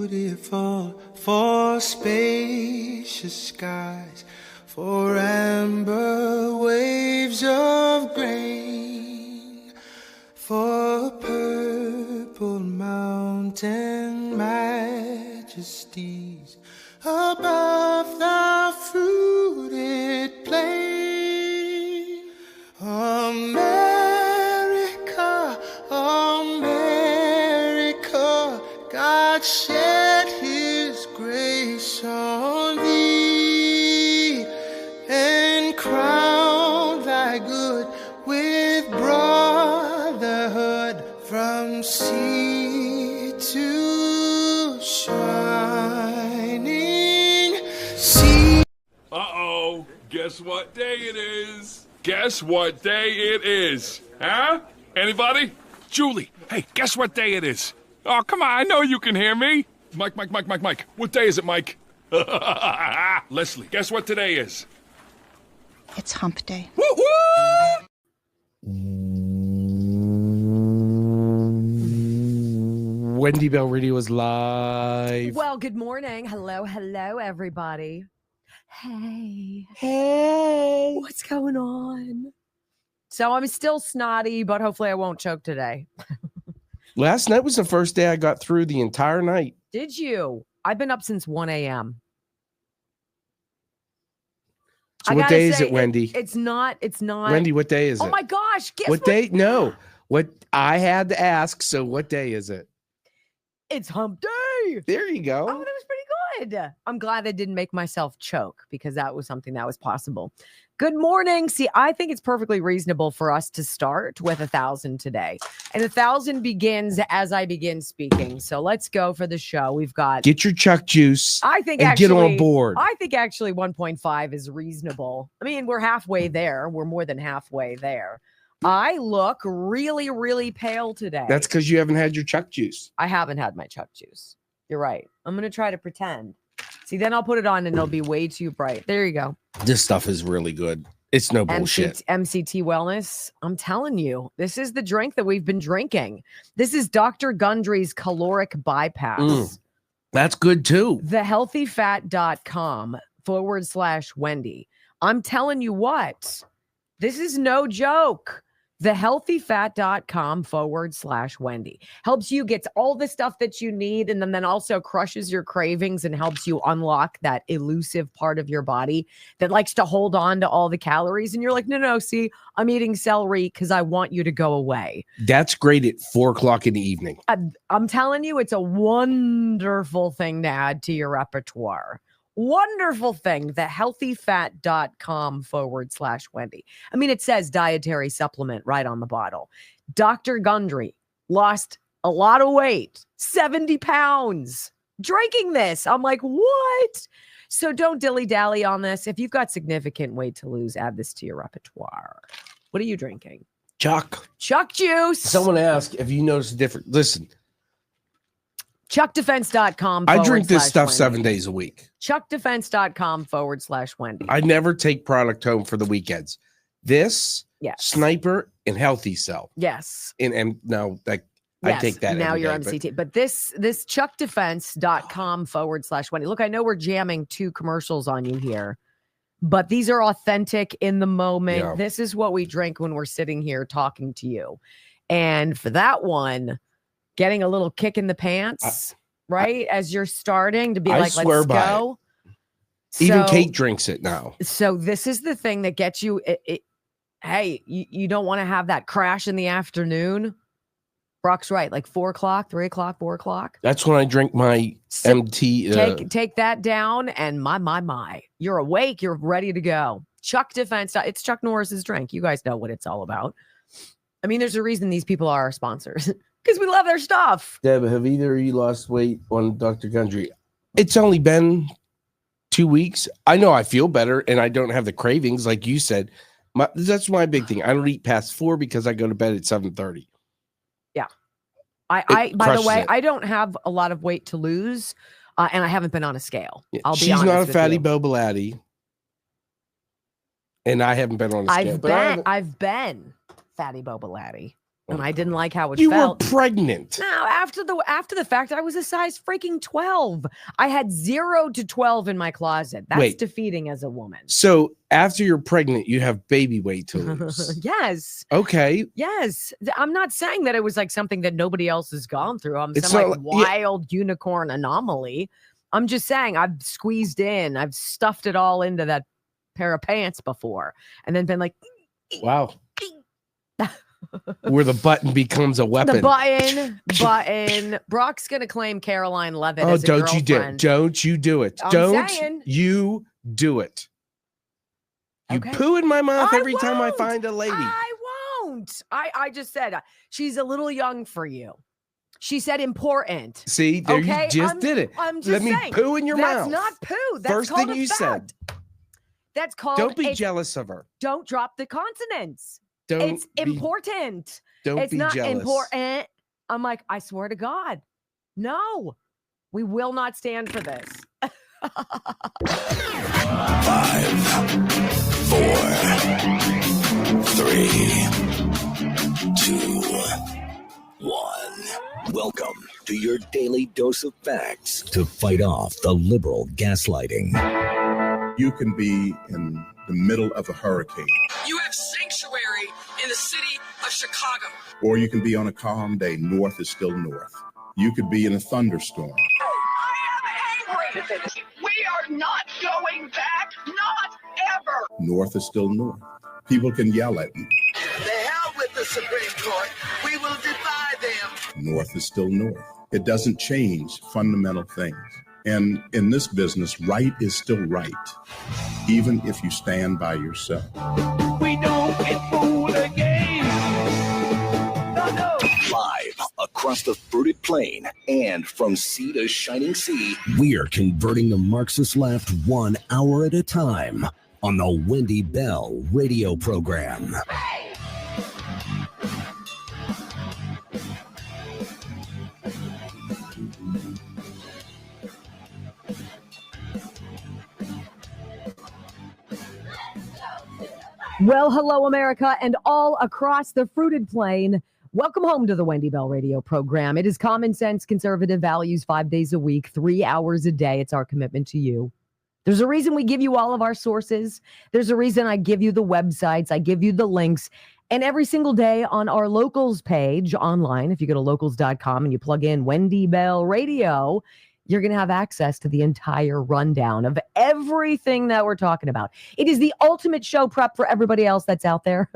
beautiful for spacious skies, for amber waves of grain, for purple mountain majesties above the fruited plain. America, America, God shed his grace on thee and crowned thy good with brotherhood from sea to shining sea. Uh-oh, guess what day it is? Guess what day it is? Huh? Anybody? Julie, hey, guess what day it is? Oh, come on, I know you can hear me. Mike. What day is it, Mike? Leslie, guess what today is? It's hump day. Woo-hoo! Wendy Bell Radio is live. Well, good morning. Hello, everybody. Hey. What's going on? So I'm still snotty, but hopefully I won't choke today. Last night was the first day I got through the entire night. Did you? I've been up since 1 a.m. So what day is it, Wendy? It's not. Wendy, what day is it? Oh my gosh. Guess what day? No. What I had to ask, so what day is it? It's hump day. There you go. Oh, that was pretty good. I'm glad I didn't make myself choke because that was something that was possible. Good morning. See, I think it's perfectly reasonable for us to start with 1,000 today. And 1,000 begins as I begin speaking. So let's go for the show. We've got... Get your Chuck juice get on board. I think actually 1.5 is reasonable. I mean, we're halfway there. We're more than halfway there. I look really, really pale today. That's because you haven't had your Chuck juice. I haven't had my Chuck juice. You're right. I'm going to try to pretend. See, then I'll put it on and it'll be way too bright. There you go. This stuff is really good. It's no bullshit. MCT Wellness. I'm telling you, this is the drink that we've been drinking. This is Dr. Gundry's caloric bypass. That's good too. Thehealthyfat.com/Wendy. I'm telling you what, this is no joke. Thehealthyfat.com/Wendy helps you get all the stuff that you need and then also crushes your cravings and helps you unlock that elusive part of your body that likes to hold on to all the calories. And you're like, no, see, I'm eating celery because I want you to go away. That's great at 4:00 in the evening. I'm telling you, it's a wonderful thing to add to your repertoire. Wonderful thing, thehealthyfat.com/Wendy. I mean, it says dietary supplement right on the bottle. Dr. Gundry lost a lot of weight, 70 pounds, drinking this. I'm like, what? So don't dilly-dally on this. If you've got significant weight to lose, add this to your repertoire. What are you drinking? Chuck juice. Someone asked if you noticed a difference. Listen. ChuckDefense.com. I drink this stuff Wendy. 7 days a week. ChuckDefense.com/Wendy. I never take product home for the weekends. This, yes. Sniper, and Healthy Cell. Yes. And now like yes. I take that. Now you're day, MCT. But this ChuckDefense.com/Wendy. Look, I know we're jamming 2 commercials on you here, but these are authentic in the moment. Yeah. This is what we drink when we're sitting here talking to you. And for that one, getting a little kick in the pants, right? As you're starting to be like, let's go. Even Kate drinks it now. So this is the thing that gets you. Hey, you don't want to have that crash in the afternoon. Brock's right. Like 4 o'clock, 3 o'clock, 4 o'clock. That's when I drink my MT. Take that down and my. You're awake. You're ready to go. Chuck Defense. It's Chuck Norris's drink. You guys know what it's all about. I mean, there's a reason these people are our sponsors. Because we love their stuff. Deb, have either of you lost weight on Dr. Gundry? It's only been 2 weeks. I know I feel better and I don't have the cravings like you said. That's my big thing. I don't eat past 4 because I go to bed at 7:30. Yeah. I by the way, I don't have a lot of weight to lose and I haven't been on a scale. I'll be honest. She's not a fatty Bobalatti. And I haven't been on a scale. I've been fatty Bobalatti. and I didn't like how it You felt. were pregnant. No, after the fact, I was a size freaking 12. I had 0 to 12 in my closet. That's Wait. defeating as a woman. So after you're pregnant, you have baby weight to lose. Yes. Okay. Yes. I'm not saying that it was like something that nobody else has gone through. I'm It's saying not like like- wild unicorn anomaly. I'm just saying I've squeezed in, I've stuffed it all into that pair of pants before and then been like, Wow. Where the button becomes a weapon. the button. Brock's going to claim Caroline Levitt Oh, as a don't you do it. girlfriend. Don't you do it. I'm Don't saying. you do it. You Okay. poo in my mouth I every time I won't. find a lady. I won't. I just said she's a little young for you. She said important. See, there Okay, you just did it. I'm just Let me saying, poo in your that's mouth. not poo. That's First called thing a you fact. said. That's called. Don't be it's- jealous of her. Don't drop the consonants. Don't It's be, important. Don't It's be not jealous. important. I'm like, I swear to God, no, we will not stand for this. 1. Welcome to your daily dose of facts to fight off the liberal gaslighting. You can be in the middle of a hurricane, You have sanctuary in the city of Chicago. or you can be on a calm day. North is still north. You could be in a thunderstorm. I am angry. We are not going back, not ever. North is still north. People can yell at you. The hell with the Supreme Court. We will defy them. North is still north. It doesn't change fundamental things. And in this business, right is still right, even if you stand by yourself. We don't get fooled again. No. Live across the fruited plain and from sea to shining sea, we're converting the Marxist left 1 hour at a time on the Wendy Bell radio program. Well, hello, America, and all across the fruited plain. Welcome home to the Wendy Bell radio program. It is common sense, conservative values 5 days a week, 3 hours a day. It's our commitment to you. There's a reason we give you all of our sources. There's a reason I give you the websites. I give you the links. And every single day on our locals page online, if you go to locals.com and you plug in Wendy Bell Radio, you're going to have access to the entire rundown of everything that we're talking about. It is the ultimate show prep for everybody else that's out there.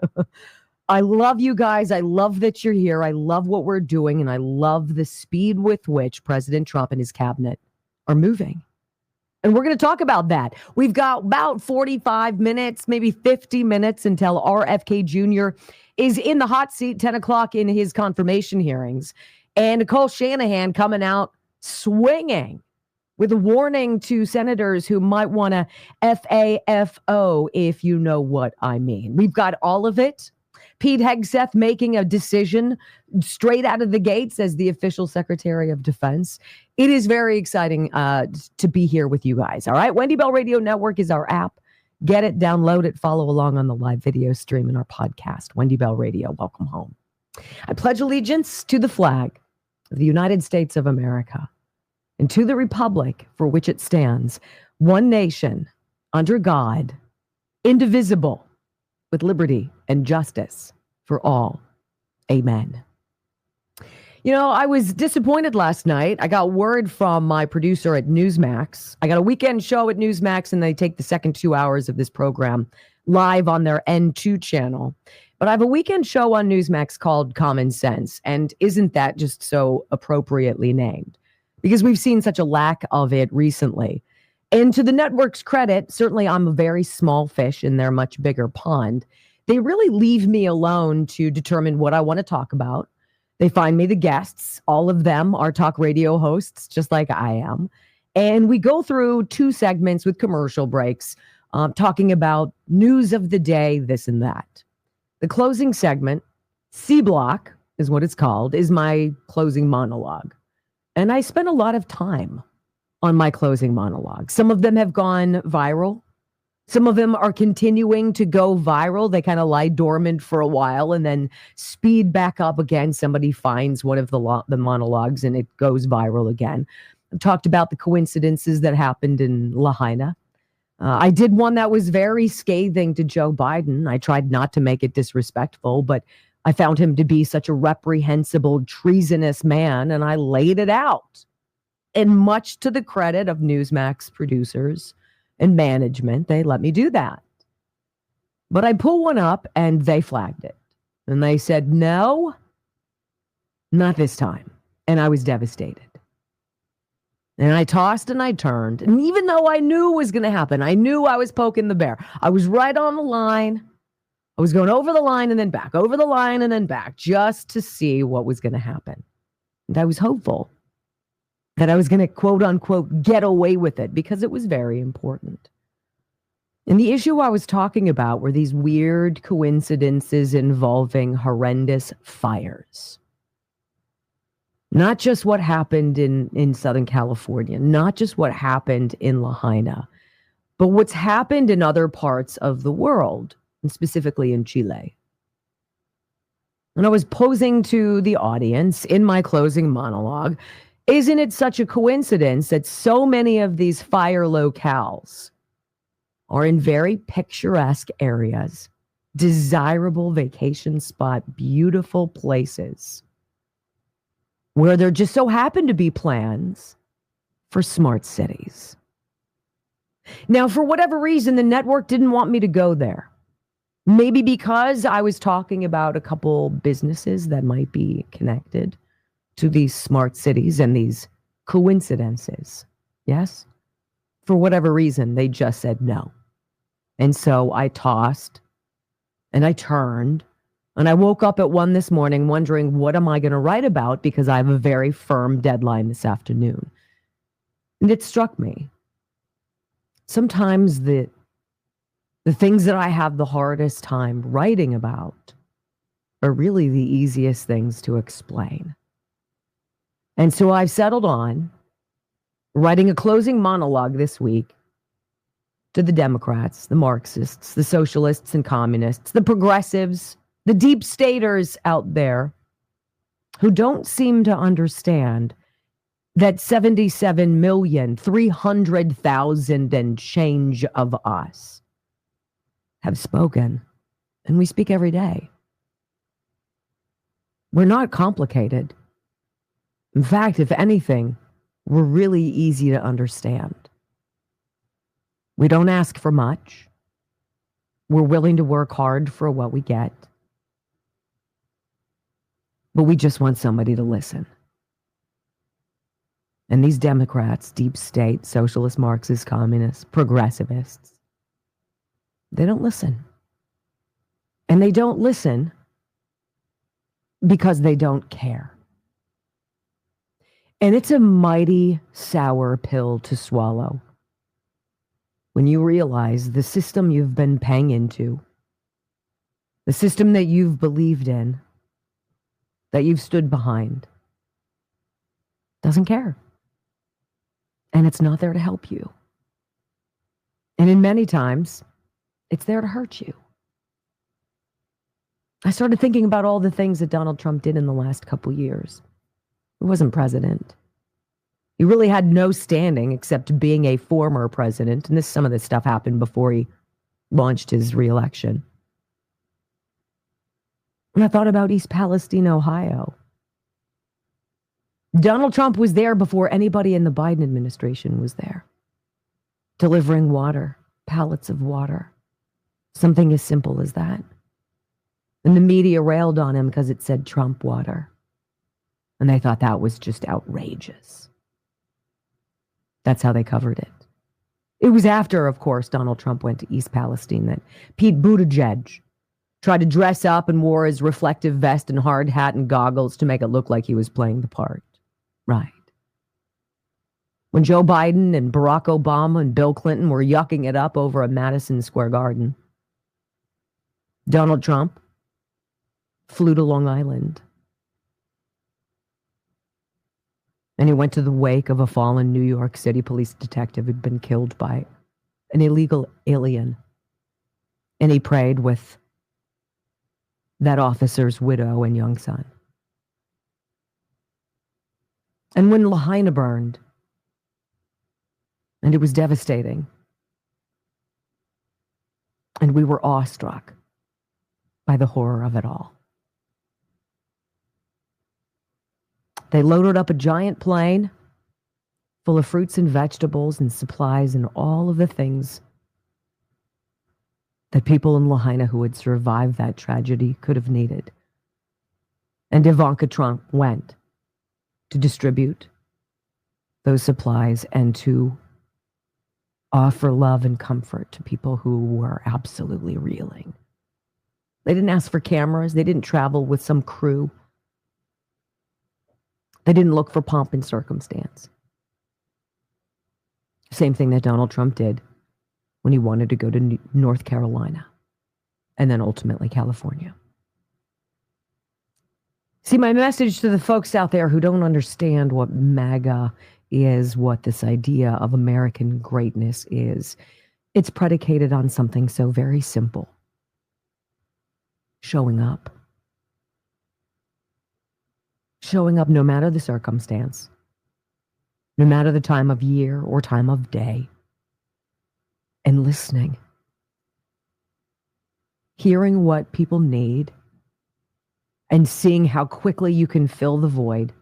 I love you guys. I love that you're here. I love what we're doing. And I love the speed with which President Trump and his cabinet are moving. And we're going to talk about that. We've got about 45 minutes, maybe 50 minutes until RFK Jr. is in the hot seat, 10 o'clock in his confirmation hearings. And Nicole Shanahan coming out swinging with a warning to senators who might want to FAFO, if you know what I mean. We've got all of it. Pete Hegseth making a decision straight out of the gates as the official Secretary of Defense. It is very exciting to be here with you guys. All right. Wendy Bell Radio Network is our app. Get it, download it, follow along on the live video stream in our podcast. Wendy Bell Radio. Welcome home. I pledge allegiance to the flag of the United States of America and to the republic for which it stands, one nation, under God, indivisible, with liberty and justice for all. Amen. You know, I was disappointed last night. I got word from my producer at Newsmax. I got a weekend show at Newsmax, and they take the second 2 hours of this program live on their N2 channel. But I have a weekend show on Newsmax called Common Sense. And isn't that just so appropriately named? Because we've seen such a lack of it recently. And to the network's credit, certainly I'm a very small fish in their much bigger pond. They really leave me alone to determine what I want to talk about. They find me the guests. All of them are talk radio hosts, just like I am. And we go through 2 segments with commercial breaks, talking about news of the day, this and that. The closing segment, C Block is what it's called, is my closing monologue. And I spent a lot of time on my closing monologue. Some of them have gone viral. Some of them are continuing to go viral. They kind of lie dormant for a while and then speed back up again. Somebody finds one of the monologues and it goes viral again. I've talked about the coincidences that happened in Lahaina. I did one that was very scathing to Joe Biden. I tried not to make it disrespectful, but I found him to be such a reprehensible, treasonous man, and I laid it out. And much to the credit of Newsmax producers and management, they let me do that. But I pulled one up and they flagged it. And they said, no, not this time. And I was devastated. And I tossed and I turned. And even though I knew it was going to happen, I knew I was poking the bear. I was right on the line. I was going over the line and then back, over the line and then back, just to see what was going to happen. And I was hopeful that I was going to, quote unquote, get away with it because it was very important. And the issue I was talking about were these weird coincidences involving horrendous fires. Not just what happened in Southern California, not just what happened in Lahaina, but what's happened in other parts of the world, and specifically in Chile. And I was posing to the audience in my closing monologue, isn't it such a coincidence that so many of these fire locales are in very picturesque areas, desirable vacation spot, beautiful places, where there just so happen to be plans for smart cities? Now, for whatever reason, the network didn't want me to go there. Maybe because I was talking about a couple businesses that might be connected to these smart cities and these coincidences. Yes? For whatever reason, they just said no. And so I tossed and I turned and I woke up at 1 this morning wondering, what am I going to write about? Because I have a very firm deadline this afternoon. And it struck me. Sometimes the things that I have the hardest time writing about are really the easiest things to explain. And so I've settled on writing a closing monologue this week to the Democrats, the Marxists, the socialists and communists, the progressives, the deep staters out there who don't seem to understand that 77,300,000 and change of us have spoken, and we speak every day. We're not complicated. In fact, if anything, we're really easy to understand. We don't ask for much. We're willing to work hard for what we get. But we just want somebody to listen. And these Democrats, deep state, socialist, Marxist, communists, progressivists, they don't listen. And they don't listen because they don't care. And it's a mighty sour pill to swallow when you realize the system you've been paying into, the system that you've believed in, that you've stood behind, doesn't care. And it's not there to help you. And in many times, it's there to hurt you. I started thinking about all the things that Donald Trump did in the last couple years. He wasn't president. He really had no standing except being a former president. And some of this stuff happened before he launched his reelection. And I thought about East Palestine, Ohio. Donald Trump was there before anybody in the Biden administration was there, delivering water, pallets of water, something as simple as that. And the media railed on him because it said Trump water. And they thought that was just outrageous. That's how they covered it. It was after, of course, Donald Trump went to East Palestine that Pete Buttigieg tried to dress up and wore his reflective vest and hard hat and goggles to make it look like he was playing the part. Right. When Joe Biden and Barack Obama and Bill Clinton were yucking it up over a Madison Square Garden, Donald Trump flew to Long Island. And he went to the wake of a fallen New York City police detective who'd been killed by an illegal alien. And he prayed with that officer's widow and young son. And when Lahaina burned, and it was devastating, and we were awestruck by the horror of it all. They loaded up a giant plane full of fruits and vegetables and supplies and all of the things that people in Lahaina who had survived that tragedy could have needed. And Ivanka Trump went to distribute those supplies and to offer love and comfort to people who were absolutely reeling. They didn't ask for cameras. They didn't travel with some crew. They didn't look for pomp and circumstance. Same thing that Donald Trump did when he wanted to go to North Carolina and then ultimately California. See, my message to the folks out there who don't understand what MAGA is, what this idea of American greatness is, it's predicated on something so very simple. Showing up. Showing up no matter the circumstance, no matter the time of year or time of day, and listening. Hearing what people need and seeing how quickly you can fill the void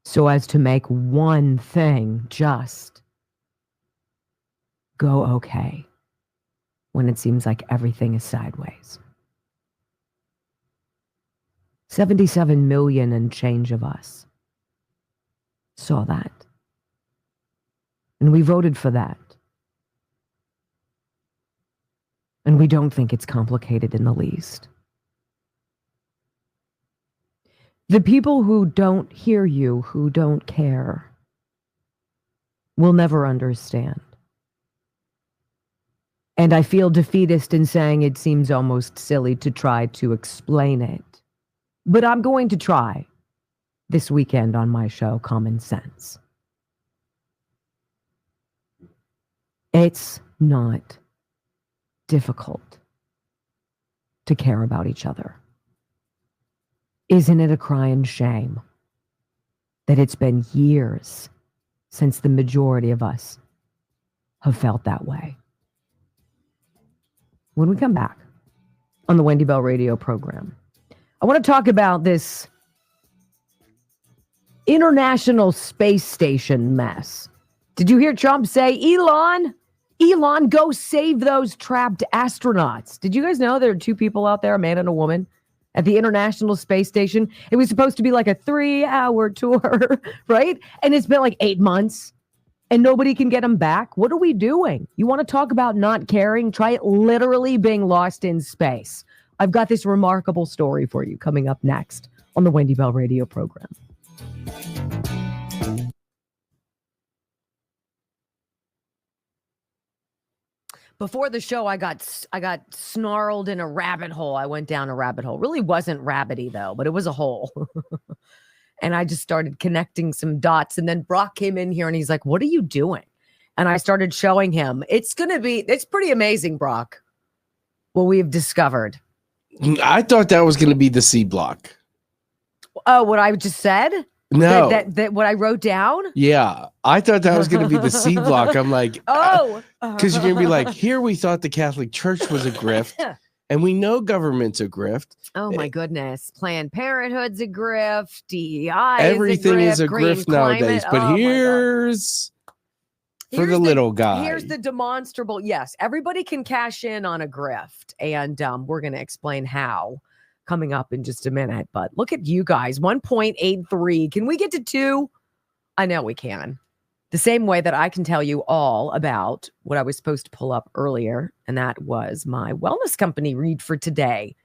so as to make one thing just go okay when it seems like everything is sideways. 77 million and change of us saw that. And we voted for that. And we don't think it's complicated in the least. The people who don't hear you, who don't care, will never understand. And I feel defeatist in saying it seems almost silly to try to explain it. But I'm going to try this weekend on my show, Common Sense. It's not difficult to care about each other. Isn't it a crying shame that it's been years since the majority of us have felt that way? When we come back on the Wendy Bell radio program, I want to talk about this International Space Station mess. Did you hear Trump say, Elon, go save those trapped astronauts? Did you guys know there are two people out there, a man and a woman, at the International Space Station? It was supposed to be like a 3-hour tour, right? And it's been like 8 months and nobody can get them back. What are we doing? You want to talk about not caring? Try it literally being lost in space. I've got this remarkable story for you coming up next on the Wendy Bell radio program. Before the show, I got snarled in a rabbit hole. I went down a rabbit hole. Really wasn't rabbity though, but it was a hole. And I just started connecting some dots. And then Brock came in here and he's like, "What are you doing?" And I started showing him. It's pretty amazing, Brock, what we have discovered. I thought that was going to be the C block. Oh, what I just said? No. That what I wrote down? Yeah. I thought that was going to be the C block. I'm like, oh. Because you're going to be like, here we thought the Catholic Church was a grift, and we know government's a grift. Oh, my goodness. Planned Parenthood's a grift. DEI Everything is a grift nowadays. But here's for the little guy. Here's the demonstrable. Yes, everybody can cash in on a grift. And we're going to explain how coming up in just a minute. But look at you guys, 1.83. Can we get to 2? I know we can. The same way that I can tell you all about what I was supposed to pull up earlier, and that was my wellness company read for today.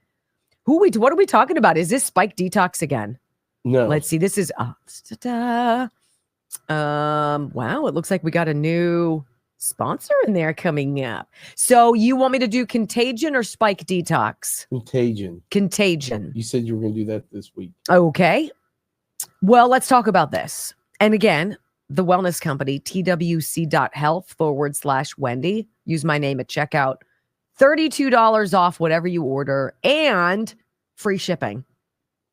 What are we talking about? Is this Spike Detox again? No. Let's see. This is wow, it looks like we got a new sponsor in there coming up. So you want me to do Contagion or Spike Detox? Contagion. You said you were going to do that this week. Okay. Well, let's talk about this. And again, the wellness company, twc.health/Wendy. Use my name at checkout. $32 off whatever you order and free shipping.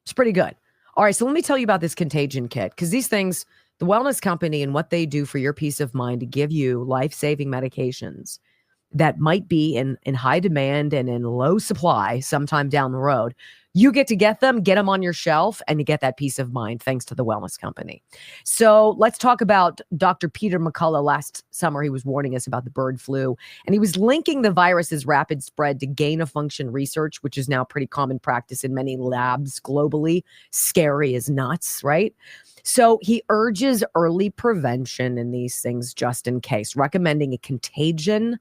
It's pretty good. All right, so let me tell you about this contagion kit, because these things, the wellness company and what they do for your peace of mind to give you life-saving medications that might be in high demand and in low supply sometime down the road. You get to get them on your shelf, and you get that peace of mind thanks to the wellness company. So let's talk about Dr. Peter McCullough. Last summer, he was warning us about the bird flu, and he was linking the virus's rapid spread to gain-of-function research, which is now pretty common practice in many labs globally. Scary as nuts, right? So he urges early prevention in these things just in case, recommending a contagion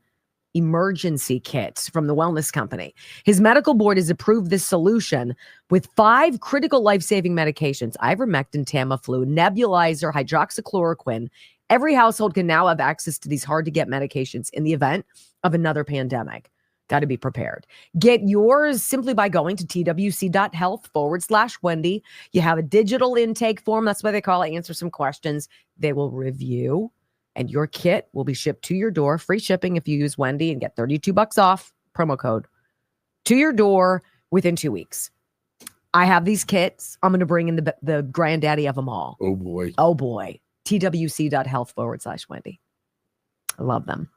emergency kits from the wellness company. His medical board has approved this solution with 5 critical life-saving medications: ivermectin, Tamiflu, nebulizer, hydroxychloroquine. Every household can now have access to these hard-to-get medications in the event of another pandemic. Got to be prepared. Get yours simply by going to twc.health/Wendy. You have a digital intake form. That's why they call it. Answer some questions. They will review, and your kit will be shipped to your door. Free shipping if you use Wendy, and get $32 off, promo code, to your door within 2 weeks. I have these kits. I'm going to bring in the granddaddy of them all. Oh, boy. Oh, boy. twc.health/Wendy. I love them.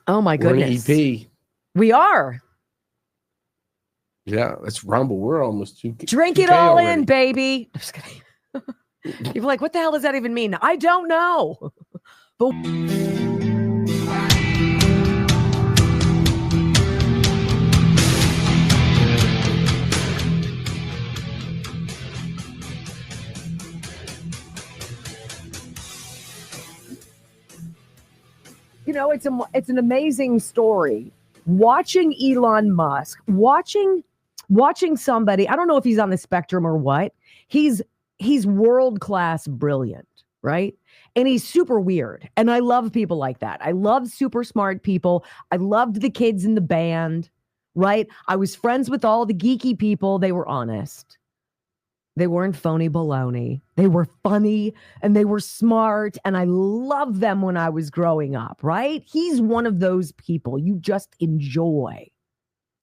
Oh, my goodness. We're an EP. We are. Yeah, let's rumble. We're almost 2K. Drink it all in, baby. I'm just kidding. People are like, what the hell does that even mean? I don't know. But you know, it's an amazing story. Watching Elon Musk, watching somebody, I don't know if he's on the spectrum or what. He's world-class brilliant, right? And he's super weird. And I love people like that. I love super smart people. I loved the kids in the band, right? I was friends with all the geeky people. They were honest. They weren't phony baloney. They were funny and they were smart. And I loved them when I was growing up, right? He's one of those people you just enjoy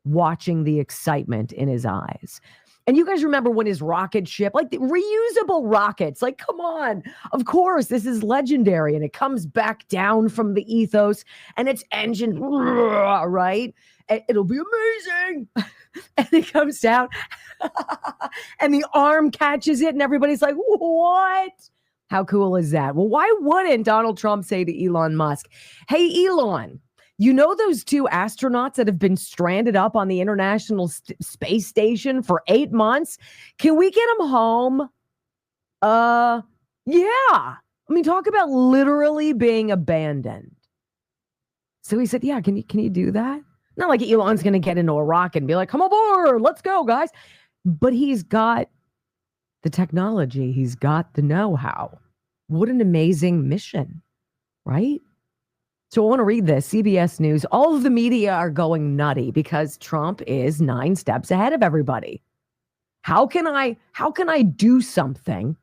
watching the excitement in his eyes. And you guys remember when his rocket ship, like the reusable rockets, like, come on. Of course, this is legendary. And it comes back down from the ethos and its engine, right? It'll be amazing. And it comes down and the arm catches it and everybody's like, what? How cool is that? Well, why wouldn't Donald Trump say to Elon Musk, hey, Elon, you know those 2 astronauts that have been stranded up on the International Space Station for 8 months? Can we get them home? Yeah. I mean, talk about literally being abandoned. So he said, yeah, can you do that? Not like Elon's going to get into a rocket and be like, come aboard, let's go, guys. But he's got the technology. He's got the know-how. What an amazing mission, right? So I want to read this. CBS News. All of the media are going nutty because Trump is 9 steps ahead of everybody. How can I do something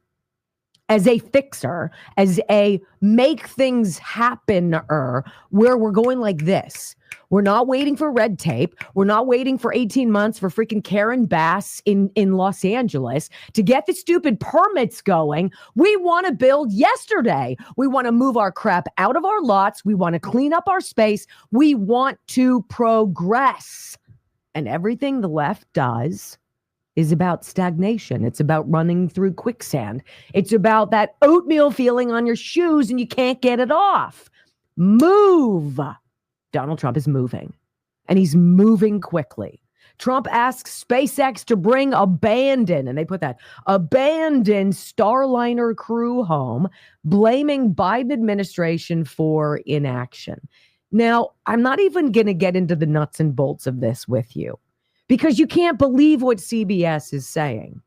as a fixer, as a make things happen-er, where we're going like this? We're not waiting for red tape. We're not waiting for 18 months for freaking Karen Bass in Los Angeles to get the stupid permits going. We want to build yesterday. We want to move our crap out of our lots. We want to clean up our space. We want to progress. And everything the left does is about stagnation. It's about running through quicksand. It's about that oatmeal feeling on your shoes and you can't get it off. Move. Donald Trump is moving, and he's moving quickly. Trump asks SpaceX to bring abandoned, and they put that, abandoned Starliner crew home, blaming Biden administration for inaction. Now, I'm not even going to get into the nuts and bolts of this with you, because you can't believe what CBS is saying.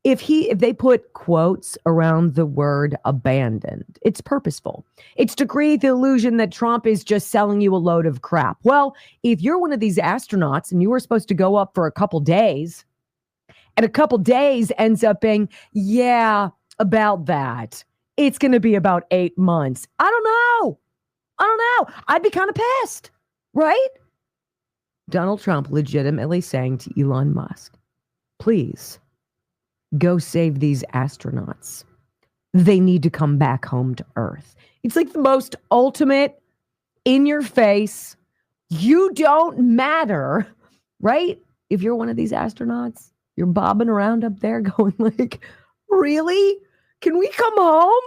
If they put quotes around the word abandoned, it's purposeful. It's to create the illusion that Trump is just selling you a load of crap. Well, if you're one of these astronauts and you were supposed to go up for a couple days, and a couple days ends up being, yeah, about that. It's going to be about 8 months. I don't know. I'd be kind of pissed, right? Donald Trump legitimately saying to Elon Musk, please go save these astronauts. They need to come back home to Earth. It's like the most ultimate in your face. You don't matter, right? If you're one of these astronauts, you're bobbing around up there going like, really? Can we come home?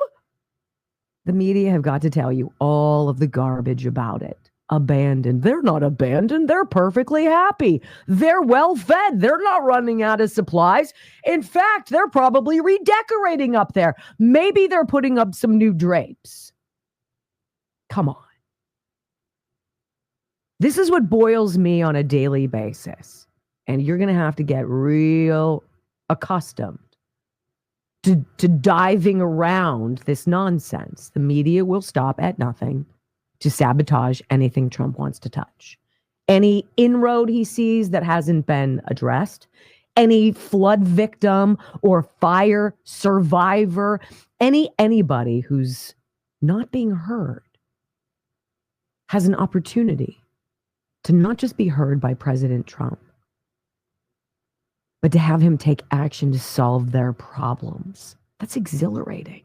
The media have got to tell you all of the garbage about it. Abandoned. They're not abandoned. They're perfectly happy. They're well fed. They're not running out of supplies. In fact, they're probably redecorating up there. Maybe they're putting up some new drapes. Come on. This is what boils me on a daily basis. And you're going to have to get real accustomed to diving around this nonsense. The media will stop at nothing to sabotage anything Trump wants to touch. Any inroad he sees that hasn't been addressed, any flood victim or fire survivor, anybody who's not being heard has an opportunity to not just be heard by President Trump, but to have him take action to solve their problems. That's exhilarating.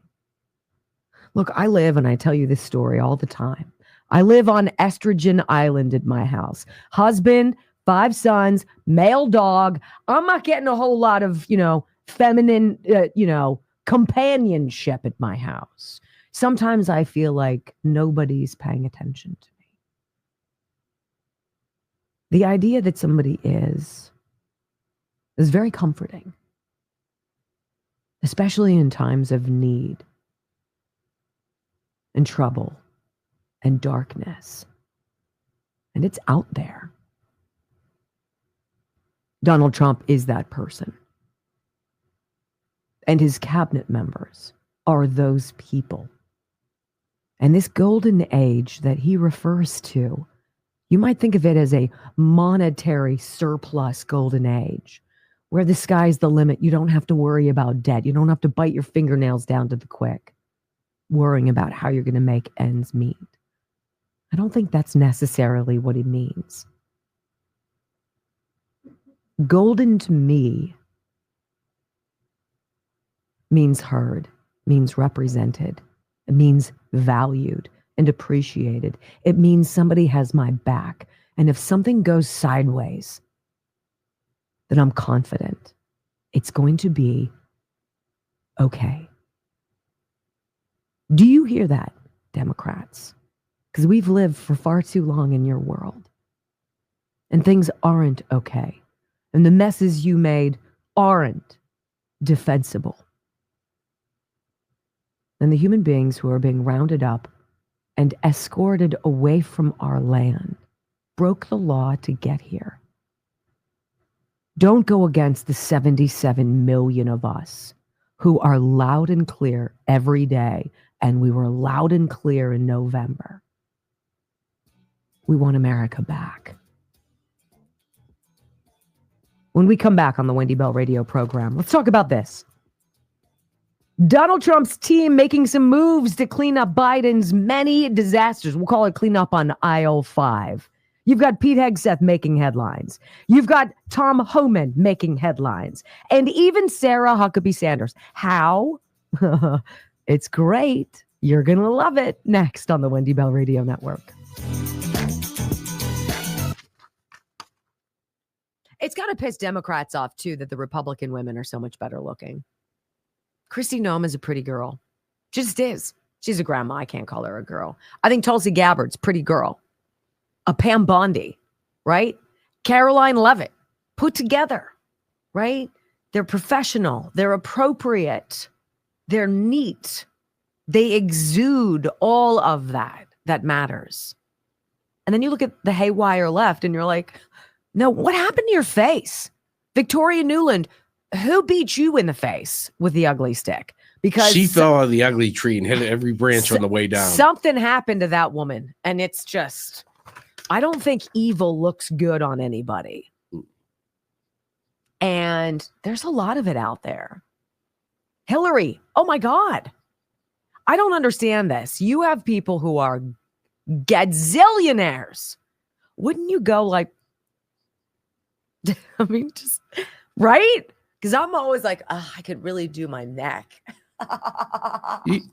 Look, I live, and I tell you this story all the time. I live on Estrogen Island at my house. Husband, 5 sons, male dog. I'm not getting a whole lot of, feminine, companionship at my house. Sometimes I feel like nobody's paying attention to me. The idea that somebody is very comforting, especially in times of need and trouble and darkness. And it's out there. Donald Trump is that person. And his cabinet members are those people. And this golden age that he refers to, you might think of it as a monetary surplus golden age, where the sky's the limit. You don't have to worry about debt. You don't have to bite your fingernails down to the quick, worrying about how you're going to make ends meet. I don't think that's necessarily what he means. Golden to me means heard, means represented, it means valued and appreciated. It means somebody has my back. And if something goes sideways, then I'm confident it's going to be okay. Do you hear that, Democrats? Because we've lived for far too long in your world. And things aren't okay. And the messes you made aren't defensible. And the human beings who are being rounded up and escorted away from our land broke the law to get here. Don't go against the 77 million of us who are loud and clear every day, and we were loud and clear in November. We want America back. When we come back on the Wendy Bell radio program, let's talk about this. Donald Trump's team making some moves to clean up Biden's many disasters. We'll call it clean up on aisle 5. You've got Pete Hegseth making headlines. You've got Tom Homan making headlines. And even Sarah Huckabee Sanders. How? It's great. You're going to love it. Next on the Wendy Bell Radio Network. It's got to piss Democrats off, too, that the Republican women are so much better looking. Kristi Noem is a pretty girl. She just is. She's a grandma. I can't call her a girl. I think Tulsi Gabbard's a pretty girl. A Pam Bondi, right? Caroline Leavitt, put together, right? They're professional. They're appropriate. They're neat. They exude all of that matters. And then you look at the haywire left and you're like, no, what happened to your face? Victoria Nuland, who beat you in the face with the ugly stick? Because she fell out of the ugly tree and hit every branch on the way down. Something happened to that woman. And it's just, I don't think evil looks good on anybody. And there's a lot of it out there. Hillary, oh my God. I don't understand this. You have people who are gazillionaires. Wouldn't you go like, I mean, just, right? Because I'm always like, I could really do my neck.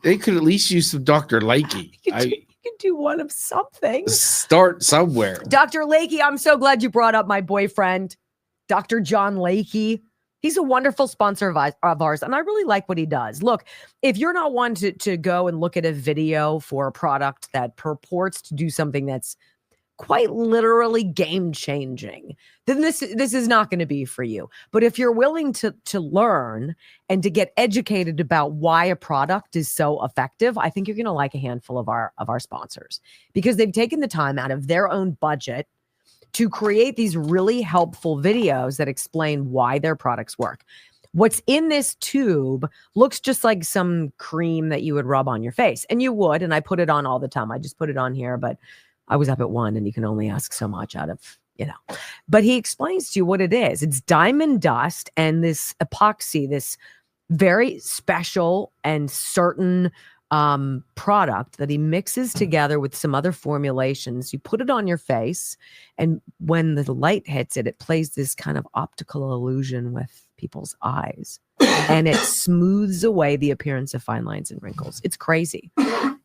They could at least use some Dr. Lakey. You could do one of something. Start somewhere. Dr. Lakey, I'm so glad you brought up my boyfriend, Dr. John Lakey. He's a wonderful sponsor of ours, and I really like what he does. Look, if you're not one to go and look at a video for a product that purports to do something that's quite literally game-changing, then this is not going to be for you. But if you're willing to learn and to get educated about why a product is so effective, I think you're going to like a handful of our sponsors, because they've taken the time out of their own budget to create these really helpful videos that explain why their products work. What's in this tube looks just like some cream that you would rub on your face. And you would, and I put it on all the time. I just put it on here, but I was up at 1 and you can only ask so much out of, But he explains to you what it is. It's diamond dust and this epoxy, this very special and certain product that he mixes together with some other formulations. You put it on your face, and when the light hits it, it plays this kind of optical illusion with people's eyes, and it smooths away the appearance of fine lines and wrinkles. It's crazy.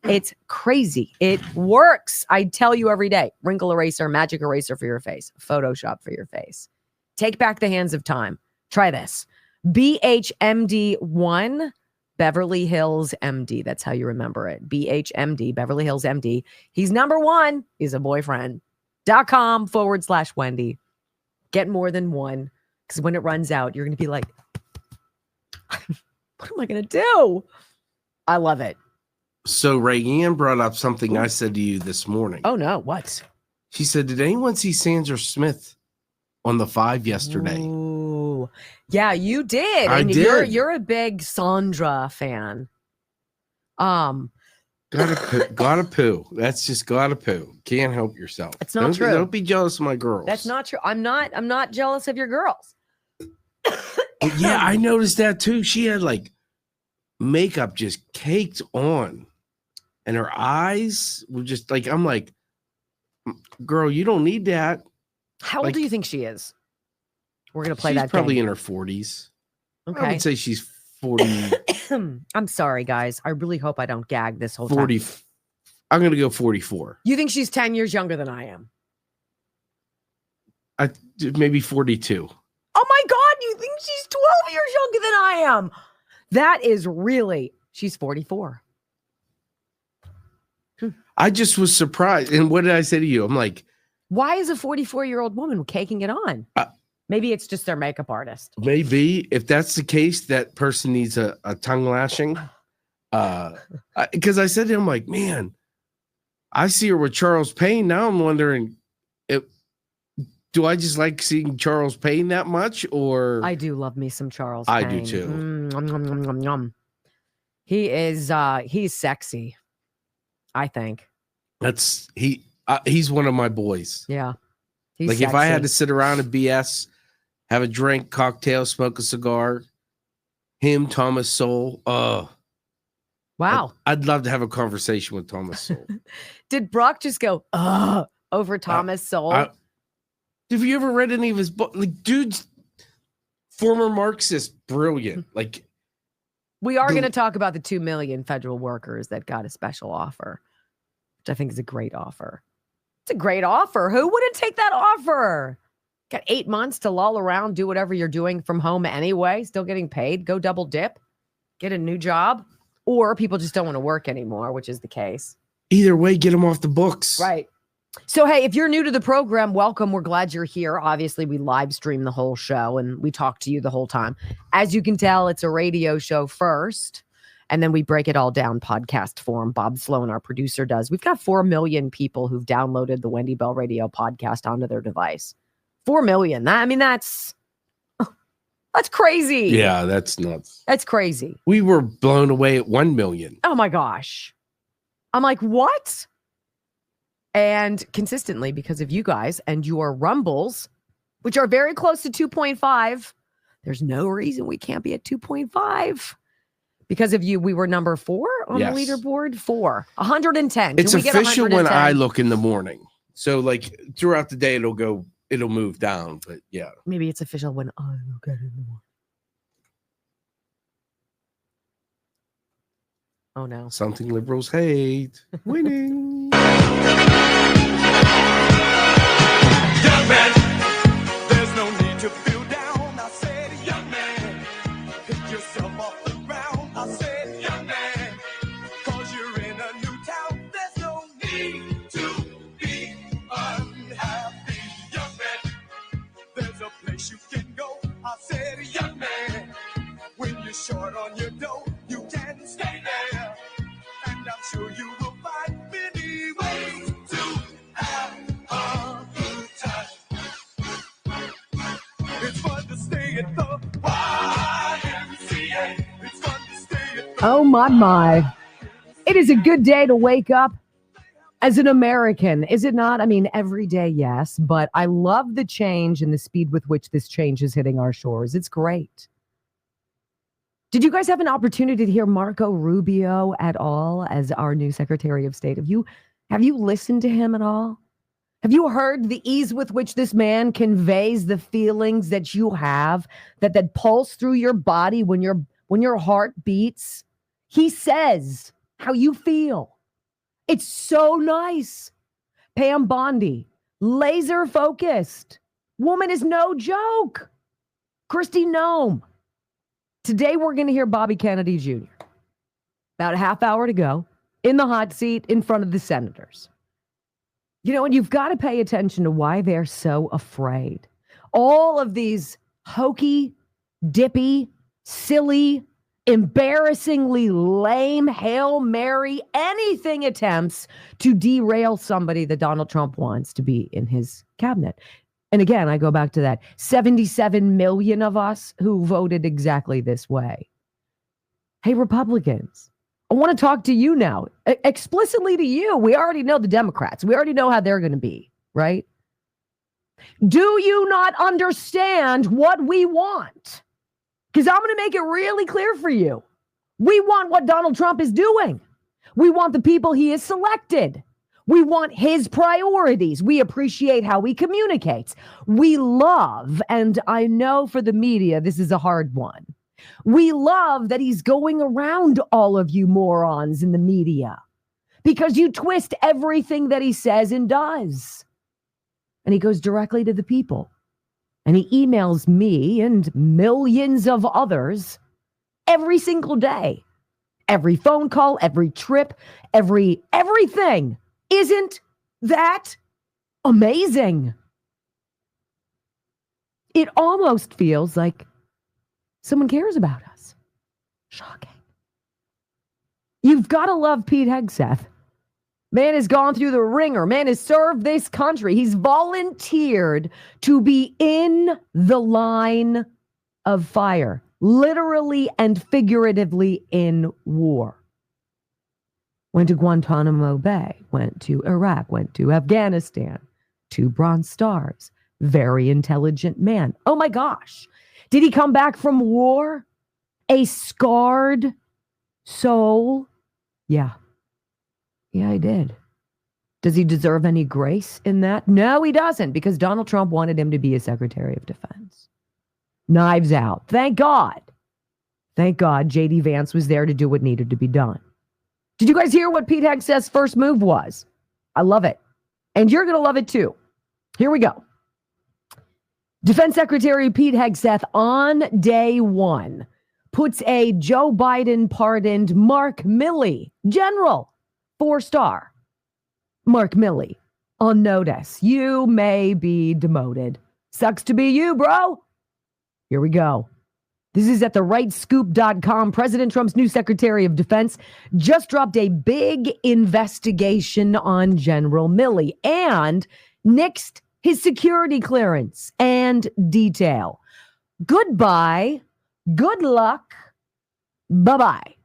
It's crazy. It works. I tell you every day. Wrinkle eraser, magic eraser for your face, Photoshop for your face. Take back the hands of time. Try this. BHMD1 Beverly Hills MD. That's how you remember it. BHMD, Beverly Hills MD. He's number 1. He's a boyfriend.com/Wendy. Get more than one, because when it runs out, you're going to be like, what am I going to do? I love it. So Rayanne brought up something I said to you this morning. Oh, no. What? She said, did anyone see Sandra Smith on the 5 yesterday? Ooh. Yeah, you did. I and did. You're a big Sandra fan. Gotta poo. That's just gotta poo. Can't help yourself. It's not true. Don't be jealous of my girls. That's not true. I'm not jealous of your girls. Yeah, I noticed that too. She had like makeup just caked on, and her eyes were just like, I'm like, girl, you don't need that. How old do you think she is? We're gonna play she's that. Probably game. in her 40s. Okay. I would say she's 40. I'm sorry, guys. I really hope I don't gag this whole 40. time. I'm gonna go 44. You think she's 10 years younger than I am? Maybe 42. Oh my God, you think she's 12 years younger than I am? That is really, she's 44. I just was surprised. And what did I say to you? I'm like, why is a 44-year-old woman caking it on? Maybe it's just their makeup artist. Maybe if that's the case, that person needs a tongue lashing. Because I said to him, like, man, I see her with Charles Payne. Now I'm wondering, do I just like seeing Charles Payne that much? Or I do love me some Charles I Payne. do too. Nom, nom, nom, nom, nom. He is he's sexy, I think. He's one of my boys. Yeah. He's like sexy. if I had to sit around and BS, have a drink, cocktail, smoke a cigar, him, Thomas Sowell. Wow. I'd love to have a conversation with Thomas Sowell. Did Brock just go over Thomas Sowell? Have you ever read any of his books? Like, dude's former Marxist, brilliant. Like, we are going to talk about the 2 million federal workers that got a special offer, which I think is a great offer. It's a great offer. Who wouldn't take that offer? Got 8 months to loll around, do whatever you're doing from home anyway, still getting paid. Go double dip, get a new job. Or people just don't want to work anymore, which is the case. Either way, get them off the books. Right. So, hey, if you're new to the program, welcome. We're glad you're here. Obviously, we live stream the whole show and we talk to you the whole time. As you can tell, it's a radio show first, and then we break it all down podcast form. Bob Sloan, our producer, does. We've got 4 million people who've downloaded the Wendy Bell Radio podcast onto their device. 4 million. That's crazy. Yeah, that's nuts. That's crazy. We were blown away at 1 million. Oh, my gosh. I'm like, what? And consistently, because of you guys and your rumbles, which are very close to 2.5, there's no reason we can't be at 2.5. Because of you, we were number 4 on Yes. the leaderboard. 4, 110. It's Can we get official when 110? I look in the morning. So like throughout the day, it'll move down. But yeah, Maybe it's official when I look at it in the morning. Oh no. something liberals hate. Winning. Young man, there's no need to feel down. I said, young man, pick yourself off the ground. I said, young man, cause you're in a new town. There's no need to be unhappy. Young man, there's a place you can go. I said, young man, when you're short on your dough, you can stay there. And I'm sure you will find many ways to have a good time. It's fun to stay at the YMCA. It's fun to stay at the Oh my. It is a good day to wake up as an American, is it not? I mean, every day, yes, but I love the change and the speed with which this change is hitting our shores. It's great. Did you guys have an opportunity to hear Marco Rubio at all as our new Secretary of State? Have you listened to him at all? Have you heard the ease with which this man conveys the feelings that you have, that pulse through your body when your heart beats? He says how you feel. It's so nice. Pam Bondi, laser focused. Woman is no joke. Kristi Noem. Today, we're going to hear Bobby Kennedy Jr. About a half hour to go in the hot seat in front of the senators. You know, and you've got to pay attention to why they're so afraid. All of these hokey, dippy, silly, embarrassingly lame, Hail Mary, anything attempts to derail somebody that Donald Trump wants to be in his cabinet. And again, I go back to that 77 million of us who voted exactly this way. Hey, Republicans, I want to talk to you now, explicitly to you. We already know the Democrats. We already know how they're going to be, right? Do you not understand what we want? Because I'm going to make it really clear for you. We want what Donald Trump is doing. We want the people he has selected. We want his priorities. We appreciate how he communicates. We love, and I know for the media, this is a hard one. We love that he's going around all of you morons in the media because you twist everything that he says and does. And he goes directly to the people. And he emails me and millions of others every single day. Every phone call, every trip, everything. Isn't that amazing? It almost feels like someone cares about us. Shocking. You've got to love Pete Hegseth. Man has gone through the ringer. Man has served this country. He's volunteered to be in the line of fire, literally and figuratively in war. Went to Guantanamo Bay, went to Iraq, went to Afghanistan, 2 Bronze Stars. Very intelligent man. Oh my gosh. Did he come back from war? A scarred soul? Yeah. Yeah, he did. Does he deserve any grace in that? No, he doesn't, because Donald Trump wanted him to be a Secretary of Defense. Knives out. Thank God. Thank God J.D. Vance was there to do what needed to be done. Did you guys hear what Pete Hegseth's first move was? I love it. And you're going to love it too. Here we go. Defense Secretary Pete Hegseth on day 1 puts a Joe Biden pardoned Mark Milley, General, 4-star. Mark Milley on notice. You may be demoted. Sucks to be you, bro. Here we go. This is at therightscoop.com. President Trump's new Secretary of Defense just dropped a big investigation on General Milley and nixed his security clearance and detail. Goodbye. Good luck. Bye-bye.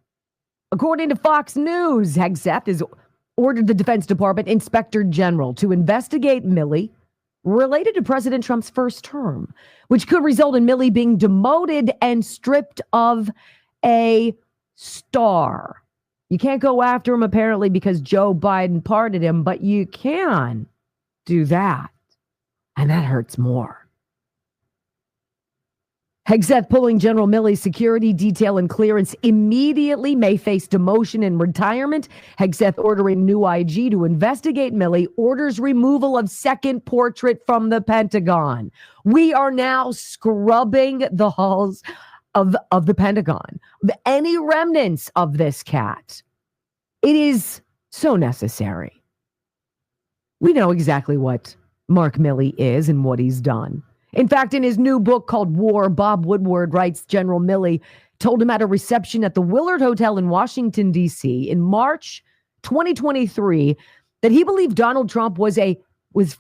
According to Fox News, Hegseth has ordered the Defense Department Inspector General to investigate Milley related to President Trump's first term, which could result in Milley being demoted and stripped of a star. You can't go after him apparently because Joe Biden pardoned him, but you can do that. And that hurts more. Hegseth pulling General Milley's security detail and clearance immediately, may face demotion and retirement. Hegseth ordering new IG to investigate Milley, orders removal of second portrait from the Pentagon. We are now scrubbing the halls of the Pentagon. Any remnants of this cat. It is so necessary. We know exactly what Mark Milley is and what he's done. In fact, in his new book called War, Bob Woodward writes General Milley told him at a reception at the Willard Hotel in Washington, D.C. in March 2023 that he believed Donald Trump was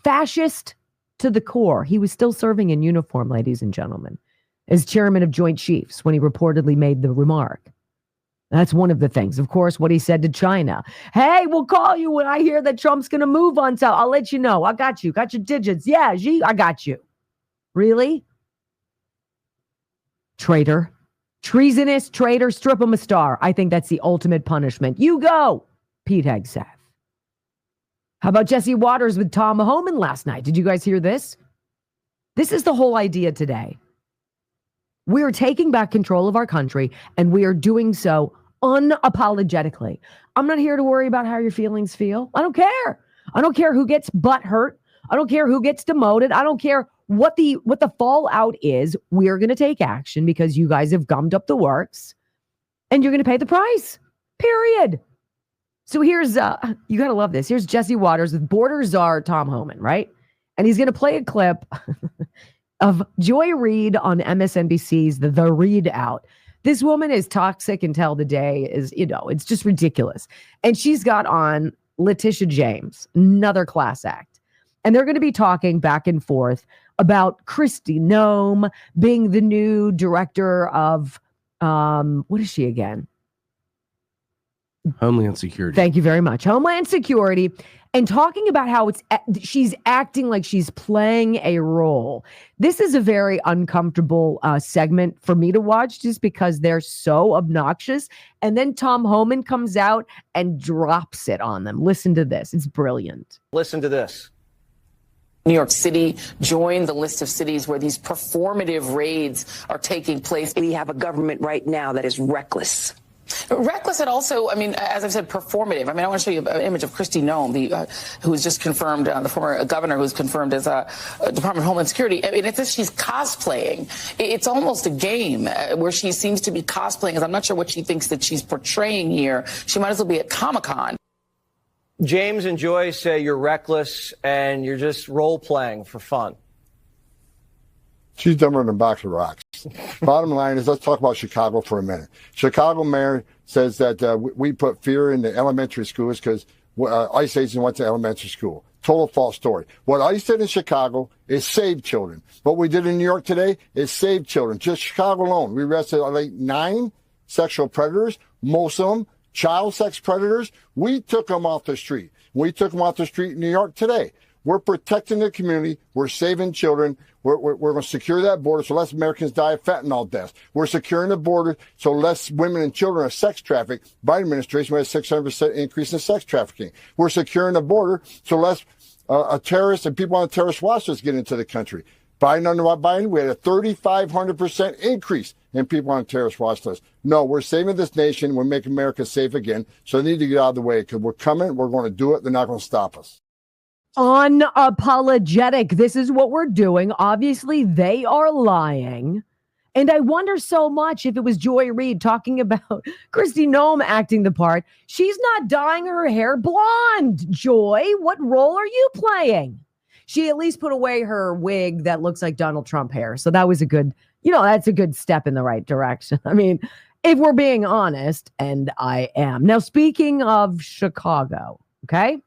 fascist to the core. He was still serving in uniform, ladies and gentlemen, as chairman of Joint Chiefs when he reportedly made the remark. That's one of the things. Of course, what he said to China. Hey, we'll call you when I hear that Trump's going to move on South. I'll let you know. I got you. Got your digits. Yeah, Xi, I got you. Really? Traitor. Treasonous traitor. Strip him a star. I think that's the ultimate punishment. You go, Pete Hegseth. How about Jesse Waters with Tom Homan last night? Did you guys hear this? This is the whole idea today. We are taking back control of our country, and we are doing so unapologetically. I'm not here to worry about how your feelings feel. I don't care. I don't care who gets butt hurt. I don't care who gets demoted. I don't care what the fallout is. We're going to take action because you guys have gummed up the works, and you're going to pay the price. Period. So here's, you got to love this. Here's Jesse Waters with border czar Tom Homan, right? And he's going to play a clip of Joy Reid on MSNBC's The Read Out. This woman is toxic until the day is, it's just ridiculous. And she's got on Letitia James, another class act. And they're going to be talking back and forth about Kristi Noem being the new director of, what is she again? Homeland Security. Thank you very much. Homeland Security. And talking about how she's acting like she's playing a role. This is a very uncomfortable segment for me to watch just because they're so obnoxious. And then Tom Homan comes out and drops it on them. Listen to this. It's brilliant. Listen to this. New York City joined the list of cities where these performative raids are taking place. We have a government right now that is reckless. Reckless and also, as I've said, performative. I want to show you an image of Kristi Noem, who was just confirmed, the former governor who's confirmed as a Department of Homeland Security. It's as she's cosplaying. It's almost a game where she seems to be cosplaying, because I'm not sure what she thinks that she's portraying here. She might as well be at Comic-Con. James and Joy say you're reckless and you're just role-playing for fun. She's dumber than a box of rocks. Bottom line is, let's talk about Chicago for a minute. Chicago mayor says that we put fear in the elementary schools because ICE agents went to elementary school. Total false story. What ICE did in Chicago is save children. What we did in New York today is save children. Just Chicago alone, we arrested like 9 sexual predators, most of them child sex predators. We took them off the street. We took them off the street in New York today. We're protecting the community. We're saving children. We're going to secure that border so less Americans die of fentanyl deaths. We're securing the border so less women and children are sex trafficked. Biden administration had a 600% increase in sex trafficking. We're securing the border so less terrorists and people on the terrorist watch list get into the country. Biden, under Biden, we had a 3,500% increase in people on the terrorist watch list. No, we're saving this nation. We're making America safe again. So they need to get out of the way because we're coming. We're going to do it. They're not going to stop us. Unapologetic. This is what we're doing. Obviously, they are lying. And I wonder so much if it was Joy Reid talking about Kristi Noem acting the part. She's not dyeing her hair blonde, Joy. What role are you playing? She at least put away her wig that looks like Donald Trump hair. So that was a good, that's a good step in the right direction. If we're being honest, and I am. Now, speaking of Chicago, okay?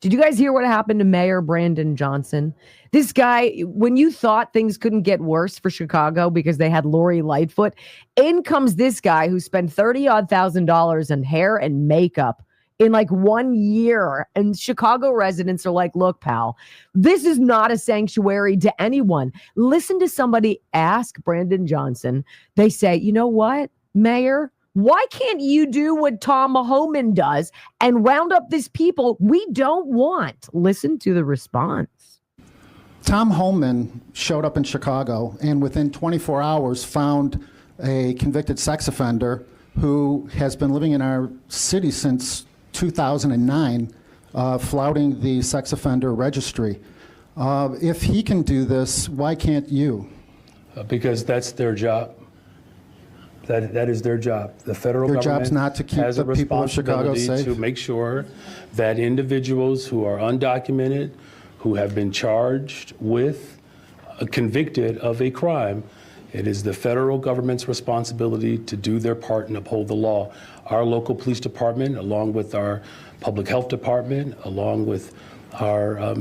Did you guys hear what happened to Mayor Brandon Johnson? This guy, when you thought things couldn't get worse for Chicago because they had Lori Lightfoot, in comes this guy who spent $30,000 on hair and makeup in like 1 year. And Chicago residents are like, look, pal, this is not a sanctuary to anyone. Listen to somebody ask Brandon Johnson. They say, you know what, Mayor, Why can't you do what Tom Homan does and round up these people we don't want? Listen to the response. Tom Homan showed up in Chicago and within 24 hours found a convicted sex offender who has been living in our city since 2009, flouting the sex offender registry. If he can do this, why can't you? Because that's their job. That is their job. The federal Their government job's not to keep has the a people of Chicago responsibility safe. to make sure that individuals who are undocumented, who have been charged with, convicted of a crime, it is the federal government's responsibility to do their part and uphold the law. Our local police department, along with our public health department, along with our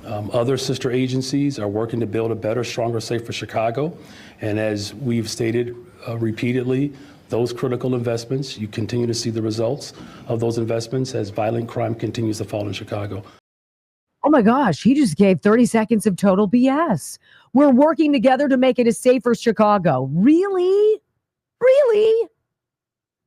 other sister agencies, are working to build a better, stronger, safer Chicago. And as we've stated repeatedly, those critical investments, you continue to see the results of those investments as violent crime continues to fall in Chicago. Oh my gosh, he just gave 30 seconds of total BS. We're working together to make it a safer Chicago. Really? Really?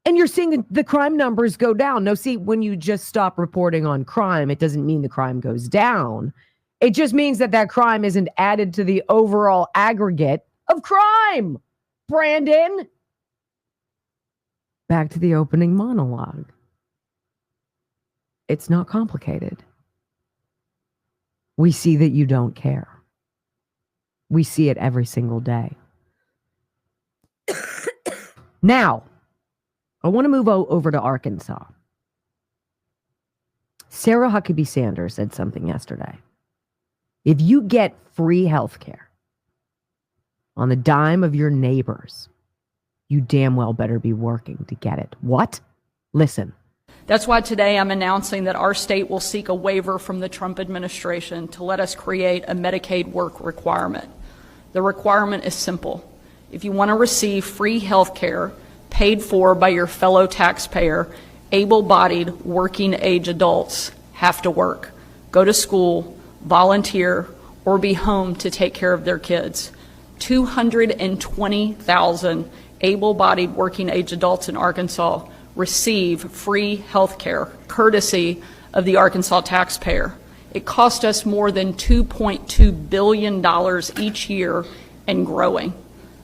And you're seeing the crime numbers go down. No, see, when you just stop reporting on crime, it doesn't mean the crime goes down. It just means that crime isn't added to the overall aggregate of crime. Brandon. Back to the opening monologue. It's not complicated. We see that you don't care. We see it every single day. Now, I want to move over to Arkansas. Sarah Huckabee Sanders said something yesterday. If you get free health care on the dime of your neighbors, you damn well better be working to get it. What? Listen. That's why today I'm announcing that our state will seek a waiver from the Trump administration to let us create a Medicaid work requirement. The requirement is simple. If you want to receive free health care paid for by your fellow taxpayer, able-bodied working age adults have to work, go to school, volunteer, or be home to take care of their kids. 220,000 able-bodied working age adults in Arkansas receive free health care courtesy of the Arkansas taxpayer. It cost us more than $2.2 billion each year and growing.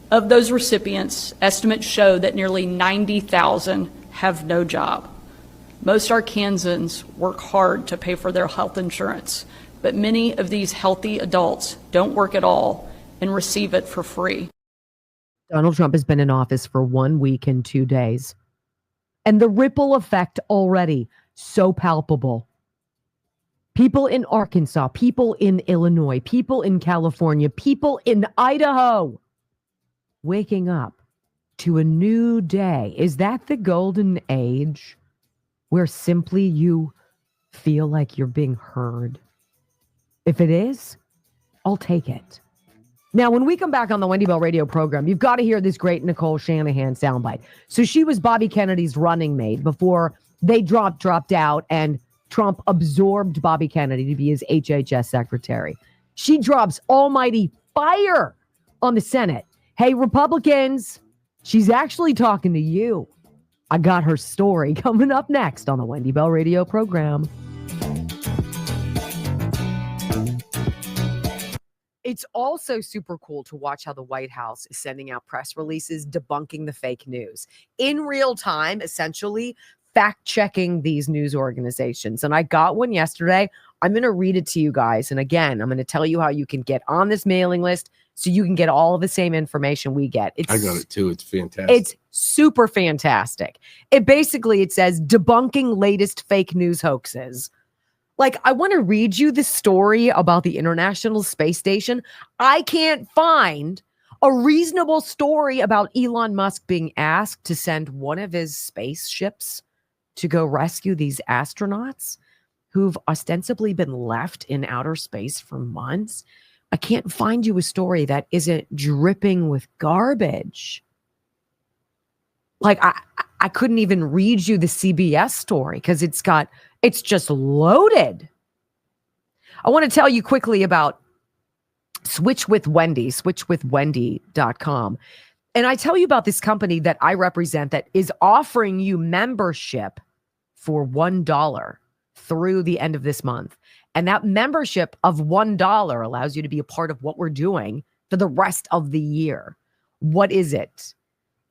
Of those recipients, estimates show that nearly 90,000 have no job. Most Arkansans work hard to pay for their health insurance, but many of these healthy adults don't work at all and receive it for free. Donald Trump has been in office for 1 week and 2 days. And the ripple effect already so palpable. People in Arkansas, people in Illinois, people in California, people in Idaho waking up to a new day. Is that the golden age where simply you feel like you're being heard? If it is, I'll take it. Now, when we come back on the Wendy Bell radio program, you've got to hear this great Nicole Shanahan soundbite. So she was Bobby Kennedy's running mate before they dropped out and Trump absorbed Bobby Kennedy to be his HHS secretary. She drops almighty fire on the Senate. Hey, Republicans, she's actually talking to you. I got her story coming up next on the Wendy Bell radio program. It's also super cool to watch how the White House is sending out press releases debunking the fake news in real time, essentially fact-checking these news organizations. And I got one yesterday. I'm going to read it to you guys. And again, I'm going to tell you how you can get on this mailing list so you can get all of the same information we get. I got it too. It's fantastic. It's super fantastic. It says debunking latest fake news hoaxes. Like, I want to read you the story about the International Space Station. I can't find a reasonable story about Elon Musk being asked to send one of his spaceships to go rescue these astronauts who've ostensibly been left in outer space for months. I can't find you a story that isn't dripping with garbage. Like, I couldn't even read you the CBS story because it's just loaded. I want to tell you quickly about Switch with Wendy, switchwithwendy.com. And I tell you about this company that I represent that is offering you membership for $1 through the end of this month. And that membership of $1 allows you to be a part of what we're doing for the rest of the year. What is it?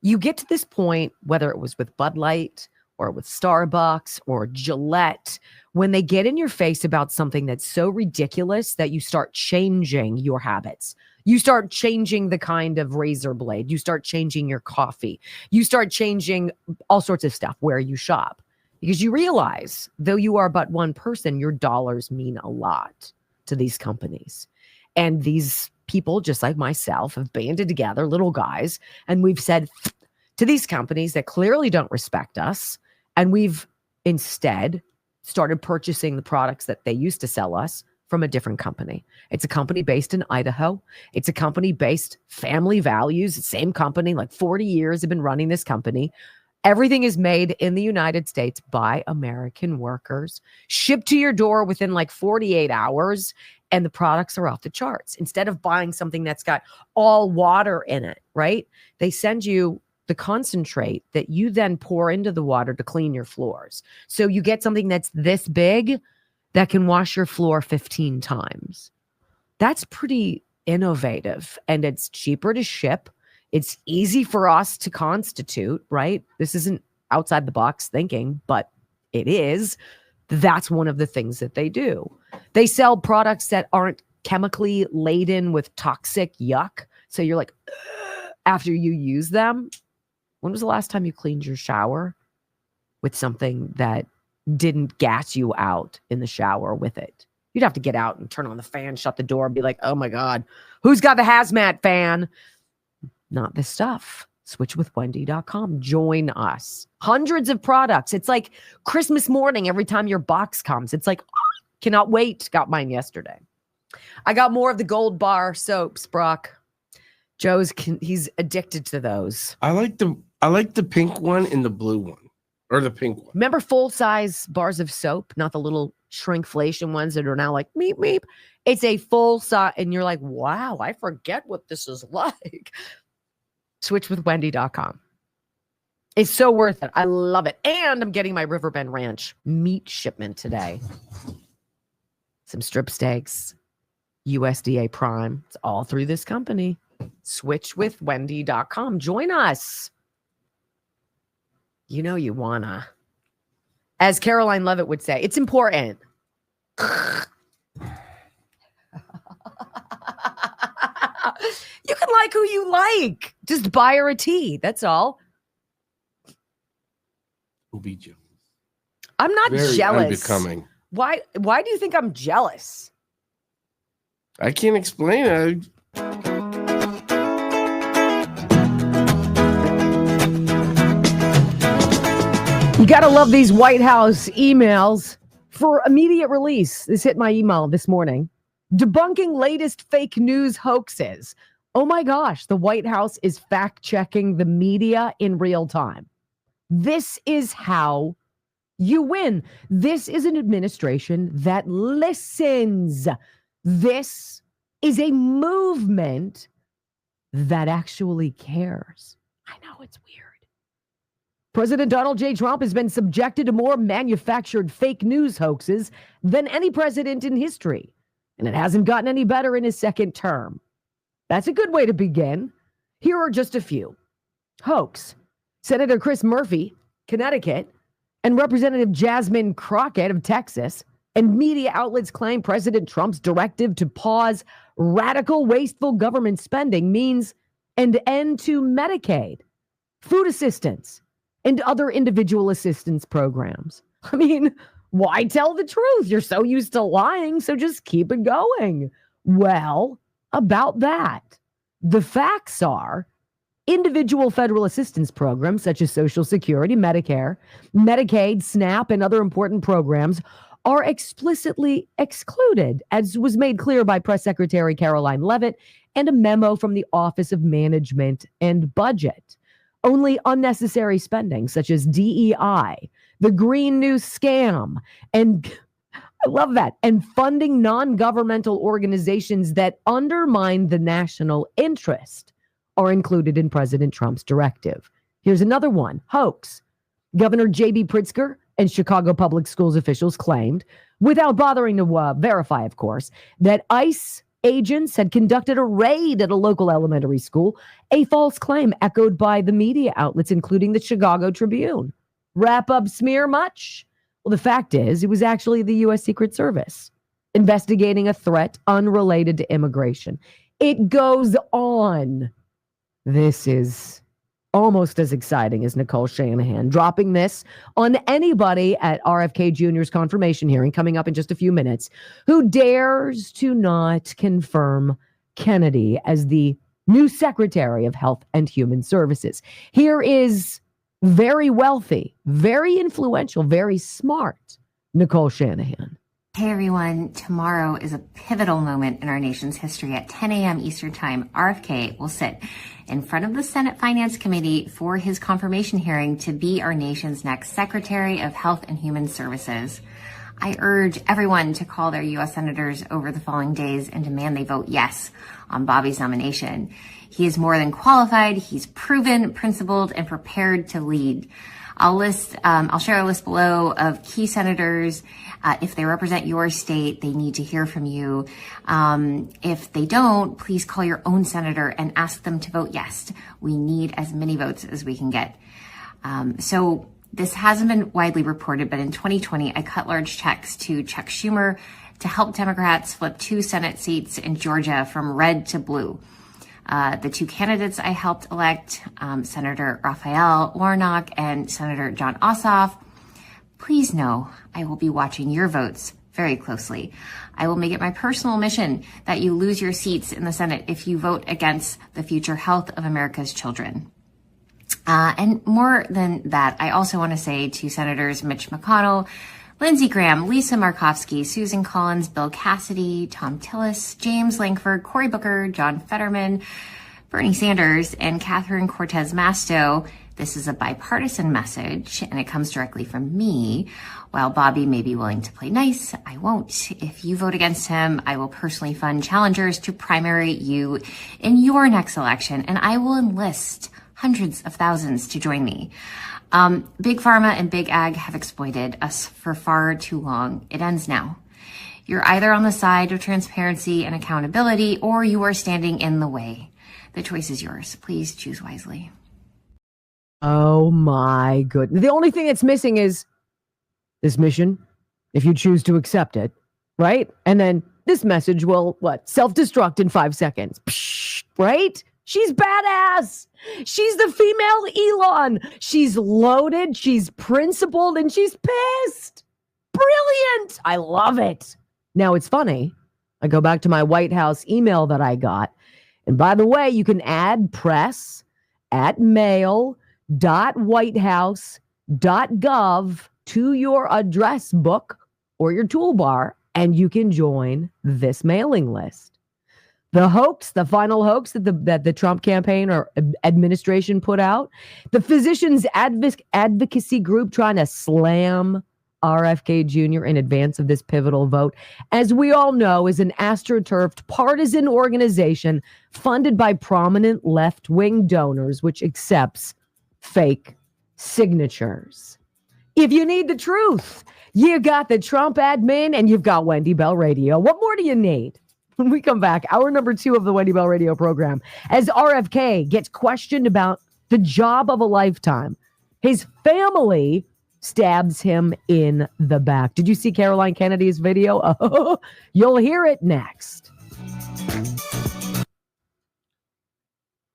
You get to this point, whether it was with Bud Light or with Starbucks or Gillette, when they get in your face about something that's so ridiculous that you start changing your habits. You start changing the kind of razor blade. You start changing your coffee. You start changing all sorts of stuff where you shop. Because you realize, though you are but one person, your dollars mean a lot to these companies. And these people, just like myself, have banded together, little guys, and we've said to these companies that clearly don't respect us, and we've instead started purchasing the products that they used to sell us from a different company. It's a company based in Idaho. It's a company based family values. Same company, like 40 years have been running this company. Everything is made in the United States by American workers, shipped to your door within like 48 hours, and the products are off the charts. Instead of buying something that's got all water in it, right? They send you the concentrate that you then pour into the water to clean your floors. So you get something that's this big that can wash your floor 15 times. That's pretty innovative, and it's cheaper to ship. It's easy for us to constitute, right? This isn't outside the box thinking, but it is. That's one of the things that they do. They sell products that aren't chemically laden with toxic yuck. So you're like, ugh, after you use them. When was the last time you cleaned your shower with something that didn't gas you out in the shower with it? You'd have to get out and turn on the fan, shut the door, and be like, oh my God, who's got the hazmat fan? Not this stuff. Switchwithwendy.com. Join us. Hundreds of products. It's like Christmas morning every time your box comes. It's like, oh, cannot wait. Got mine yesterday. I got more of the Gold Bar soaps, Brock. He's addicted to those. I like the pink one and the blue one, or the pink one. Remember full-size bars of soap, not the little shrinkflation ones that are now like meep meep. It's a full size, and you're like, wow, I forget what this is like. Switchwithwendy.com. It's so worth it. I love it. And I'm getting my Riverbend Ranch meat shipment today. Some strip steaks, USDA Prime. It's all through this company. Switchwithwendy.com. Join us. You know you wanna. As Caroline Levitt would say, it's important. You can like who you like. Just buy her a tea. That's all. Will be jealous. I'm not Very jealous. Unbecoming. Why do you think I'm jealous? I can't explain it. You got to love these White House emails for immediate release. This hit my email this morning. Debunking latest fake news hoaxes. Oh my gosh, the White House is fact-checking the media in real time. This is how you win. This is an administration that listens. This is a movement that actually cares. I know it's weird. President Donald J. Trump has been subjected to more manufactured fake news hoaxes than any president in history, and it hasn't gotten any better in his second term. That's a good way to begin. Here are just a few. Hoax. Senator Chris Murphy, Connecticut, and Representative Jasmine Crockett of Texas, and media outlets claim President Trump's directive to pause radical, wasteful government spending means an end to Medicaid, food assistance, and other individual assistance programs. I mean, why tell the truth? You're so used to lying, so just keep it going. Well, about that, the facts are individual federal assistance programs such as Social Security, Medicare, Medicaid, SNAP, and other important programs are explicitly excluded, as was made clear by Press Secretary Caroline Levitt and a memo from the Office of Management and Budget. Only unnecessary spending such as DEI, the Green New Scam, and I love that, and funding non-governmental organizations that undermine the national interest are included in President Trump's directive. Here's another one. Hoax. Governor J.B. Pritzker and Chicago Public Schools officials claimed, without bothering to verify, of course, that ICE agents had conducted a raid at a local elementary school, a false claim echoed by the media outlets, including the Chicago Tribune. Wrap up smear much? Well, the fact is, it was actually the U.S. Secret Service investigating a threat unrelated to immigration. It goes on. This is almost as exciting as Nicole Shanahan dropping this on anybody at RFK Jr.'s confirmation hearing coming up in just a few minutes who dares to not confirm Kennedy as the new Secretary of Health and Human Services. Here is very wealthy, very influential, very smart Nicole Shanahan. Hey everyone, tomorrow is a pivotal moment in our nation's history. At 10 a.m. Eastern Time, RFK will sit in front of the Senate Finance Committee for his confirmation hearing to be our nation's next Secretary of Health and Human Services. I urge everyone to call their U.S. senators over the following days and demand they vote yes on Bobby's nomination. He is more than qualified, he's proven, principled, and prepared to lead. I'll share a list below of key senators. If they represent your state, they need to hear from you. If they don't, please call your own senator and ask them to vote yes. We need as many votes as we can get. So this hasn't been widely reported, but in 2020, I cut large checks to Chuck Schumer to help Democrats flip 2 Senate seats in Georgia from red to blue. The 2 candidates I helped elect, Senator Raphael Warnock and Senator John Ossoff, please know I will be watching your votes very closely. I will make it my personal mission that you lose your seats in the Senate if you vote against the future health of America's children. And more than that, I also want to say to Senators Mitch McConnell, Lindsey Graham, Lisa Murkowski, Susan Collins, Bill Cassidy, Tom Tillis, James Lankford, Cory Booker, John Fetterman, Bernie Sanders, and Catherine Cortez Masto, this is a bipartisan message, and it comes directly from me. While Bobby may be willing to play nice, I won't. If you vote against him, I will personally fund challengers to primary you in your next election, and I will enlist hundreds of thousands to join me. Big Pharma and Big Ag have exploited us for far too long. It ends now. You're either on the side of transparency and accountability, or you are standing in the way. The choice is yours. Please choose wisely. Oh my goodness. The only thing that's missing is this mission, if you choose to accept it, right? And then this message will, self-destruct in 5 seconds, Psh, right? She's badass. She's the female Elon. She's loaded, she's principled, and she's pissed. Brilliant. I love it. Now, it's funny. I go back to my White House email that I got. And by the way, you can add press@mail.whitehouse.gov to your address book or your toolbar, and you can join this mailing list. The hoax, the final hoax that the Trump campaign or administration put out, the physicians advocacy group trying to slam RFK Jr. in advance of this pivotal vote, as we all know, is an astroturfed partisan organization funded by prominent left-wing donors, which accepts fake signatures. If you need the truth, you got the Trump admin and you've got Wendy Bell Radio. What more do you need? When we come back, hour number 2 of the Wendy Bell Radio program, as RFK gets questioned about the job of a lifetime, his family stabs him in the back. Did you see Caroline Kennedy's video? Oh, you'll hear it next.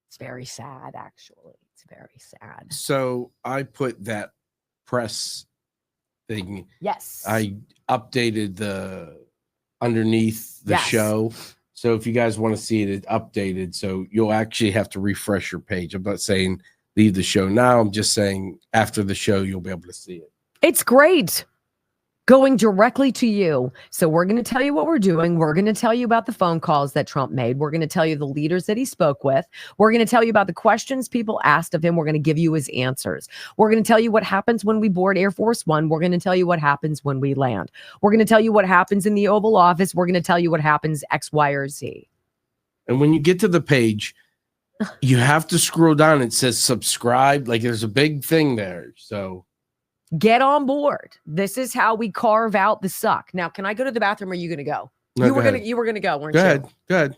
It's very sad, actually. It's very sad. So I put that press thing. Yes. I updated the underneath the Yes. show. So if you guys want to see it updated, so you'll actually have to refresh your page. I'm not saying leave the show now. I'm just saying after the show, you'll be able to see it. It's great. Going directly to you. So we're going to tell you what we're doing. We're going to tell you about the phone calls that Trump made. We're going to tell you the leaders that he spoke with. We're going to tell you about the questions people asked of him. We're going to give you his answers. We're going to tell you what happens when we board Air Force One. We're going to tell you what happens when we land. We're going to tell you what happens in the Oval Office. We're going to tell you what happens X, Y, or Z. And when you get to the page, You have to scroll down. It says subscribe. Like there's a big thing there. So get on board. This is how we carve out the suck. Now, can I go to the bathroom or are you going to go? No, you were going to go, weren't you? Go ahead. Go ahead.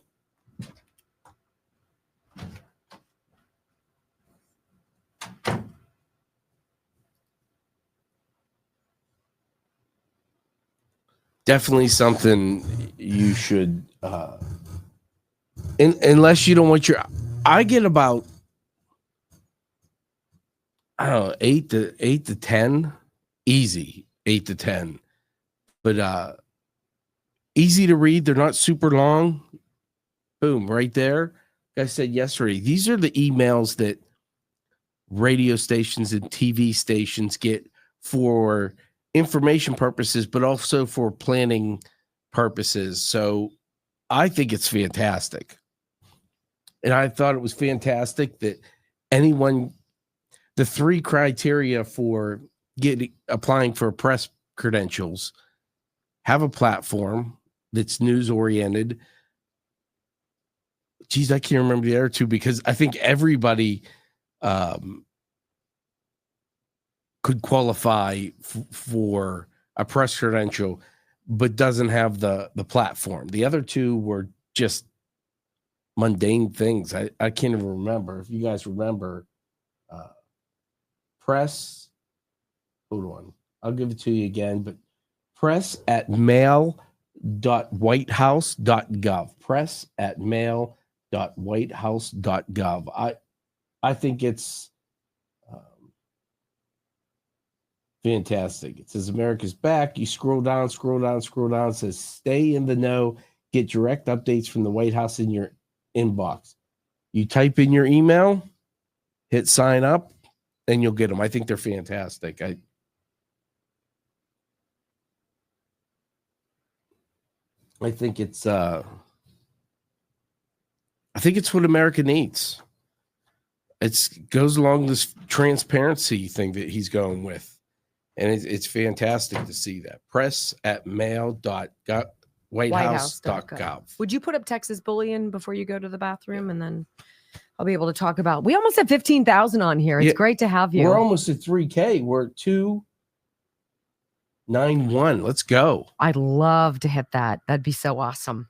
Definitely something you should, unless you don't want I get about, I don't know, 8 to 10, easy 8 to 10, but easy to read. They're not super long. Boom, right there. Like I said yesterday, these are the emails that radio stations and TV stations get for information purposes, but also for planning purposes. So I think it's fantastic. And I thought it was fantastic that the 3 criteria for applying for press credentials, have a platform that's news oriented. Geez, I can't remember the other 2 because I think everybody could qualify for a press credential, but doesn't have the platform. The other 2 were just mundane things. I can't even remember. If you guys remember, press, hold on, I'll give it to you again, but press@mail.whitehouse.gov. Press@mail.whitehouse.gov. I think it's fantastic. It says America's back. You scroll down. It says stay in the know. Get direct updates from the White House in your inbox. You type in your email, hit sign up, and you'll get them. I think they're fantastic. I think it's what America needs. It goes along this transparency thing that he's going with. And it's fantastic to see that. Press@mail.whitehouse.gov. Would you put up Texas Bullion before you go to the bathroom? And then I'll be able to talk about, we almost have 15,000 on here. It's great to have you. We're almost at 3K. We're at 291. Let's go. I'd love to hit that. That'd be so awesome.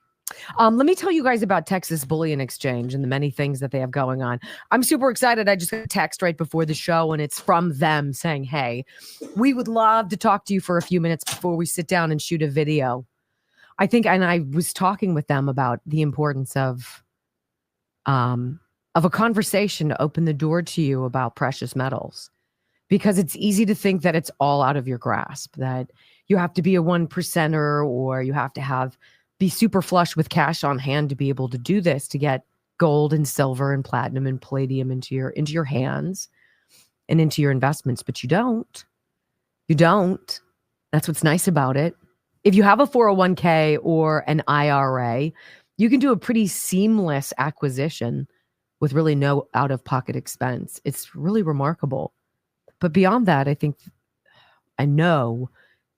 Let me tell you guys about Texas Bullion Exchange and the many things that they have going on. I'm super excited. I just got a text right before the show, and it's from them saying, hey, we would love to talk to you for a few minutes before we sit down and shoot a video. I think, and I was talking with them about the importance of a conversation to open the door to you about precious metals, because it's easy to think that it's all out of your grasp, that you have to be a 1%er or you have to be super flush with cash on hand to be able to do this, to get gold and silver and platinum and palladium into your hands and into your investments. But you don't. That's what's nice about it. If you have a 401k or an IRA, you can do a pretty seamless acquisition with really no out-of-pocket expense. It's really remarkable. But beyond that, I know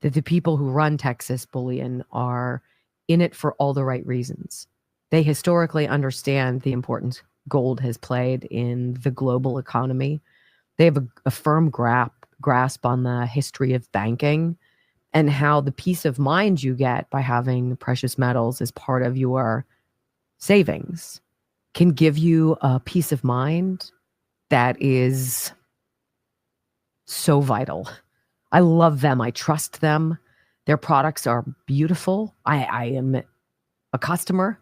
that the people who run Texas Bullion are in it for all the right reasons. They historically understand the importance gold has played in the global economy. They have a firm grasp on the history of banking and how the peace of mind you get by having precious metals as part of your savings can give you a peace of mind that is so vital. I love them. I trust them. Their products are beautiful. I am a customer.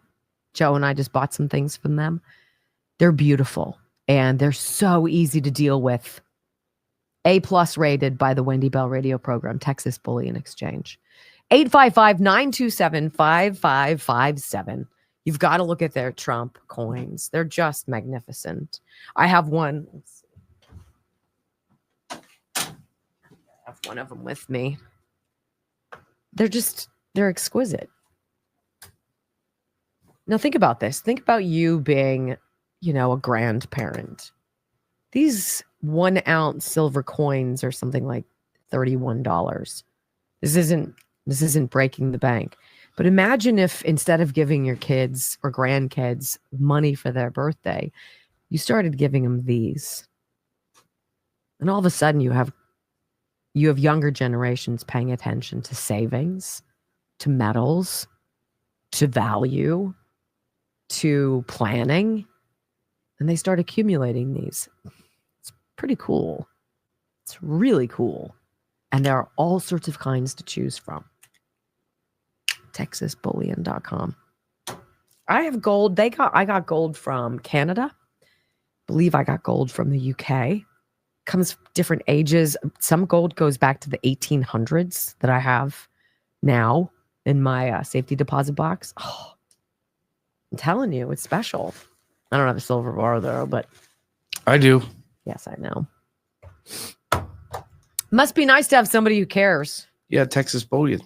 Joe and I just bought some things from them. They're beautiful and they're so easy to deal with. A+ rated by the Wendy Bell radio program, Texas Bullion Exchange. 855-927-5557. You've got to look at their Trump coins. They're just magnificent. I have one. I have one of them with me. They're exquisite. Now think about this. Think about you being, a grandparent. These 1 ounce silver coins are something like $31. This isn't breaking the bank. But imagine if instead of giving your kids or grandkids money for their birthday, you started giving them these. And all of a sudden you have younger generations paying attention to savings, to metals, to value, to planning, and they start accumulating these. It's pretty cool. It's really cool. And there are all sorts of kinds to choose from. TexasBullion.com. I have gold. I got gold from Canada. Believe I got gold from the UK. Comes different ages. Some gold goes back to the 1800s that I have now in my safety deposit box. Oh, I'm telling you, it's special. I don't have a silver bar though, but I do. Yes, I know. Must be nice to have somebody who cares. Yeah, Texas Bullion.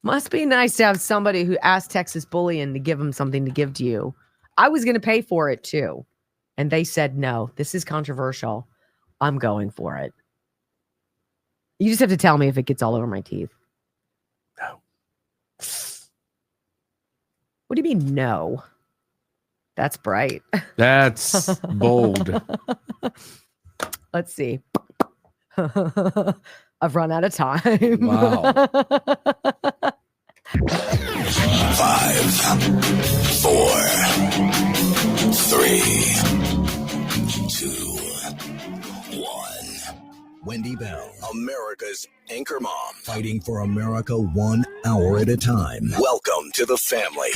Must be nice to have somebody who asked Texas Bullion to give them something to give to you. I was going to pay for it too. And they said, no, this is controversial. I'm going for it. You just have to tell me if it gets all over my teeth. No. What do you mean, no? That's bright. That's bold. Let's see. I've run out of time. Wow. 5, 4, 3, 2, 1. Wendy Bell, America's anchor mom, fighting for America 1 hour at a time. Welcome to the family.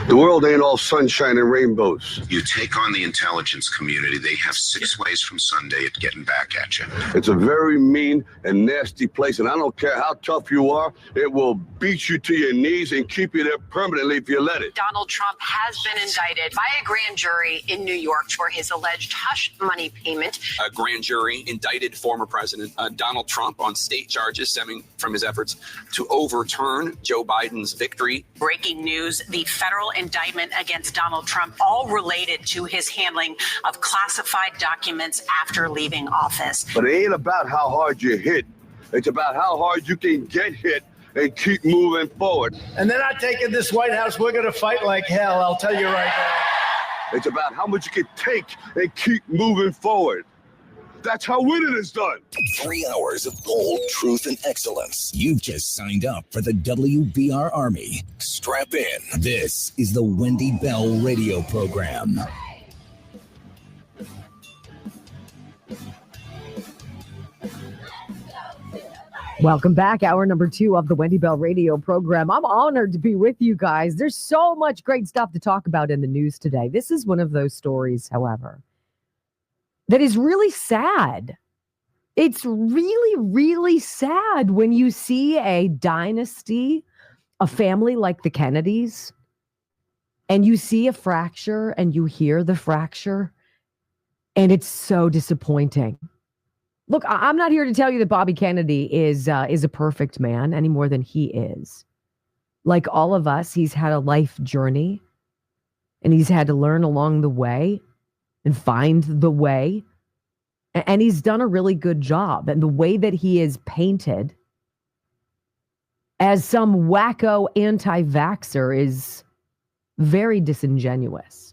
The world ain't all sunshine and rainbows. You take on the intelligence community, they have 6 ways from Sunday at getting back at you. It's a very mean and nasty place, and I don't care how tough you are, it will beat you to your knees and keep you there permanently if you let it. Donald Trump has been indicted by a grand jury in New York for his alleged hush money payment. A grand jury indicted former President Donald Trump on state charges stemming from his efforts to overturn Joe Biden's victory. Breaking news, the federal indictment against Donald Trump, all related to his handling of classified documents after leaving office. But it ain't about how hard you hit. It's about how hard you can get hit and keep moving forward. And then I take in this White House, we're going to fight like hell, I'll tell you right now. It's about how much you can take and keep moving forward. That's how winning is done. 3 hours of bold truth and excellence. You've just signed up for the WBR Army. Strap in. This is the Wendy Bell radio program. Welcome back. Hour number 2 of the Wendy Bell radio program. I'm honored to be with you guys. There's so much great stuff to talk about in the news today. This is one of those stories, however, that is really sad. It's really, really sad when you see a dynasty, a family like the Kennedys, and you see a fracture and you hear the fracture, and it's so disappointing. Look, I'm not here to tell you that Bobby Kennedy is a perfect man any more than he is. Like all of us, he's had a life journey, and he's had to learn along the way and find the way. And he's done a really good job. And the way that he is painted as some wacko anti-vaxxer is very disingenuous.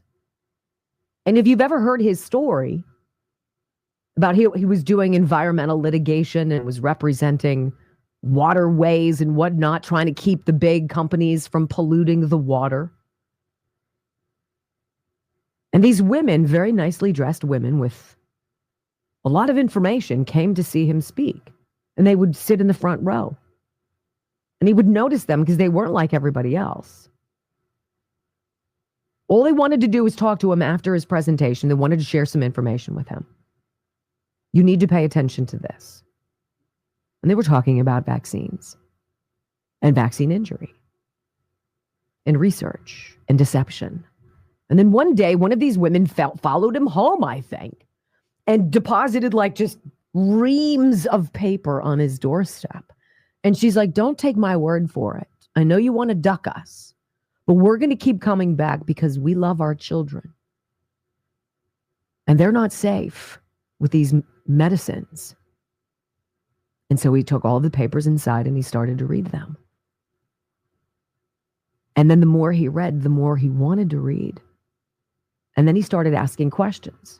And if you've ever heard his story about he was doing environmental litigation and was representing waterways and whatnot, trying to keep the big companies from polluting the water. And these women, very nicely dressed women with a lot of information, came to see him speak. And they would sit in the front row. And he would notice them because they weren't like everybody else. All they wanted to do was talk to him after his presentation. They wanted to share some information with him. You need to pay attention to this. And they were talking about vaccines and vaccine injury and research and deception. And then one day, one of these women followed him home, I think, and deposited like just reams of paper on his doorstep. And she's like, don't take my word for it. I know you want to duck us, but we're going to keep coming back because we love our children. And they're not safe with these medicines. And so he took all the papers inside and he started to read them. And then the more he read, the more he wanted to read. And then he started asking questions.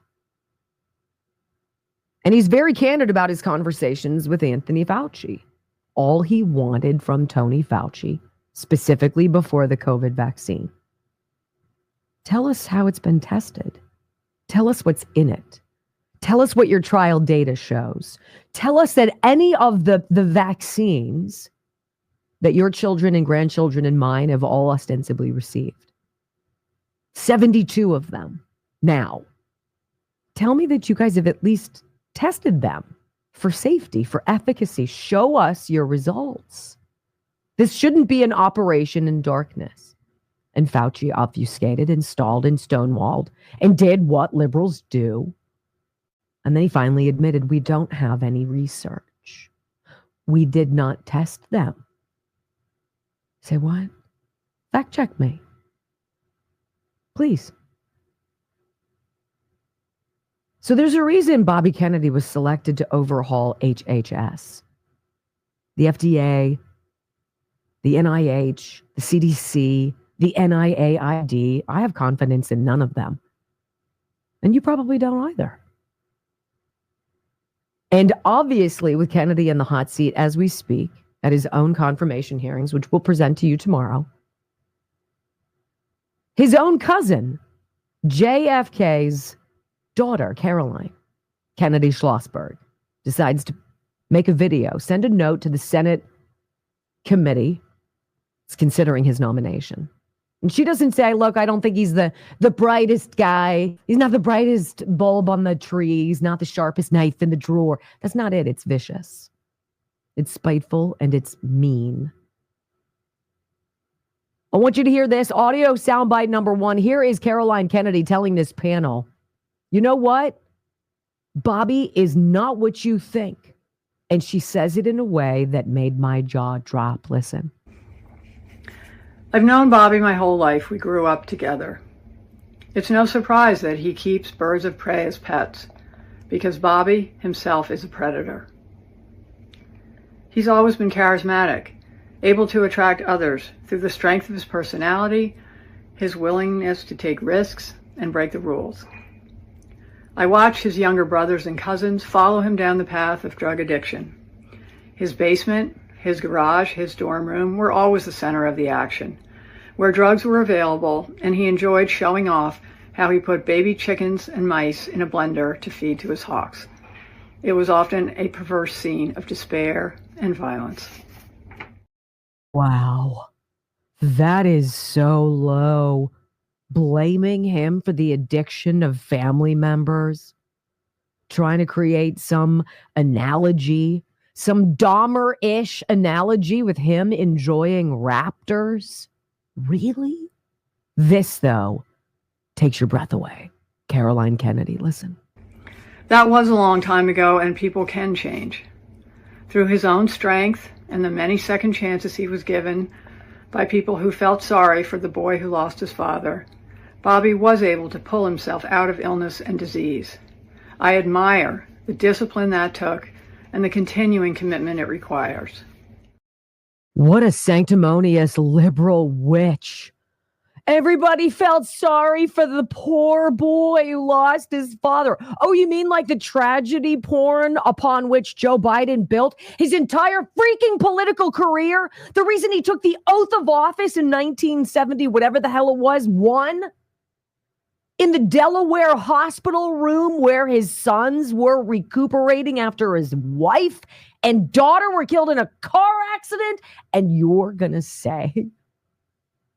And he's very candid about his conversations with Anthony Fauci. All he wanted from Tony Fauci, specifically before the COVID vaccine. Tell us how it's been tested. Tell us what's in it. Tell us what your trial data shows. Tell us that any of the vaccines that your children and grandchildren and mine have all ostensibly received. 72 of them now. Tell me that you guys have at least tested them for safety, for efficacy. Show us your results. This shouldn't be an operation in darkness. And Fauci obfuscated and stalled and stonewalled and did what liberals do. And then he finally admitted, we don't have any research. We did not test them. Say what? Fact check me. Please. So there's a reason Bobby Kennedy was selected to overhaul HHS. The FDA, the NIH, the CDC, the NIAID. I have confidence in none of them. And you probably don't either. And obviously, with Kennedy in the hot seat as we speak, at his own confirmation hearings, which we'll present to you tomorrow, his own cousin, JFK's daughter, Caroline Kennedy Schlossberg, decides to make a video, send a note to the Senate committee that's considering his nomination. And she doesn't say, look, I don't think he's the brightest guy. He's not the brightest bulb on the tree. He's not the sharpest knife in the drawer. That's not it. It's vicious. It's spiteful and it's mean. I want you to hear this audio soundbite number 1. Here is Caroline Kennedy telling this panel, you know what? Bobby is not what you think. And she says it in a way that made my jaw drop. Listen. I've known Bobby my whole life. We grew up together. It's no surprise that he keeps birds of prey as pets, because Bobby himself is a predator. He's always been charismatic, able to attract others through the strength of his personality, his willingness to take risks and break the rules. I watched his younger brothers and cousins follow him down the path of drug addiction. His basement, his garage, his dorm room were always the center of the action, where drugs were available, and he enjoyed showing off how he put baby chickens and mice in a blender to feed to his hawks. It was often a perverse scene of despair and violence. Wow. That is so low. Blaming him for the addiction of family members. Trying to create some analogy, some Dahmer-ish analogy with him enjoying raptors. Really? This, though, takes your breath away. Caroline Kennedy, listen. That was a long time ago, and people can change. Through his own strength and the many second chances he was given by people who felt sorry for the boy who lost his father, Bobby was able to pull himself out of illness and disease. I admire the discipline that took and the continuing commitment it requires. What a sanctimonious liberal witch. Everybody felt sorry for the poor boy who lost his father. Oh, you mean like the tragedy porn upon which Joe Biden built his entire freaking political career? The reason he took the oath of office in 1970, whatever the hell it was, won? In the Delaware hospital room where his sons were recuperating after his wife and daughter were killed in a car accident? And you're going to say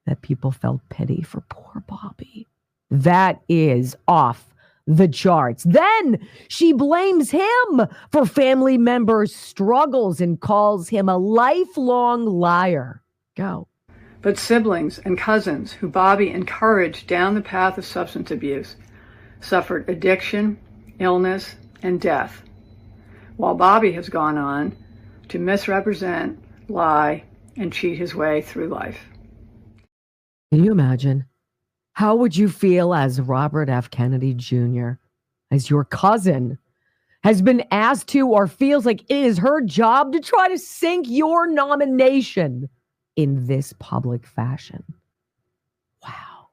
that people felt pity for poor Bobby? That is off the charts. Then she blames him for family members' struggles and calls him a lifelong liar. Go. But siblings and cousins who Bobby encouraged down the path of substance abuse suffered addiction, illness, and death, while Bobby has gone on to misrepresent, lie, and cheat his way through life. Can you imagine? How would you feel as Robert F. Kennedy Jr., as your cousin has been asked to or feels like it is her job to try to sink your nomination in this public fashion? Wow.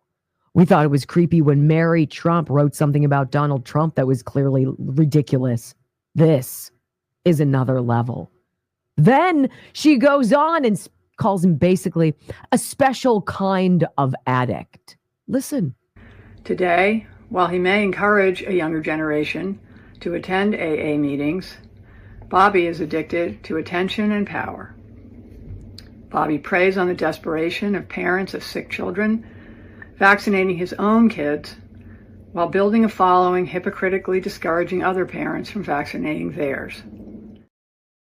We thought it was creepy when Mary Trump wrote something about Donald Trump that was clearly ridiculous. This is another level. Then she goes on and calls him basically a special kind of addict. Listen. Today, while he may encourage a younger generation to attend AA meetings, Bobby is addicted to attention and power. Bobby preys on the desperation of parents of sick children, vaccinating his own kids while building a following hypocritically discouraging other parents from vaccinating theirs.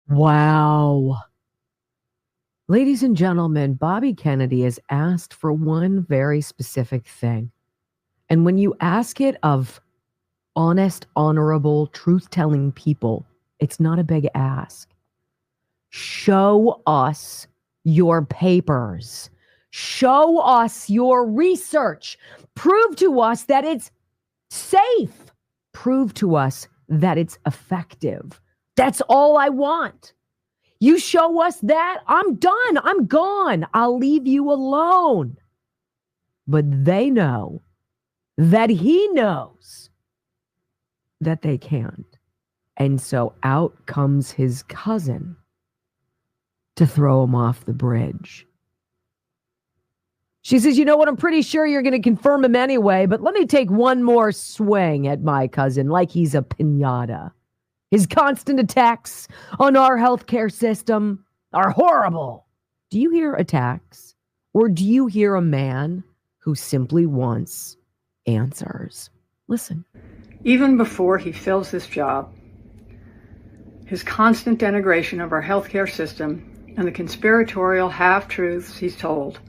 Wow. Ladies and gentlemen, Bobby Kennedy has asked for one very specific thing. And when you ask it of honest, honorable, truth-telling people, it's not a big ask. Show us your papers. Show us your research. Prove to us that it's safe. Prove to us that it's effective. That's all I want. You show us that, I'm done. I'm gone. I'll leave you alone. But they know that he knows that they can't. And so out comes his cousin to throw him off the bridge. She says, you know what? I'm pretty sure you're going to confirm him anyway, but let me take one more swing at my cousin like he's a piñata. His constant attacks on our healthcare system are horrible. Do you hear attacks? Or do you hear a man who simply wants answers? Listen. Even before he fills this job, his constant denigration of our healthcare system and the conspiratorial half-truths he's told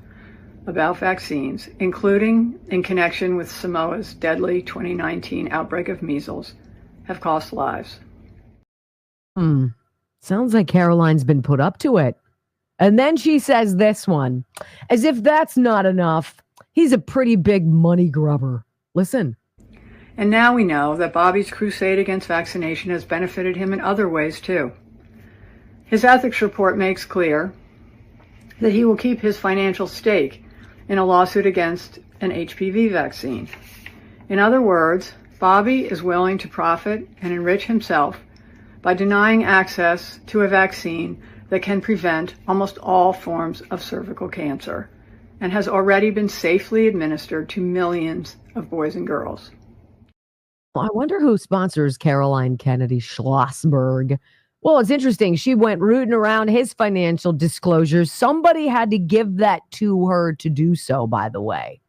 about vaccines, including in connection with Samoa's deadly 2019 outbreak of measles, have cost lives. Sounds like Caroline's been put up to it. And then she says this one, as if that's not enough. He's a pretty big money grubber. Listen. And now we know that Bobby's crusade against vaccination has benefited him in other ways too. His ethics report makes clear that he will keep his financial stake in a lawsuit against an HPV vaccine. In other words, Bobby is willing to profit and enrich himself by denying access to a vaccine that can prevent almost all forms of cervical cancer and has already been safely administered to millions of boys and girls. I wonder who sponsors Caroline Kennedy Schlossberg. Well, it's interesting. She went rooting around his financial disclosures. Somebody had to give that to her to do so, by the way.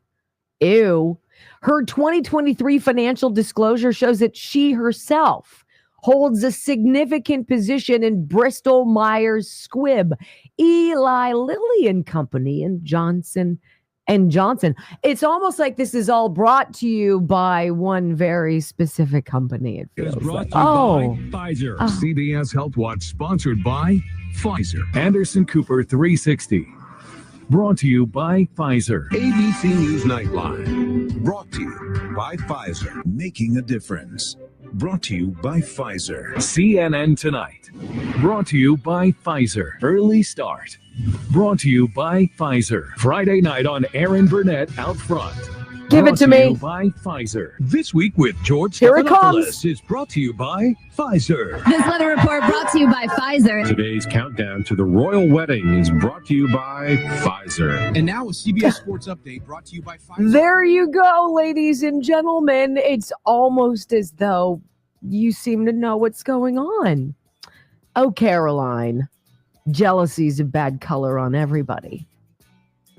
Ew. Her 2023 financial disclosure shows that she herself holds a significant position in Bristol Myers Squibb, Eli Lilly and Company, and Johnson & Johnson. It's almost like this is all brought to you by one very specific company. It feels like. By Pfizer. CBS Health Watch sponsored by Pfizer. Anderson Cooper 360. Brought to you by Pfizer. ABC News Nightline. Brought to you by Pfizer. Making a difference. Brought to you by Pfizer. CNN Tonight. Brought to you by Pfizer. Early Start. Brought to you by Pfizer. Friday night on Aaron Burnett Out Front. Give it to me. By Pfizer. This week with George Here it Stephanopoulos comes. is brought to you by Pfizer. This weather report brought to you by Pfizer. Today's countdown to the royal wedding is brought to you by Pfizer. And now a CBS Sports Update brought to you by Pfizer. There you go, ladies and gentlemen. It's almost as though you seem to know what's going on. Oh, Caroline. Jealousy's a bad color on everybody.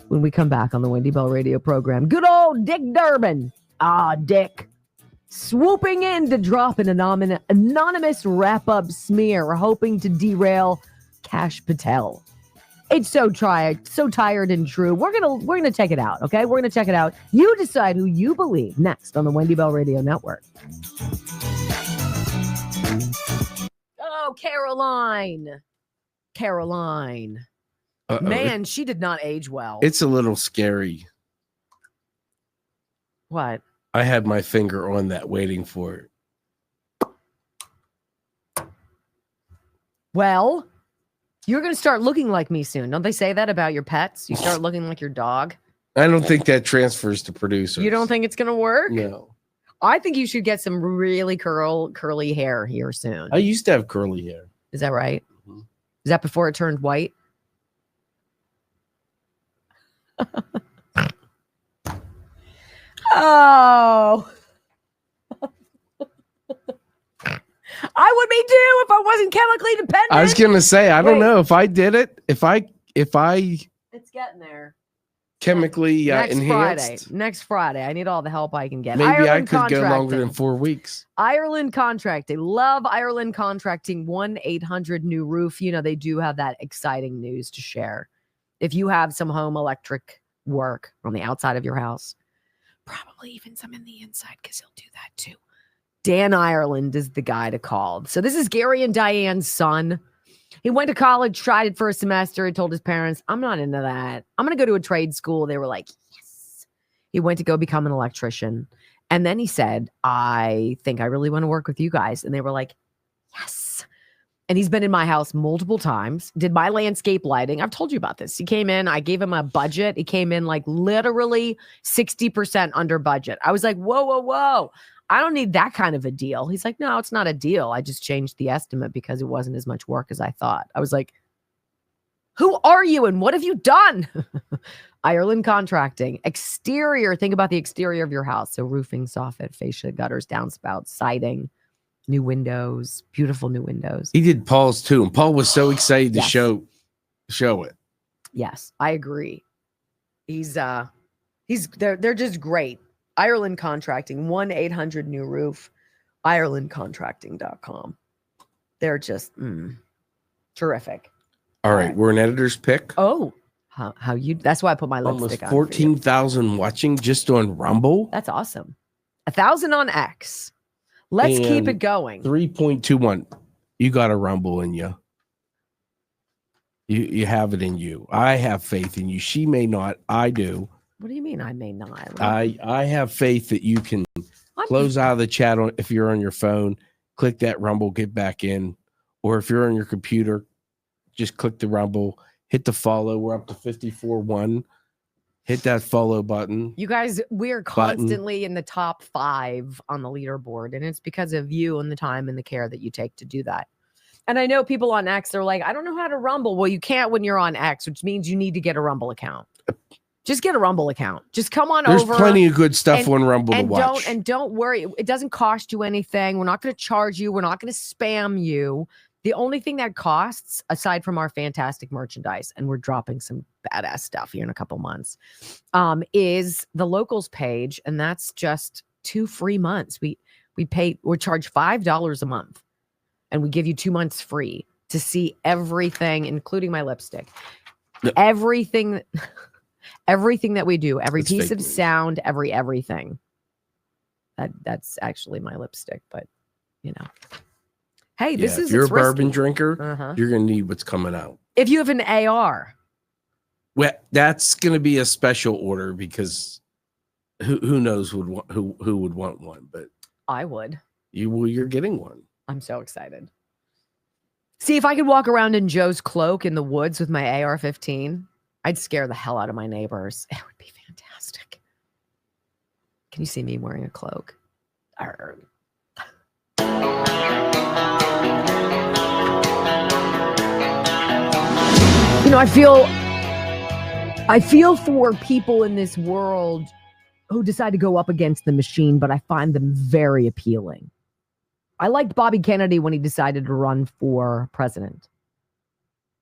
When we come back on the Wendy Bell radio program, good old Dick Durbin. Dick. Swooping in to drop an anonymous wrap-up smear, hoping to derail Kash Patel. It's so tired and true. We're gonna check it out, okay? We're gonna check it out. You decide who you believe next on the Wendy Bell Radio Network. Oh, Caroline. Uh-oh. Man, she did not age well. It's a little scary. What? I had my finger on that, waiting for it. Well, you're going to start looking like me soon. Don't they say that about your pets? You start looking like your dog. I don't think that transfers to producers. You don't think it's going to work? No. I think you should get some really curly hair here soon. I used to have curly hair. Is that right? Mm-hmm. Is that before it turned white? Oh. I would be too if I wasn't chemically dependent. I was gonna say, I don't know if I did it. If I it's getting there. Chemically enhanced. Next Friday. I need all the help I can get. Maybe Ireland I could go longer than 4 weeks. Ireland Contracting. Love Ireland Contracting. 1-800-NEW-ROOF. You know, they do have that exciting news to share. If you have some home electric work on the outside of your house, probably even some in the inside, because he'll do that too. Dan Ireland is the guy to call. So this is Gary and Diane's son. He went to college, tried it for a semester. He told his parents, I'm not into that. I'm going to go to a trade school. They were like, yes. He went to go become an electrician. And then he said, I think I really want to work with you guys. And they were like, yes. And he's been in my house multiple times, did my landscape lighting. I've told you about this. He came in, I gave him a budget. He came in like literally 60% under budget. I was like, whoa. I don't need that kind of a deal. He's like, no, it's not a deal. I just changed the estimate because it wasn't as much work as I thought. I was like, who are you and what have you done? Ireland Contracting. Exterior. Think about the exterior of your house. So roofing, soffit, fascia, gutters, downspouts, siding, new windows, beautiful new windows. He did Paul's too. And Paul was so excited to show it. Yes, I agree. They're just great. Ireland Contracting, 1-800-NEW-ROOF, IrelandContracting.com. They're just terrific. All right, we're an editor's pick. Oh, how you? That's why I put my lipstick on. Almost 14,000 watching just on Rumble. That's awesome. 1,000 on X. Let's keep it going. 3.21. You got a Rumble in you. You have it in you. I have faith in you. She may not. I do. What do you mean I may not? I have faith that you can close out of the chat if you're on your phone, click that Rumble, get back in. Or if you're on your computer, just click the Rumble, hit the follow. We're up to 54-1. Hit that follow button. You guys, we're constantly in the top 5 on the leaderboard. And it's because of you and the time and the care that you take to do that. And I know people on X, they're like, I don't know how to Rumble. Well, you can't when you're on X, which means you need to get a Rumble account. Just get a Rumble account. Just come on over. There's plenty of good stuff on Rumble to watch. Don't worry. It doesn't cost you anything. We're not going to charge you. We're not going to spam you. The only thing that costs, aside from our fantastic merchandise, and we're dropping some badass stuff here in a couple months, is the locals page. And that's just 2 free months. We charge $5 a month and we give you 2 months free to see everything, including my lipstick. No. Everything that we do, every piece of sound, everything. That's actually my lipstick, but you know. Hey, this is if you're a bourbon drinker, you're gonna need what's coming out. If you have an AR. Well, that's gonna be a special order because who knows who would want one, but I would. You're getting one. I'm so excited. See, if I could walk around in Joe's cloak in the woods with my AR-15, I'd scare the hell out of my neighbors. It would be fantastic. Can you see me wearing a cloak? You know, I feel for people in this world who decide to go up against the machine, but I find them very appealing. I liked Bobby Kennedy when he decided to run for president.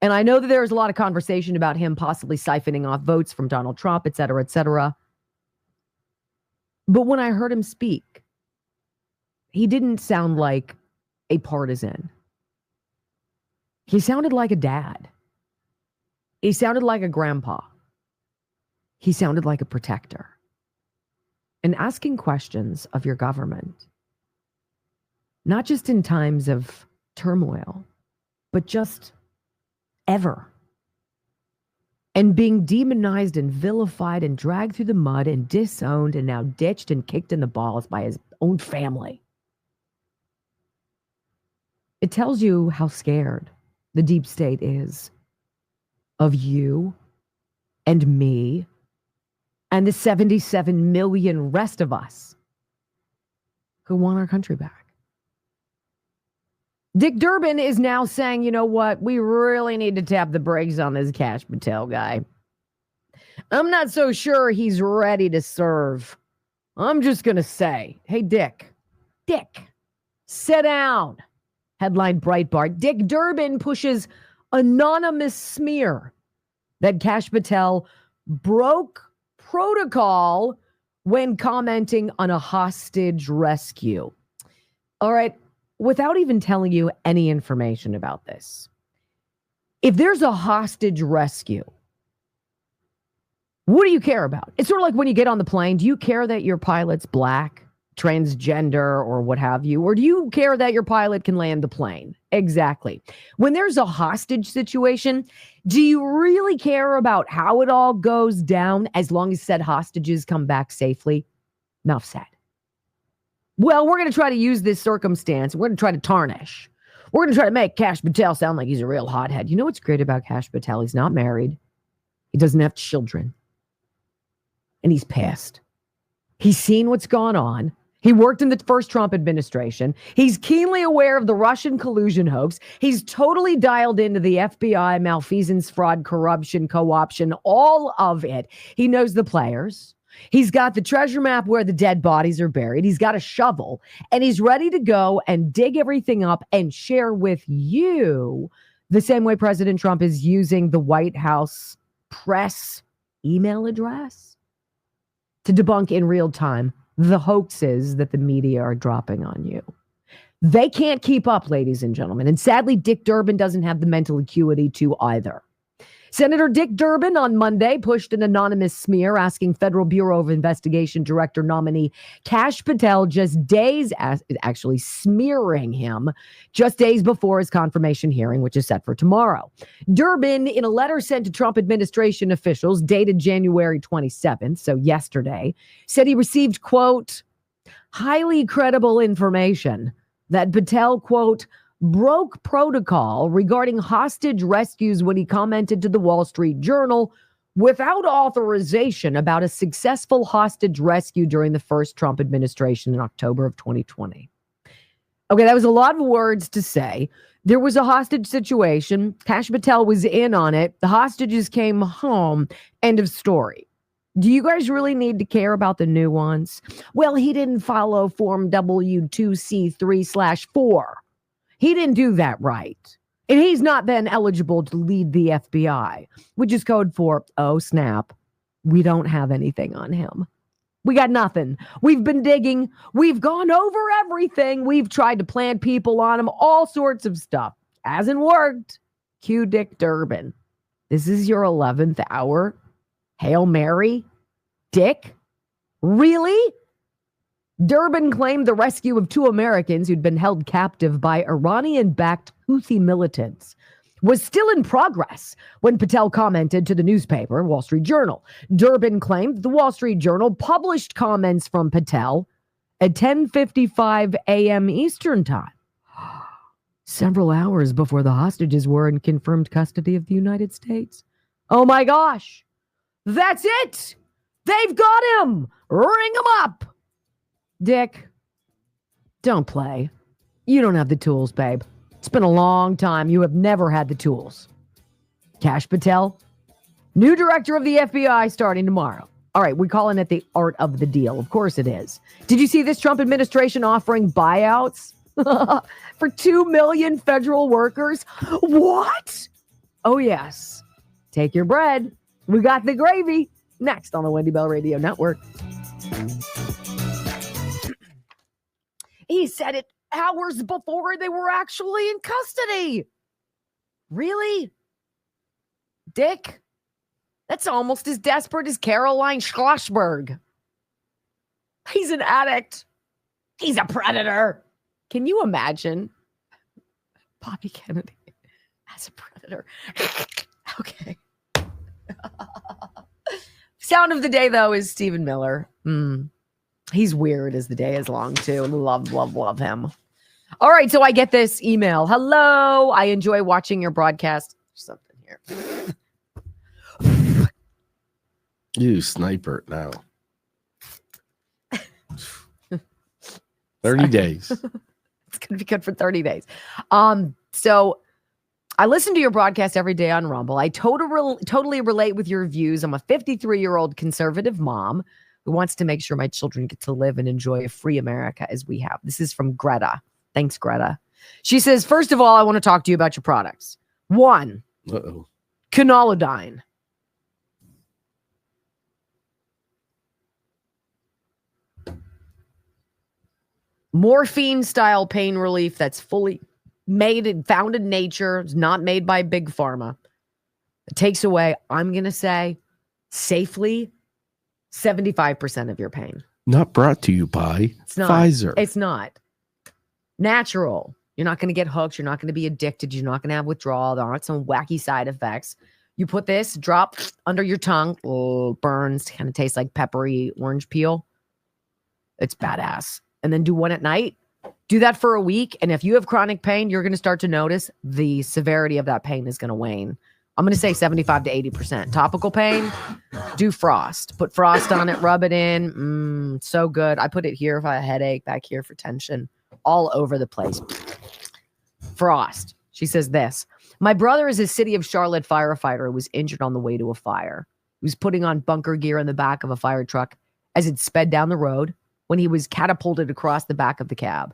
And I know that there's a lot of conversation about him possibly siphoning off votes from Donald Trump, et cetera, et cetera. But when I heard him speak, he didn't sound like a partisan. He sounded like a dad. He sounded like a grandpa. He sounded like a protector. And asking questions of your government, not just in times of turmoil, but just ever. And being demonized and vilified and dragged through the mud and disowned and now ditched and kicked in the balls by his own family. It tells you how scared the deep state is of you and me and the 77 million rest of us who want our country back. Dick Durbin is now saying, you know what? We really need to tap the brakes on this Kash Patel guy. I'm not so sure he's ready to serve. I'm just going to say, hey, Dick, sit down. Headline Breitbart. Dick Durbin pushes anonymous smear that Kash Patel broke protocol when commenting on a hostage rescue. All right. Without even telling you any information about this, if there's a hostage rescue, what do you care about? It's sort of like when you get on the plane. Do you care that your pilot's black, transgender, or what have you? Or do you care that your pilot can land the plane? Exactly. When there's a hostage situation, do you really care about how it all goes down as long as said hostages come back safely? Enough said. Well, we're going to try to use this circumstance. We're going to try to tarnish. We're going to try to make Kash Patel sound like he's a real hothead. You know what's great about Kash Patel? He's not married. He doesn't have children. And he's pissed. He's seen what's gone on. He worked in the first Trump administration. He's keenly aware of the Russian collusion hoax. He's totally dialed into the FBI, malfeasance, fraud, corruption, co-option, all of it. He knows the players. He's got the treasure map where the dead bodies are buried. He's got a shovel, and he's ready to go and dig everything up and share with you the same way President Trump is using the White House press email address to debunk in real time the hoaxes that the media are dropping on you. They can't keep up, ladies and gentlemen. And sadly, Dick Durbin doesn't have the mental acuity to either. Senator Dick Durbin on Monday pushed an anonymous smear asking Federal Bureau of Investigation Director nominee Kash Patel actually smearing him just days before his confirmation hearing, which is set for tomorrow. Durbin, in a letter sent to Trump administration officials dated January 27th, so yesterday, said he received, quote, highly credible information that Patel, quote, broke protocol regarding hostage rescues when he commented to the Wall Street Journal without authorization about a successful hostage rescue during the first Trump administration in October of 2020. Okay, that was a lot of words to say. There was a hostage situation. Kash Patel was in on it. The hostages came home. End of story. Do you guys really need to care about the nuance? Well, he didn't follow Form W2C3/4. He didn't do that right. And he's not then eligible to lead the FBI, which is code for, oh, snap, we don't have anything on him. We got nothing. We've been digging. We've gone over everything. We've tried to plant people on him, all sorts of stuff. Hasn't worked. Cue Dick Durbin. This is your 11th hour? Hail Mary? Dick? Really? Durbin claimed the rescue of two Americans who'd been held captive by Iranian-backed Houthi militants was still in progress when Patel commented to the newspaper, Wall Street Journal. Durbin claimed the Wall Street Journal published comments from Patel at 10:55 a.m. Eastern Time, several hours before the hostages were in confirmed custody of the United States. Oh my gosh, that's it. They've got him. Ring him up. Dick, don't play. You don't have the tools, babe. It's been a long time. You have never had the tools. Kash Patel, new director of the FBI starting tomorrow. All right, we're calling it the art of the deal. Of course it is. Did you see this Trump administration offering buyouts for 2 million federal workers? What? Oh, yes. Take your bread. We got the gravy. Next on the Wendy Bell Radio Network. He said it hours before they were actually in custody. Really? Dick? That's almost as desperate as Caroline Schlossberg. He's an addict. He's a predator. Can you imagine Bobby Kennedy as a predator? Okay. Sound of the day, though, is Stephen Miller. He's weird as the day is long, too. Love him. All right, so I get this email. Hello, I enjoy watching your broadcast. Something here. You sniper it now. 30 days. It's going to be good for 30 days. So I listen to your broadcast every day on Rumble. I totally relate with your views. I'm a 53-year-old conservative mom who wants to make sure my children get to live and enjoy a free America as we have. This is from Greta. Thanks, Greta. She says, first of all, I want to talk to you about your products. 1, Canalodine. Morphine-style pain relief that's fully made and found in nature. It's not made by Big Pharma. It takes away, I'm going to say, safely 75% of your pain. Not brought to you by Pfizer. It's not. Natural. You're not going to get hooked. You're not going to be addicted. You're not going to have withdrawal. There aren't some wacky side effects. You put this drop under your tongue. Oh, burns. Kind of tastes like peppery orange peel. It's badass. And then do one at night. Do that for a week. And if you have chronic pain, you're going to start to notice the severity of that pain is going to wane. I'm going to say 75 to 80%. Topical pain, do frost. Put frost on it, rub it in. So good. I put it here if I have a headache, back here for tension, all over the place. Frost. She says this. My brother is a City of Charlotte firefighter who was injured on the way to a fire. He was putting on bunker gear in the back of a fire truck as it sped down the road when he was catapulted across the back of the cab.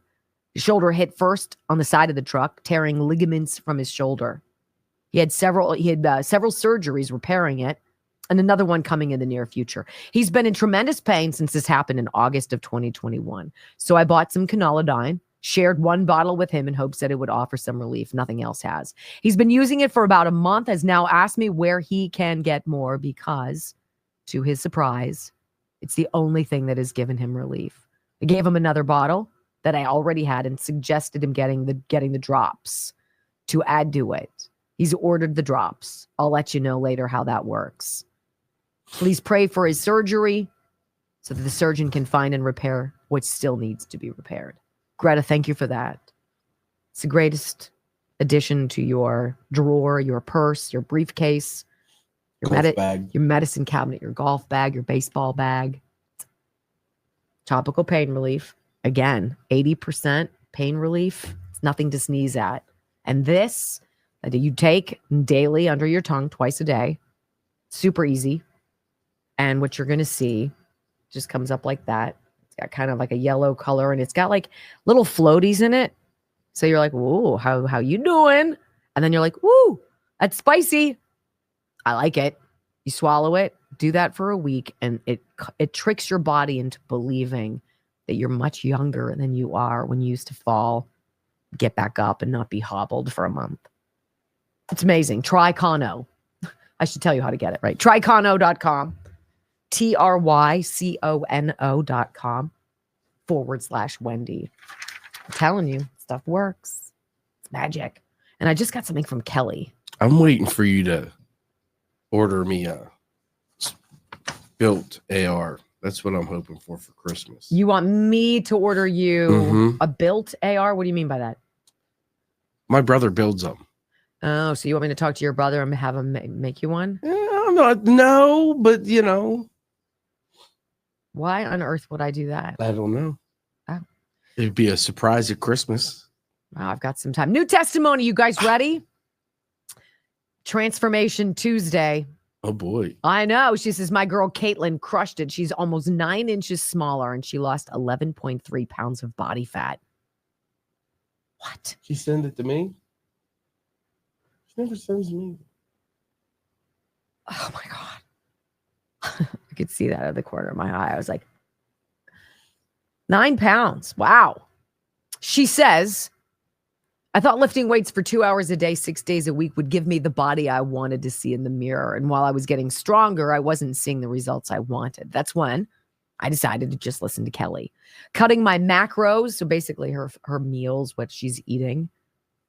His shoulder hit first on the side of the truck, tearing ligaments from his shoulder. He had several surgeries repairing it and another one coming in the near future. He's been in tremendous pain since this happened in August of 2021. So I bought some Canalodine, shared one bottle with him in hopes that it would offer some relief. Nothing else has. He's been using it for about a month, has now asked me where he can get more because, to his surprise, it's the only thing that has given him relief. I gave him another bottle that I already had and suggested him getting the drops to add to it. He's ordered the drops. I'll let you know later how that works. Please pray for his surgery so that the surgeon can find and repair what still needs to be repaired. Greta, thank you for that. It's the greatest addition to your drawer, your purse, your briefcase, your medicine cabinet, your golf bag, your baseball bag. Topical pain relief. Again, 80% pain relief. It's nothing to sneeze at. And this that you take daily under your tongue twice a day. Super easy. And what you're going to see just comes up like that. It's got kind of like a yellow color and it's got like little floaties in it. So you're like, whoa, how you doing? And then you're like, woo, that's spicy. I like it. You swallow it, do that for a week, and it tricks your body into believing that you're much younger than you are when you used to fall, get back up, and not be hobbled for a month. It's amazing. Try Cono. I should tell you how to get it right. Trycono.com. TRYCONO.com/Wendy. I'm telling you, stuff works. It's magic. And I just got something from Kelly. I'm waiting for you to order me a built AR. That's what I'm hoping for Christmas. You want me to order you a built AR? What do you mean by that? My brother builds them. Oh, so you want me to talk to your brother and have him make you one? No, but you know. Why on earth would I do that? I don't know. Oh. It'd be a surprise at Christmas. Wow, I've got some time. New testimony. You guys ready? Transformation Tuesday. Oh, boy. I know. She says, my girl Caitlin crushed it. She's almost 9 inches smaller and she lost 11.3 pounds of body fat. What? She sent it to me? She never sends me. Oh, my God. I could see that out of the corner of my eye. I was like, 9 pounds. Wow. She says, I thought lifting weights for 2 hours a day, 6 days a week would give me the body I wanted to see in the mirror. And while I was getting stronger, I wasn't seeing the results I wanted. That's when I decided to just listen to Kelly. Cutting my macros, so basically her meals, what she's eating,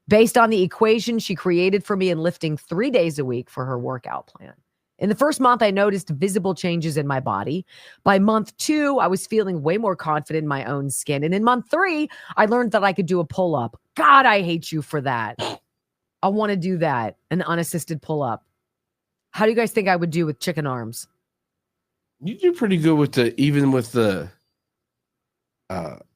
based on the equation she created for me, and lifting 3 days a week for her workout plan. In the first month, I noticed visible changes in my body. By month 2, I was feeling way more confident in my own skin. And in month 3, I learned that I could do a pull-up. God, I hate you for that. I want to do that, an unassisted pull-up. How do you guys think I would do with chicken arms? You do pretty good with the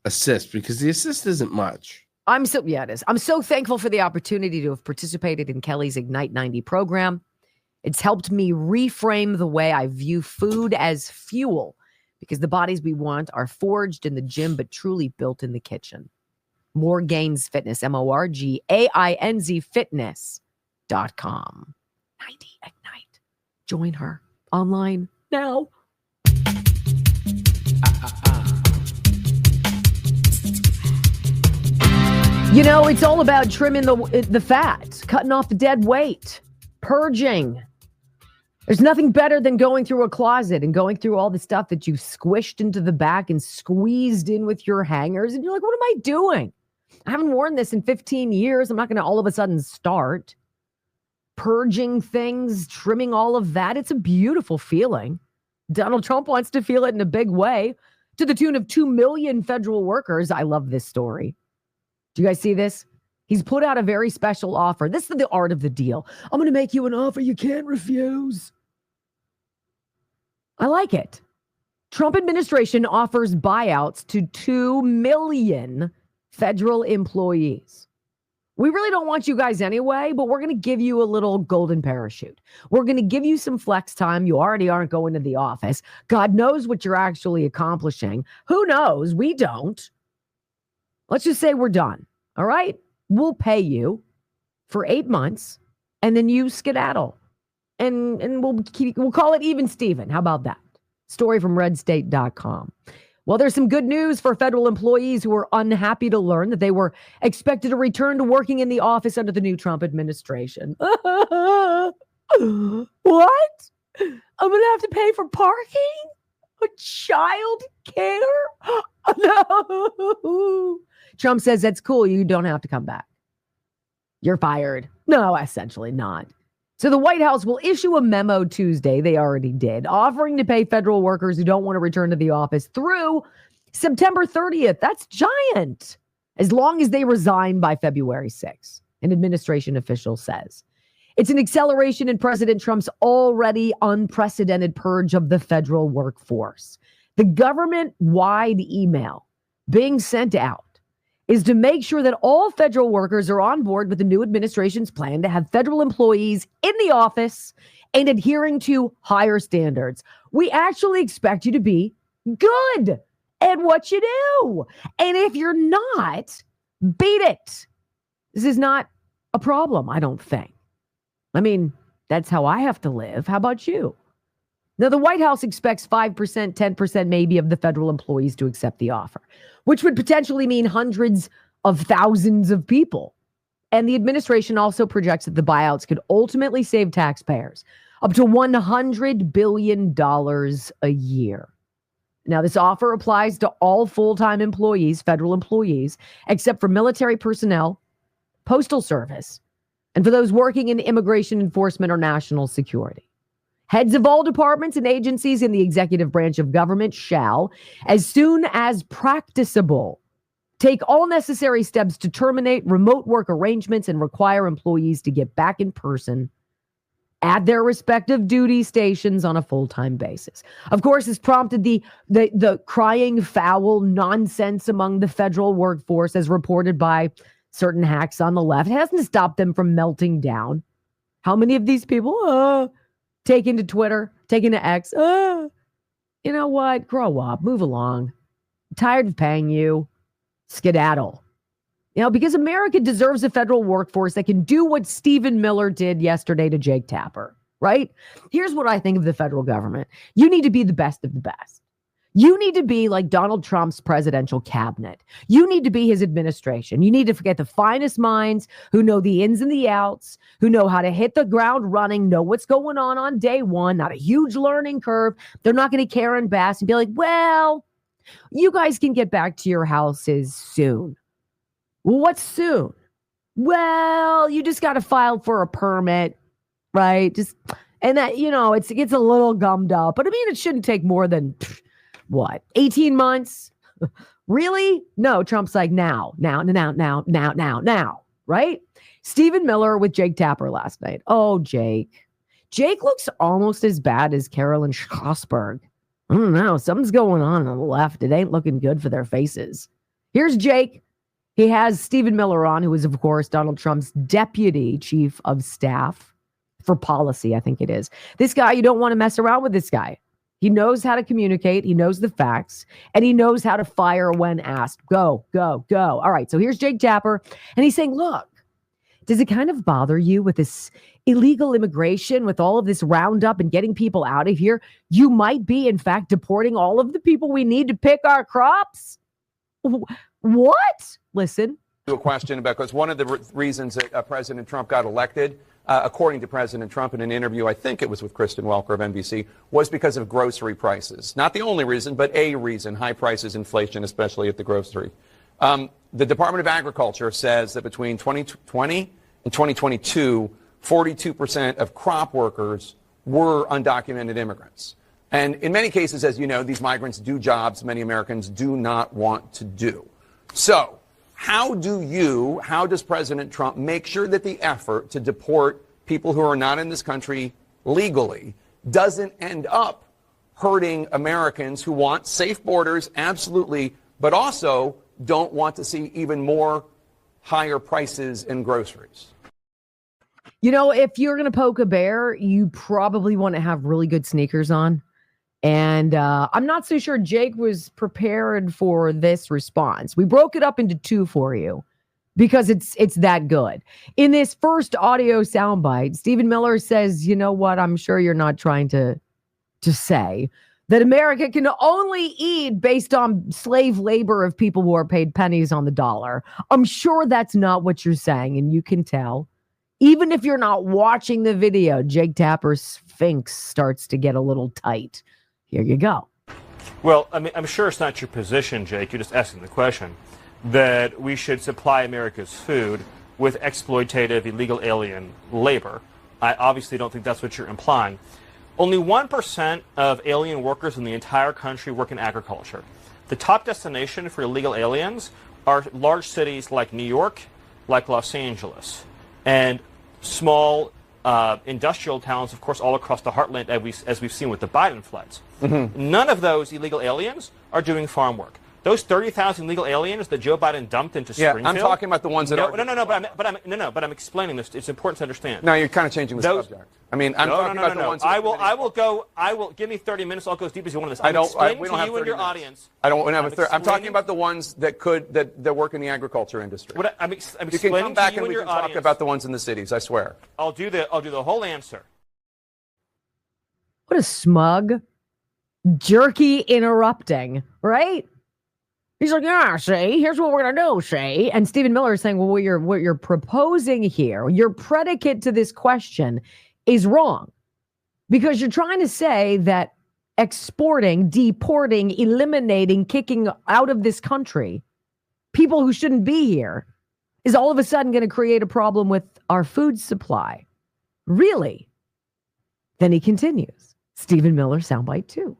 assist, because the assist isn't much. It is. I'm so thankful for the opportunity to have participated in Kelly's Ignite 90 program. It's helped me reframe the way I view food as fuel, because the bodies we want are forged in the gym, but truly built in the kitchen. More Gains Fitness, MORGAINZ Fitness.com. 90 Ignite. Join her online now. You know, it's all about trimming the fat, cutting off the dead weight, purging. There's nothing better than going through a closet and going through all the stuff that you've squished into the back and squeezed in with your hangers. And you're like, what am I doing? I haven't worn this in 15 years. I'm not going to all of a sudden start purging things, trimming all of that. It's a beautiful feeling. Donald Trump wants to feel it in a big way, to the tune of 2 million federal workers. I love this story. Do you guys see this? He's put out a very special offer. This is the art of the deal. I'm going to make you an offer you can't refuse. I like it. Trump administration offers buyouts to 2 million federal employees. We really don't want you guys anyway, but we're going to give you a little golden parachute. We're going to give you some flex time. You already aren't going to the office. God knows what you're actually accomplishing. Who knows? We don't. Let's just say we're done. All right? We'll pay you for 8 months, and then you skedaddle. And we'll call it even Steven. How about that? Story from redstate.com. Well, there's some good news for federal employees who are unhappy to learn that they were expected to return to working in the office under the new Trump administration. What? I'm going to have to pay for parking? Child care? No. Trump says that's cool. You don't have to come back. You're fired. No, essentially not. So the White House will issue a memo Tuesday, they already did, offering to pay federal workers who don't want to return to the office through September 30th. That's giant. As long as they resign by February 6th, an administration official says. It's an acceleration in President Trump's already unprecedented purge of the federal workforce. The government-wide email being sent out is to make sure that all federal workers are on board with the new administration's plan to have federal employees in the office and adhering to higher standards. We actually expect you to be good at what you do. And if you're not, beat it. This is not a problem, I don't think. I mean, that's how I have to live. How about you? Now, the White House expects 5%, 10% maybe of the federal employees to accept the offer, which would potentially mean hundreds of thousands of people. And the administration also projects that the buyouts could ultimately save taxpayers up to $100 billion a year. Now, this offer applies to all full-time employees, federal employees, except for military personnel, postal service, and for those working in immigration enforcement or national security. Heads of all departments and agencies in the executive branch of government shall, as soon as practicable, take all necessary steps to terminate remote work arrangements and require employees to get back in person at their respective duty stations on a full-time basis. Of course, this prompted the crying foul nonsense among the federal workforce, as reported by certain hacks on the left. It hasn't stopped them from melting down. How many of these people taking to Twitter, taking to X? You know what? Grow up, move along. I'm tired of paying you. Skedaddle. You know, because America deserves a federal workforce that can do what Stephen Miller did yesterday to Jake Tapper, right? Here's what I think of the federal government. You need to be the best of the best. You need to be like Donald Trump's presidential cabinet. You need to be his administration. You need to get the finest minds who know the ins and the outs, who know how to hit the ground running, know what's going on day one, not a huge learning curve. They're not going to Karen Bass and be like, well, you guys can get back to your houses soon. Well, what's soon? Well, you just got to file for a permit, right? And that, you know, it gets a little gummed up, but I mean, it shouldn't take more than 18 months? Really? No, Trump's like now, right? Stephen Miller with Jake Tapper last night. Oh, Jake. Jake looks almost as bad as Carolyn Schlossberg. I don't know. Something's going on the left. It ain't looking good for their faces. Here's Jake. He has Stephen Miller on, who is, of course, Donald Trump's deputy chief of staff for policy, I think it is. This guy, you don't want to mess around with this guy. He knows how to communicate. He knows the facts, and he knows how to fire when asked. Go, go, go. All right, so here's Jake Tapper, and he's saying, look, does it kind of bother you with this illegal immigration, with all of this roundup and getting people out of here? You might be, in fact, deporting all of the people we need to pick our crops? What? Listen. A question about, because one of the reasons that President Trump got elected, according to President Trump in an interview, I think it was with Kristen Welker of NBC, was because of grocery prices. Not the only reason, but a reason, high prices, inflation, especially at the grocery. The Department of Agriculture says that between 2020 and 2022, 42% of crop workers were undocumented immigrants. And in many cases, as you know, these migrants do jobs many Americans do not want to do. So how does President Trump make sure that the effort to deport people who are not in this country legally doesn't end up hurting Americans who want safe borders, absolutely, but also don't want to see even more higher prices in groceries? You know, if you're going to poke a bear, you probably want to have really good sneakers on. And I'm not so sure Jake was prepared for this response. We broke it up into two for you because it's that good. In this first audio soundbite, Stephen Miller says, you know what, I'm sure you're not trying to say that America can only eat based on slave labor of people who are paid pennies on the dollar. I'm sure that's not what you're saying, and you can tell. Even if you're not watching the video, Jake Tapper's sphinx starts to get a little tight. Here you go. Well, I mean, I'm sure it's not your position, Jake, you're just asking the question, that we should supply America's food with exploitative illegal alien labor. I obviously don't think that's what you're implying. Only 1% of alien workers in the entire country work in agriculture. The top destination for illegal aliens are large cities like New York, like Los Angeles, and small industrial towns, of course, all across the heartland, as we've seen with the Biden floods. Mm-hmm. None of those illegal aliens are doing farm work. Those 30,000 illegal aliens that Joe Biden dumped into Springfield. I'm talking about the ones that are. But I'm explaining this. It's important to understand. No, you're kind of changing the subject. I mean, I'm talking about the ones. I will give me 30 minutes. I'll go as deep as you want on this. We don't have 30 minutes. Audience. I don't have 30. I'm talking about the ones that work in the agriculture industry. I'm you explaining can come back to you and we your can talk audience. about the ones in the cities. I swear. I'll do the whole answer. What a smug, jerky interrupting, right? He's like, yeah, see, here's what we're going to do, see? And Stephen Miller is saying, well, what you're proposing here, your predicate to this question is wrong. Because you're trying to say that exporting, deporting, eliminating, kicking out of this country people who shouldn't be here is all of a sudden going to create a problem with our food supply. Really? Then he continues. Stephen Miller, soundbite 2.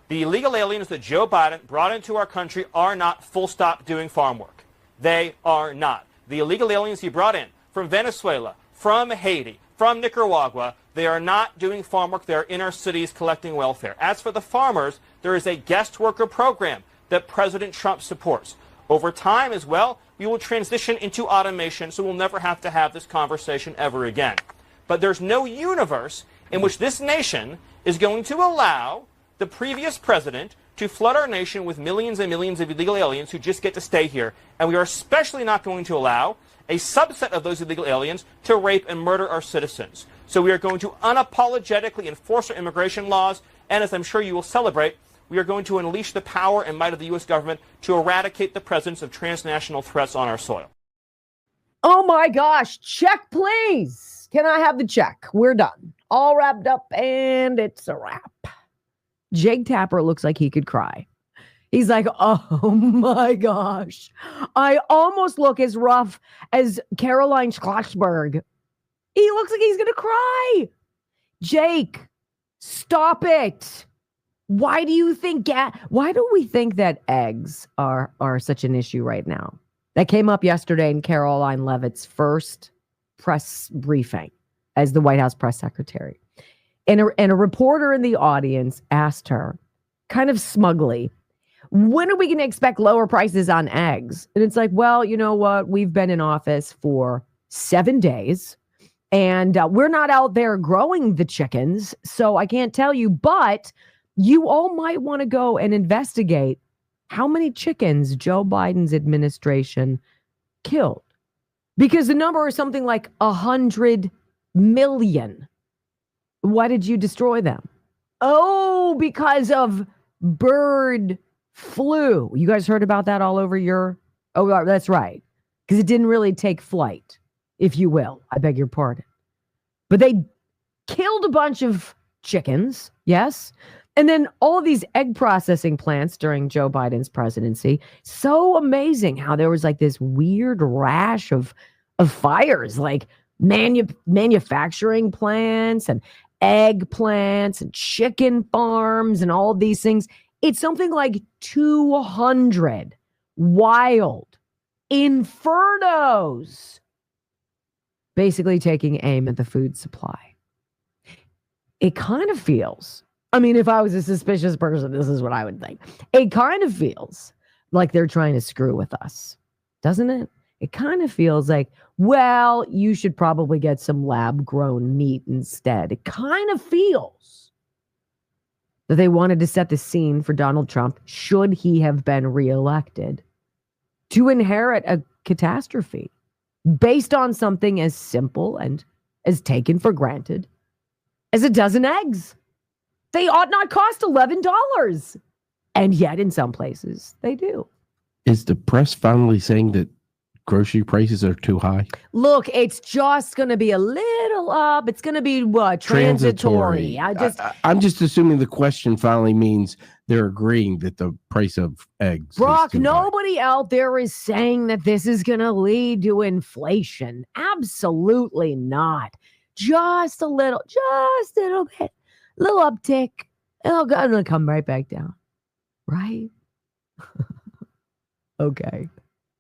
The illegal aliens that Joe Biden brought into our country are not full stop doing farm work. They are not. The illegal aliens he brought in from Venezuela, from Haiti, from Nicaragua, they are not doing farm work. They are in our cities collecting welfare. As for the farmers, there is a guest worker program that President Trump supports. Over time as well, we will transition into automation, so we'll never have to have this conversation ever again. But there's no universe in which this nation is going to allow the previous president to flood our nation with millions and millions of illegal aliens who just get to stay here. And we are especially not going to allow a subset of those illegal aliens to rape and murder our citizens. So we are going to unapologetically enforce our immigration laws. And as I'm sure you will celebrate, we are going to unleash the power and might of the U.S. government to eradicate the presence of transnational threats on our soil. Oh my gosh, check please. Can I have the check? We're done. All wrapped up and it's a wrap. Jake Tapper looks like he could cry. He's like, oh my gosh. I almost look as rough as Caroline Schlossberg. He looks like he's going to cry. Jake, stop it. Why do you think, why do we think that eggs are such an issue right now? That came up yesterday in Caroline Leavitt's first press briefing as the White House press secretary. And a reporter in the audience asked her, kind of smugly, when are we going to expect lower prices on eggs? And it's like, well, you know what? We've been in office for 7 days and we're not out there growing the chickens. So I can't tell you, but you all might want to go and investigate how many chickens Joe Biden's administration killed. Because the number is something like 100 million. Why did you destroy them? Oh, because of bird flu. You guys heard about that all over your... Oh, that's right. Because it didn't really take flight, if you will. I beg your pardon. But they killed a bunch of chickens, yes? And then all of these egg processing plants during Joe Biden's presidency. So amazing how there was like this weird rash of fires, like manufacturing plants and egg plants and chicken farms and all of these things. It's something like 200 wild infernos basically taking aim at the food supply. It kind of feels, I mean, if I was a suspicious person, this is what I would think. It kind of feels like they're trying to screw with us, doesn't it? It kind of feels like, well, you should probably get some lab-grown meat instead. It kind of feels that they wanted to set the scene for Donald Trump, should he have been reelected, to inherit a catastrophe based on something as simple and as taken for granted as a dozen eggs. They ought not cost $11. And yet, in some places, they do. Is the press finally saying that grocery prices are too high? Look, it's just going to be a little up. It's going to be what? Transitory. I'm just assuming the question finally means they're agreeing that the price of eggs. Brock, nobody out there is saying that this is going to lead to inflation. Absolutely not. Just a little bit. Little uptick. It'll come right back down. Right? Okay.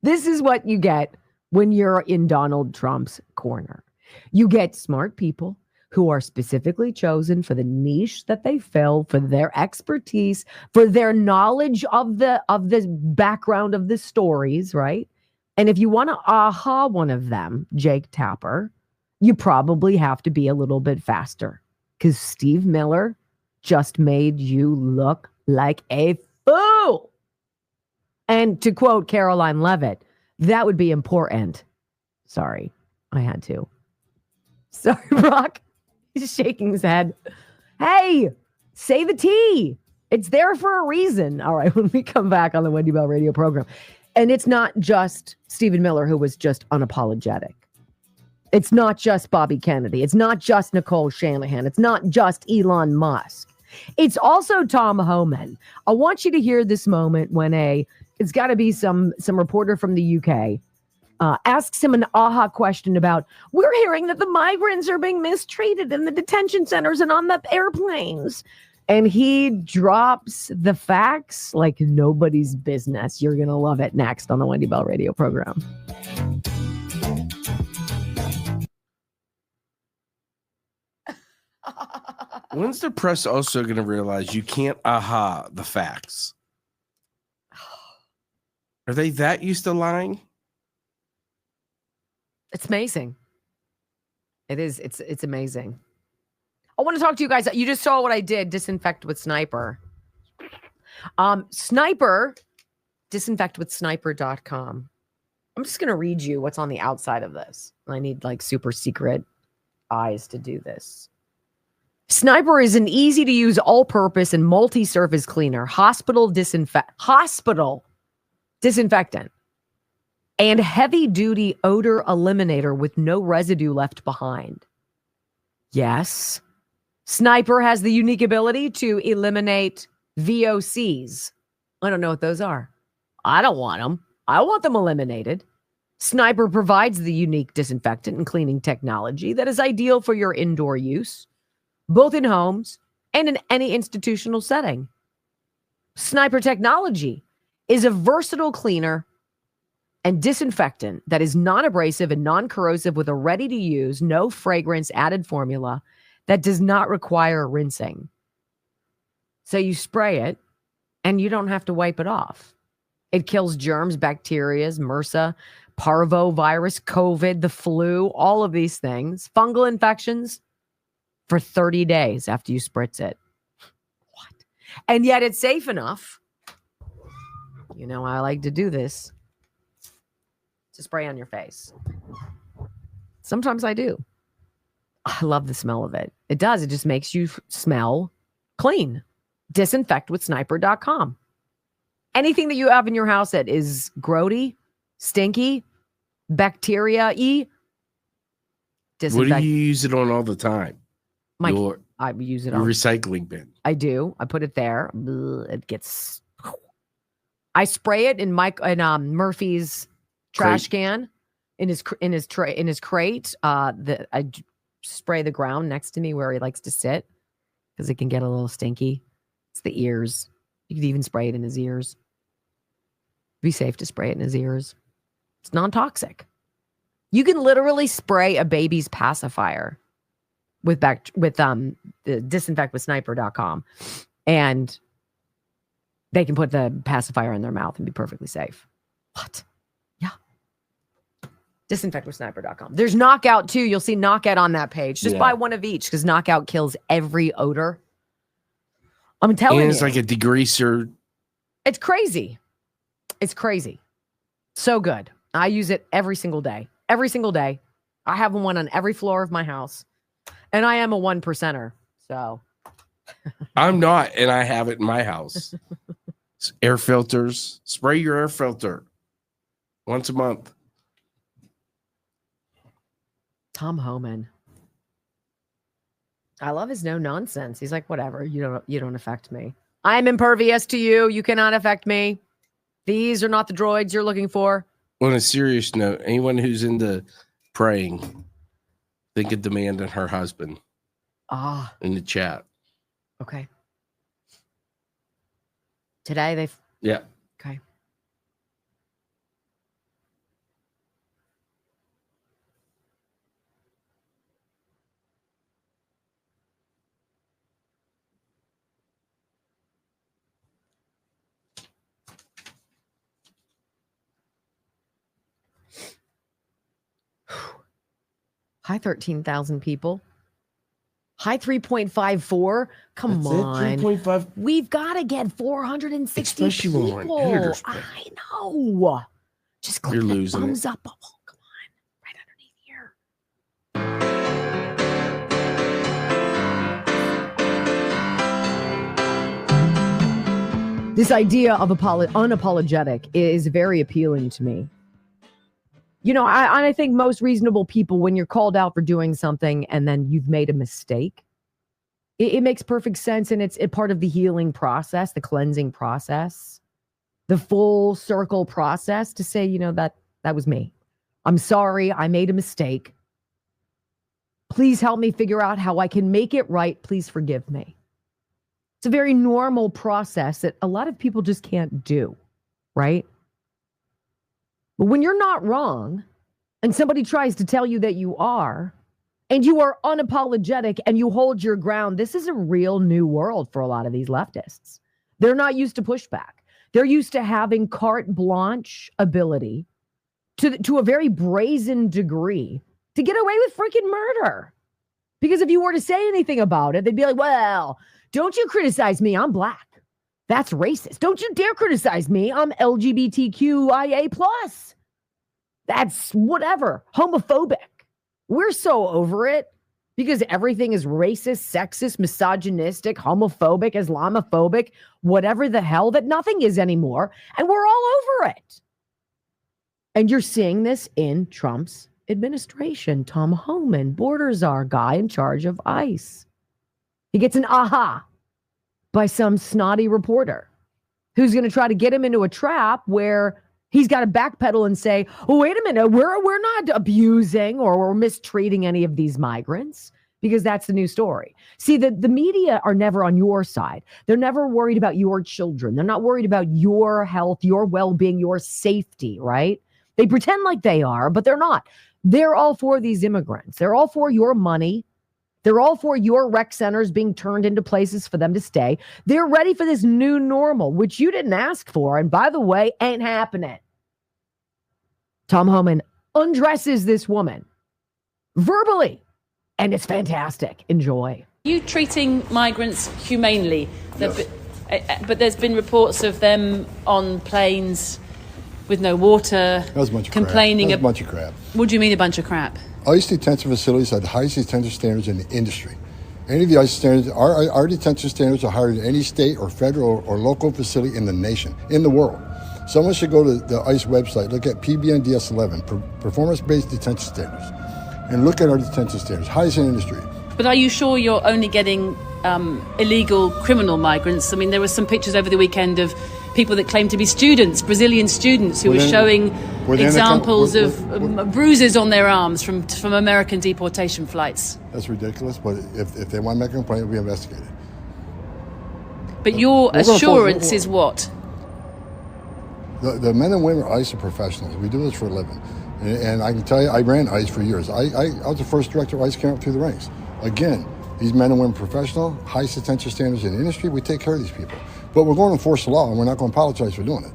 This is what you get when you're in Donald Trump's corner. You get smart people who are specifically chosen for the niche that they fill, for their expertise, for their knowledge of the background of the stories, right? And if you want to aha one of them, Jake Tapper, you probably have to be a little bit faster because Steve Miller just made you look like a fool. And to quote Caroline Levitt, that would be important. Sorry, I had to. Sorry, Brock. He's shaking his head. Hey, say the T. It's there for a reason. All right, when we come back on the Wendy Bell radio program. And it's not just Stephen Miller who was just unapologetic. It's not just Bobby Kennedy. It's not just Nicole Shanahan. It's not just Elon Musk. It's also Tom Homan. I want you to hear this moment when it's got to be some reporter from the UK asks him an aha question about, we're hearing that the migrants are being mistreated in the detention centers and on the airplanes. And he drops the facts like nobody's business. You're going to love it next on the Wendy Bell radio program. When's the press also going to realize you can't aha the facts? Are they that used to lying? It's amazing. It is. It's amazing. I want to talk to you guys. You just saw what I did. Disinfect with Sniper. Sniper, disinfectwithsniper.com. I'm just going to read you what's on the outside of this. I need like super secret eyes to do this. Sniper is an easy to use all-purpose and multi-surface cleaner, hospital disinfectant, and heavy-duty odor eliminator with no residue left behind. Yes, Sniper has the unique ability to eliminate VOCs. I don't know what those are. I don't want them. I want them eliminated. Sniper provides the unique disinfectant and cleaning technology that is ideal for your indoor use, both in homes and in any institutional setting. Sniper technology is a versatile cleaner and disinfectant that is non-abrasive and non-corrosive with a ready-to-use, no fragrance added formula that does not require rinsing. So you spray it and you don't have to wipe it off. It kills germs, bacteria, MRSA, parvovirus, COVID, the flu, all of these things, fungal infections for 30 days after you spritz it. What? And yet it's safe enough. You know, I like to do this. To spray on your face. Sometimes I do. I love the smell of it. It does. It just makes you smell clean. Disinfectwithsniper.com. Anything that you have in your house that is grody, stinky, bacteria-y, disinfect. What do you use it on all the time? I use it your on recycling bin. I do. I put it there. It gets. I spray it in Murphy's trash can in his crate. I spray the ground next to me where he likes to sit because it can get a little stinky. It's the ears. You could even spray it in his ears. Be safe to spray it in his ears. It's non-toxic. You can literally spray a baby's pacifier with the disinfectwithsniper.com, and they can put the pacifier in their mouth and be perfectly safe. What? Yeah. Disinfectwithsniper.com. There's Knockout too. You'll see Knockout on that page. Just buy one of each because Knockout kills every odor. I'm telling you. It's like a degreaser. It's crazy. It's crazy. So good. I use it every single day. Every single day. I have one on every floor of my house. And I am a 1%er. So I'm not, and I have it in my house. Air filters. Spray your air filter once a month. Tom Homan. I love his no nonsense. He's like, whatever, you don't affect me. I'm impervious to you. You cannot affect me. These are not the droids you're looking for. On a serious note, anyone who's into praying, think of Demand and her husband. In the chat. Okay. Today they've. Yeah. Okay. Hi, 13,000 people. Hi, 3.54. Come on. 3.5. We've got to get 460 Especially when we're in people. editors, but I know. Just click you're the losing thumbs it. up bubble. Come on. Right underneath here. This idea of unapologetic is very appealing to me. You know, I think most reasonable people, when you're called out for doing something and then you've made a mistake, it makes perfect sense. And it's a part of the healing process, the cleansing process, the full circle process to say, you know, that was me. I'm sorry. I made a mistake. Please help me figure out how I can make it right. Please forgive me. It's a very normal process that a lot of people just can't do, right? But when you're not wrong and somebody tries to tell you that you are, and you are unapologetic and you hold your ground, this is a real new world for a lot of these leftists. They're not used to pushback. They're used to having carte blanche ability to a very brazen degree to get away with freaking murder. Because if you were to say anything about it, they'd be like, well, don't you criticize me. I'm black. That's racist. Don't you dare criticize me. I'm LGBTQIA+. That's whatever. Homophobic. We're so over it because everything is racist, sexist, misogynistic, homophobic, Islamophobic, whatever the hell, that nothing is anymore. And we're all over it. And you're seeing this in Trump's administration. Tom Homan, border czar guy in charge of ICE. He gets an aha by some snotty reporter who's going to try to get him into a trap where he's got to backpedal and say, oh, wait a minute, we're not abusing or we're mistreating any of these migrants, because that's the new story. See, the media are never on your side. They're never worried about your children. They're not worried about your health, your well-being, your safety, right? They pretend like they are, but they're not. They're all for these immigrants. They're all for your money. They're all for your rec centers being turned into places for them to stay. They're ready for this new normal, which you didn't ask for. And by the way, ain't happening. Tom Homan undresses this woman verbally, and it's fantastic. Enjoy. You treating migrants humanely, Yes. but there's been reports of them on planes with no water, That was a bunch of complaining. crap. That was a bunch of crap. What do you mean a bunch of crap? ICE detention facilities have the highest detention standards in the industry. Any of the ICE standards, our detention standards are higher than any state or federal or local facility in the nation, in the world. Someone should go to the ICE website, look at PBNDS 11, performance-based detention standards, and look at our detention standards, highest in the industry. But are you sure you're only getting illegal criminal migrants? I mean, there were some pictures over the weekend of people that claim to be students, Brazilian students, who were showing examples of bruises on their arms from American deportation flights. That's ridiculous, but if they want to make a complaint, it'll be investigated. But your assurance is what? The men and women of ICE are professionals. We do this for a living. And I can tell you, I ran ICE for years. I was the first director of ICE came up through the ranks. Again, these men and women are professional, highest detention standards in the industry. We take care of these people. But we're going to enforce the law, and we're not going to apologize for doing it.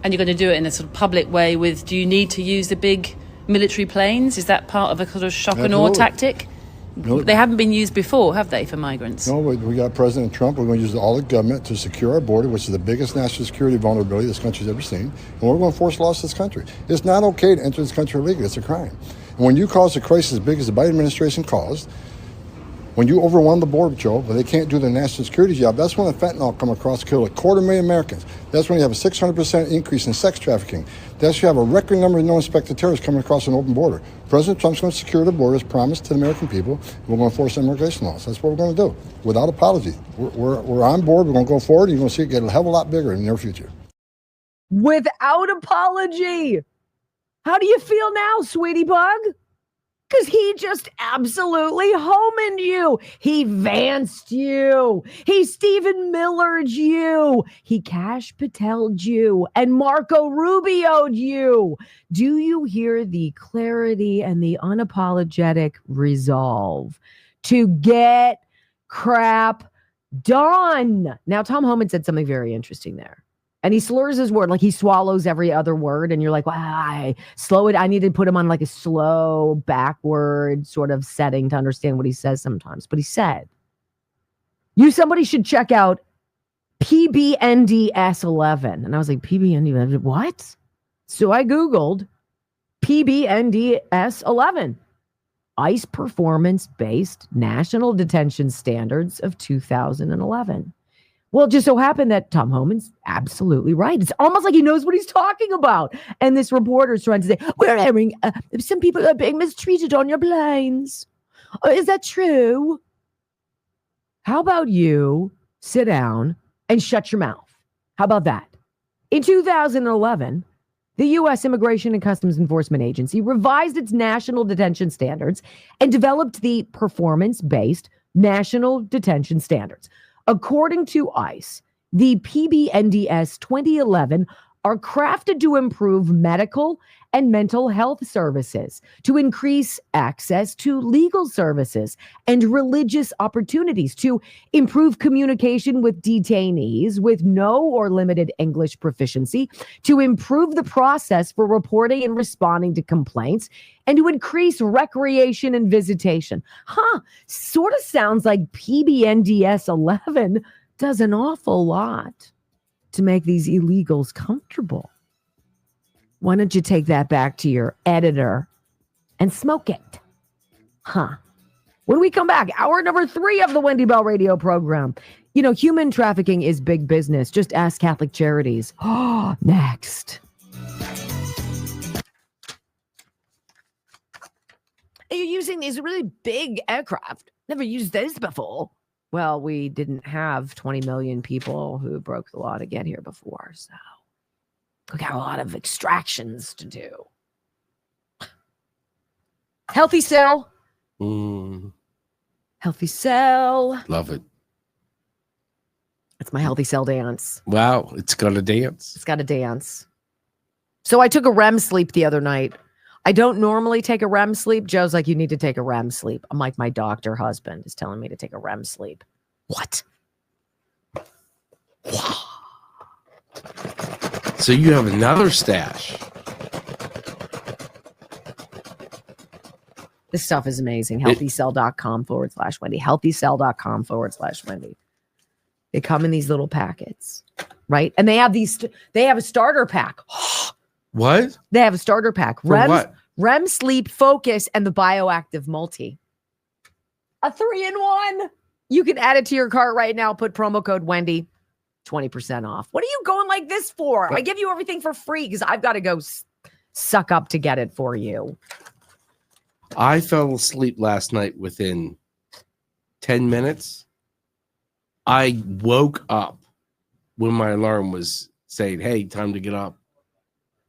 And you're going to do it in a sort of public way with, do you need to use the big military planes? Is that part of a sort of shock and awe tactic? No. They haven't been used before, have they, for migrants? No, we got President Trump. We're going to use all the government to secure our border, which is the biggest national security vulnerability this country's ever seen. And we're going to enforce laws to this country. It's not okay to enter this country illegally. It's a crime. And when you cause a crisis as big as the Biden administration caused, when you overwhelm the Border Patrol, but they can't do their national security job, that's when the fentanyl come across, kill 250,000 Americans. That's when you have a 600% increase in sex trafficking. That's when you have a record number of no-inspected terrorists coming across an open border. President Trump's going to secure the border as promised to the American people. We're going to enforce immigration laws. That's what we're going to do, without apology. We're on board. We're going to go forward. You're going to see it get a hell of a lot bigger in the near future. Without apology. How do you feel now, sweetie bug? Because he just absolutely homined you. He Vanced you. He Stephen Miller'd you. He Cash Patel'd you. And Marco Rubio'd you. Do you hear the clarity and the unapologetic resolve to get crap done? Now, Tom Homan said something very interesting there. And he slurs his word, like he swallows every other word. And you're like, wow, slow it. I need to put him on like a slow backward sort of setting to understand what he says sometimes. But he said, somebody should check out PBNDS 11. And I was like, PBNDS, what? So I Googled PBNDS 11, ICE performance-based national detention standards of 2011. Well, it just so happened that Tom Homan's absolutely right. It's almost like he knows what he's talking about. And this reporter's trying to say, we're hearing some people are being mistreated on your planes. Is that true? How about you sit down and shut your mouth? How about that? In 2011, the U.S. Immigration and Customs Enforcement Agency revised its national detention standards and developed the performance-based national detention standards. According to ICE, the PBNDS 2011 are crafted to improve medical and mental health services, to increase access to legal services and religious opportunities, to improve communication with detainees with no or limited English proficiency, to improve the process for reporting and responding to complaints, and to increase recreation and visitation. Sort of sounds like PBNDS 11 does an awful lot to make these illegals comfortable. Why don't you take that back to your editor and smoke it? When we come back, hour number 3 of the Wendy Bell radio program. You know, human trafficking is big business. Just ask Catholic Charities. Next. You're using these really big aircraft. Never used those before. Well, we didn't have 20 million people who broke the law to get here before, so we got a lot of extractions to do. Healthy Cell. Healthy Cell. Love it. It's my Healthy Cell dance. Wow, it's got to dance. It's got to dance. So I took a REM sleep the other night. I don't normally take a REM sleep. Joe's like, you need to take a REM sleep. I'm like, my doctor husband is telling me to take a REM sleep. What? So you have another stash. This stuff is amazing. Healthycell.com/Wendy. Healthycell.com/Wendy. They come in these little packets, right? And they have they have a starter pack. What? They have a starter pack. For what? REM sleep, focus, and the bioactive multi. A 3-in-1. You can add it to your cart right now. Put promo code Wendy, 20% off. What are you going like this for? I give you everything for free because I've got to go suck up to get it for you. I fell asleep last night within 10 minutes. I woke up when my alarm was saying, hey, time to get up.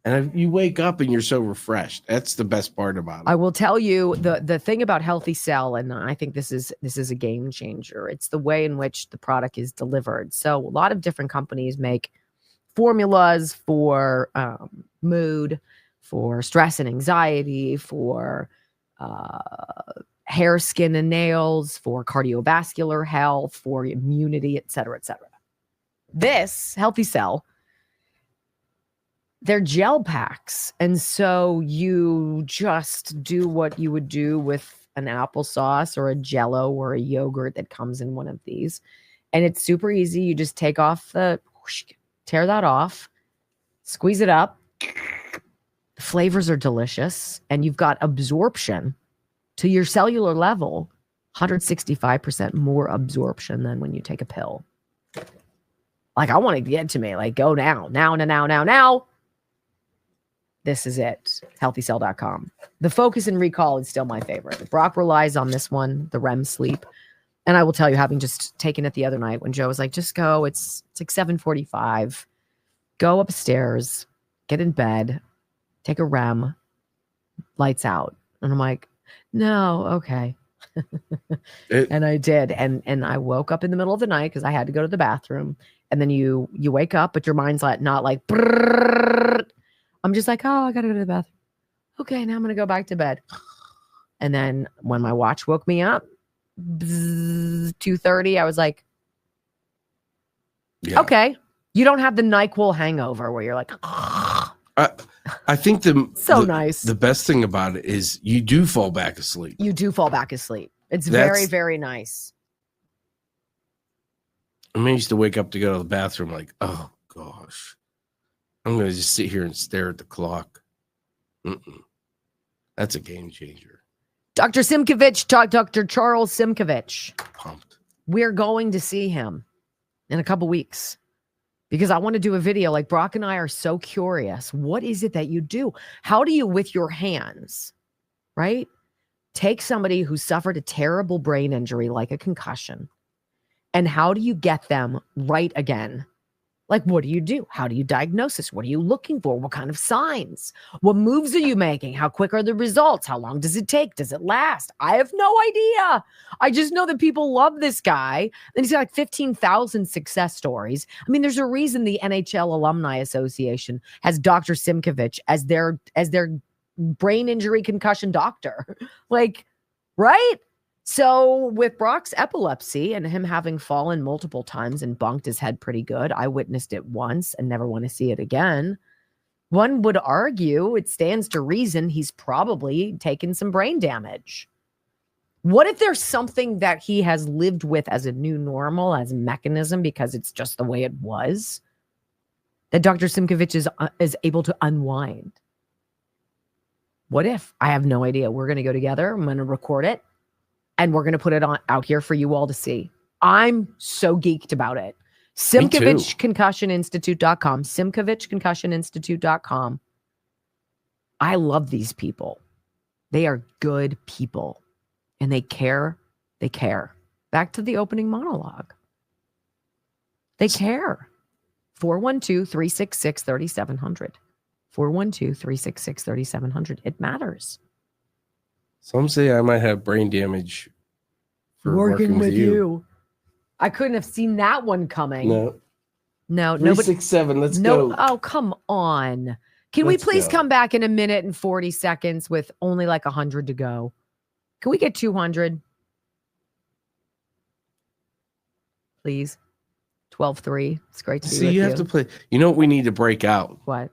And you wake up and you're so refreshed. That's the best part about it. I will tell you the thing about Healthy Cell, and I think this is a game changer. It's the way in which the product is delivered. So a lot of different companies make formulas for mood, for stress and anxiety, for hair, skin, and nails, for cardiovascular health, for immunity, et cetera, et cetera. This Healthy Cell, they're gel packs. And so you just do what you would do with an applesauce or a Jell-O or a yogurt that comes in one of these. And it's super easy. You just take off tear that off, squeeze it up. The flavors are delicious. And you've got absorption to your cellular level, 165% more absorption than when you take a pill. Like, I want to get to me. Like, go now. This is it. Healthycell.com. The focus and recall is still my favorite. Brock relies on this one, the REM sleep. And I will tell you, having just taken it the other night when Joe was like, just go. It's like 7:45. Go upstairs, get in bed, take a REM, lights out. And I'm like, no, okay. And I did. And I woke up in the middle of the night because I had to go to the bathroom. And then you wake up, but your mind's like not like, brrr. I'm just like, oh, I got to go to the bathroom. Okay, now I'm going to go back to bed. And then when my watch woke me up, 2:30, I was like, okay. You don't have the NyQuil hangover where you're like, I think nice. The best thing about it is you do fall back asleep. You do fall back asleep. It's very, very nice. I used to wake up to go to the bathroom like, oh, gosh. I'm going to just sit here and stare at the clock. That's a game changer. Dr. Simkovich, Dr. Charles Simkovich. Pumped. We're going to see him in a couple weeks because I want to do a video. Like, Brock and I are so curious. What is it that you do? How do you, with your hands, right, take somebody who suffered a terrible brain injury like a concussion, and how do you get them right again? Like, what do you do? How do you diagnose this? What are you looking for? What kind of signs? What moves are you making? How quick are the results? How long does it take? Does it last? I have no idea. I just know that people love this guy. And he's got like 15,000 success stories. I mean, there's a reason the NHL Alumni Association has Dr. Simkovich as their brain injury concussion doctor. Like, right? So with Brock's epilepsy and him having fallen multiple times and bunked his head pretty good, I witnessed it once and never want to see it again. One would argue it stands to reason he's probably taken some brain damage. What if there's something that he has lived with as a new normal, as a mechanism, because it's just the way it was, that Dr. Simkovich is able to unwind? What if? I have no idea. We're going to go together. I'm going to record it. And we're going to put it out here for you all to see. I'm so geeked about it. SimkovichConcussionInstitute.com. SimkovichConcussionInstitute.com. I love these people. They are good people. And they care. They care. Back to the opening monologue. They care. 412-366-3700. 412-366-3700. It matters. Some say I might have brain damage for working with you. I couldn't have seen that one coming. No. 367. Let's go. Oh, come on. Can we Let's please go. come back in a minute and 40 seconds with only like 100 to go? Can we get 200? Please. 12-3. It's great to be See, with you you. have to play. You know what we need to break out? What?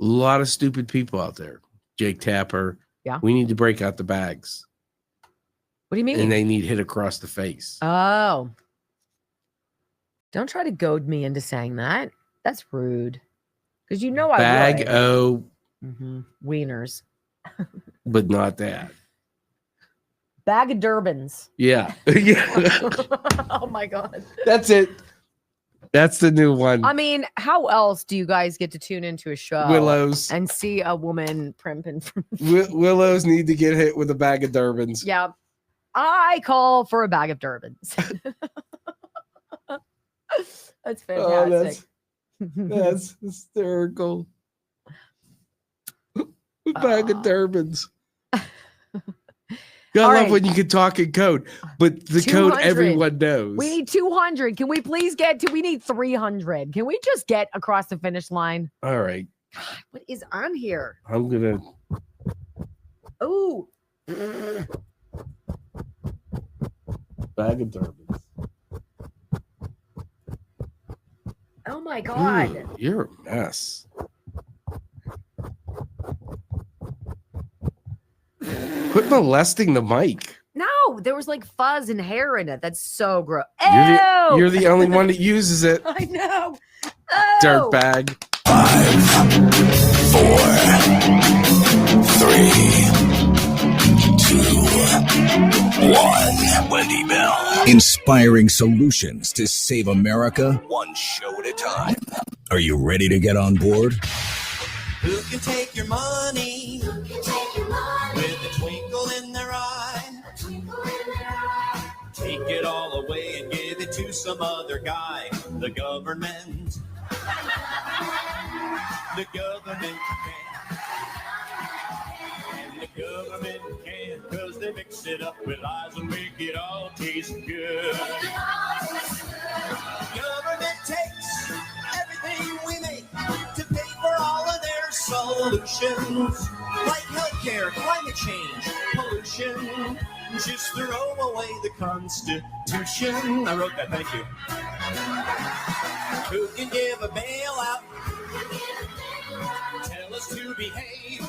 A lot of stupid people out there. Jake Tapper. Yeah. We need to break out the bags. What do you mean? And they need hit across the face. Oh. Don't try to goad me into saying that. That's rude. Because you know I Bag would. o, Wieners. but not that. Bag of Durbans. Yeah. Yeah. Oh my God. That's it. That's the new one. I mean, how else do you guys get to tune into a show Willows. and see a woman primping from Willows need to get hit with a bag of Durbans. Yeah. I call for a bag of Durbans. That's fantastic. Oh, that's hysterical. A bag of Durbans. I love when you can talk in code, but the code 200. everyone knows. We need 200. Can we please get to? We need 300. Can we just get across the finish line? All right. What is on here? I'm gonna. Oh. Bag of Durbans. Oh my God. Ooh, you're a mess. Quit molesting the mic. No, there was like fuzz and hair in it. That's so gross. You're the only one that uses it. I know. Dirt bag. 5, 4, 3, 2, 1. Wendy Bell. Inspiring solutions to save America one show at a time. Are you ready to get on board? Who can take your money? With a twinkle in their eye. Take it all away and give it to some other guy. The government. The government can. And the government can, cause they mix it up with lies and make it all taste good. Government takes everything we make to pay for all of their solutions, like healthcare, climate change, pollution. Just throw away the Constitution. I wrote that, thank you. Who can give a bailout? Tell us to behave.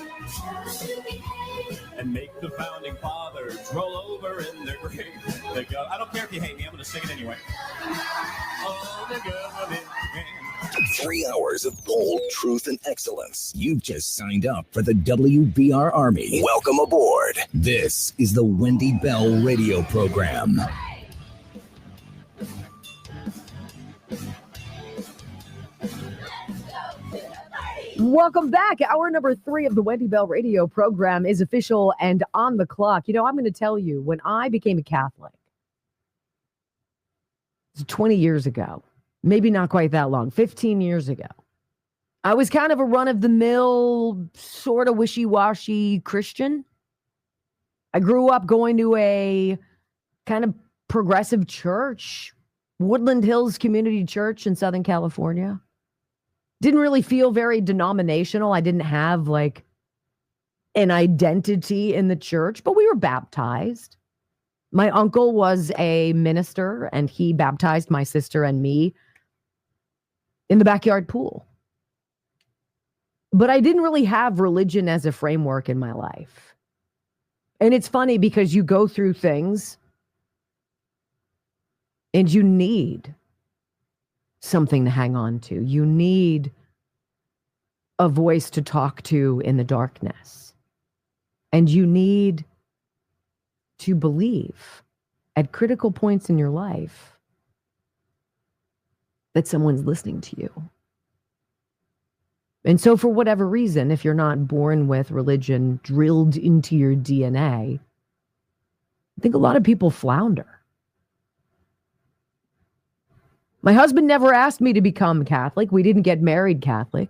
And make the founding fathers roll over in their grave. I don't care if you hate me, I'm going to sing it anyway. Oh, the government can. 3 hours of bold truth and excellence. You've just signed up for the WBR Army. Welcome aboard. This is the Wendy Bell radio program. Welcome back. Hour number 3 of the Wendy Bell radio program is official and on the clock. You know, I'm going to tell you, when I became a Catholic, 20 years ago, maybe not quite that long, 15 years ago, I was kind of a run-of-the-mill, sort of wishy-washy Christian. I grew up going to a kind of progressive church, Woodland Hills Community Church in Southern California. Didn't really feel very denominational. I didn't have like an identity in the church, but we were baptized. My uncle was a minister and he baptized my sister and me in the backyard pool. But I didn't really have religion as a framework in my life. And it's funny because you go through things and you need something to hang on to. You need a voice to talk to in the darkness. And you need to believe at critical points in your life that someone's listening to you. And so for whatever reason, if you're not born with religion drilled into your DNA, I think a lot of people flounder. My husband never asked me to become Catholic. We didn't get married Catholic.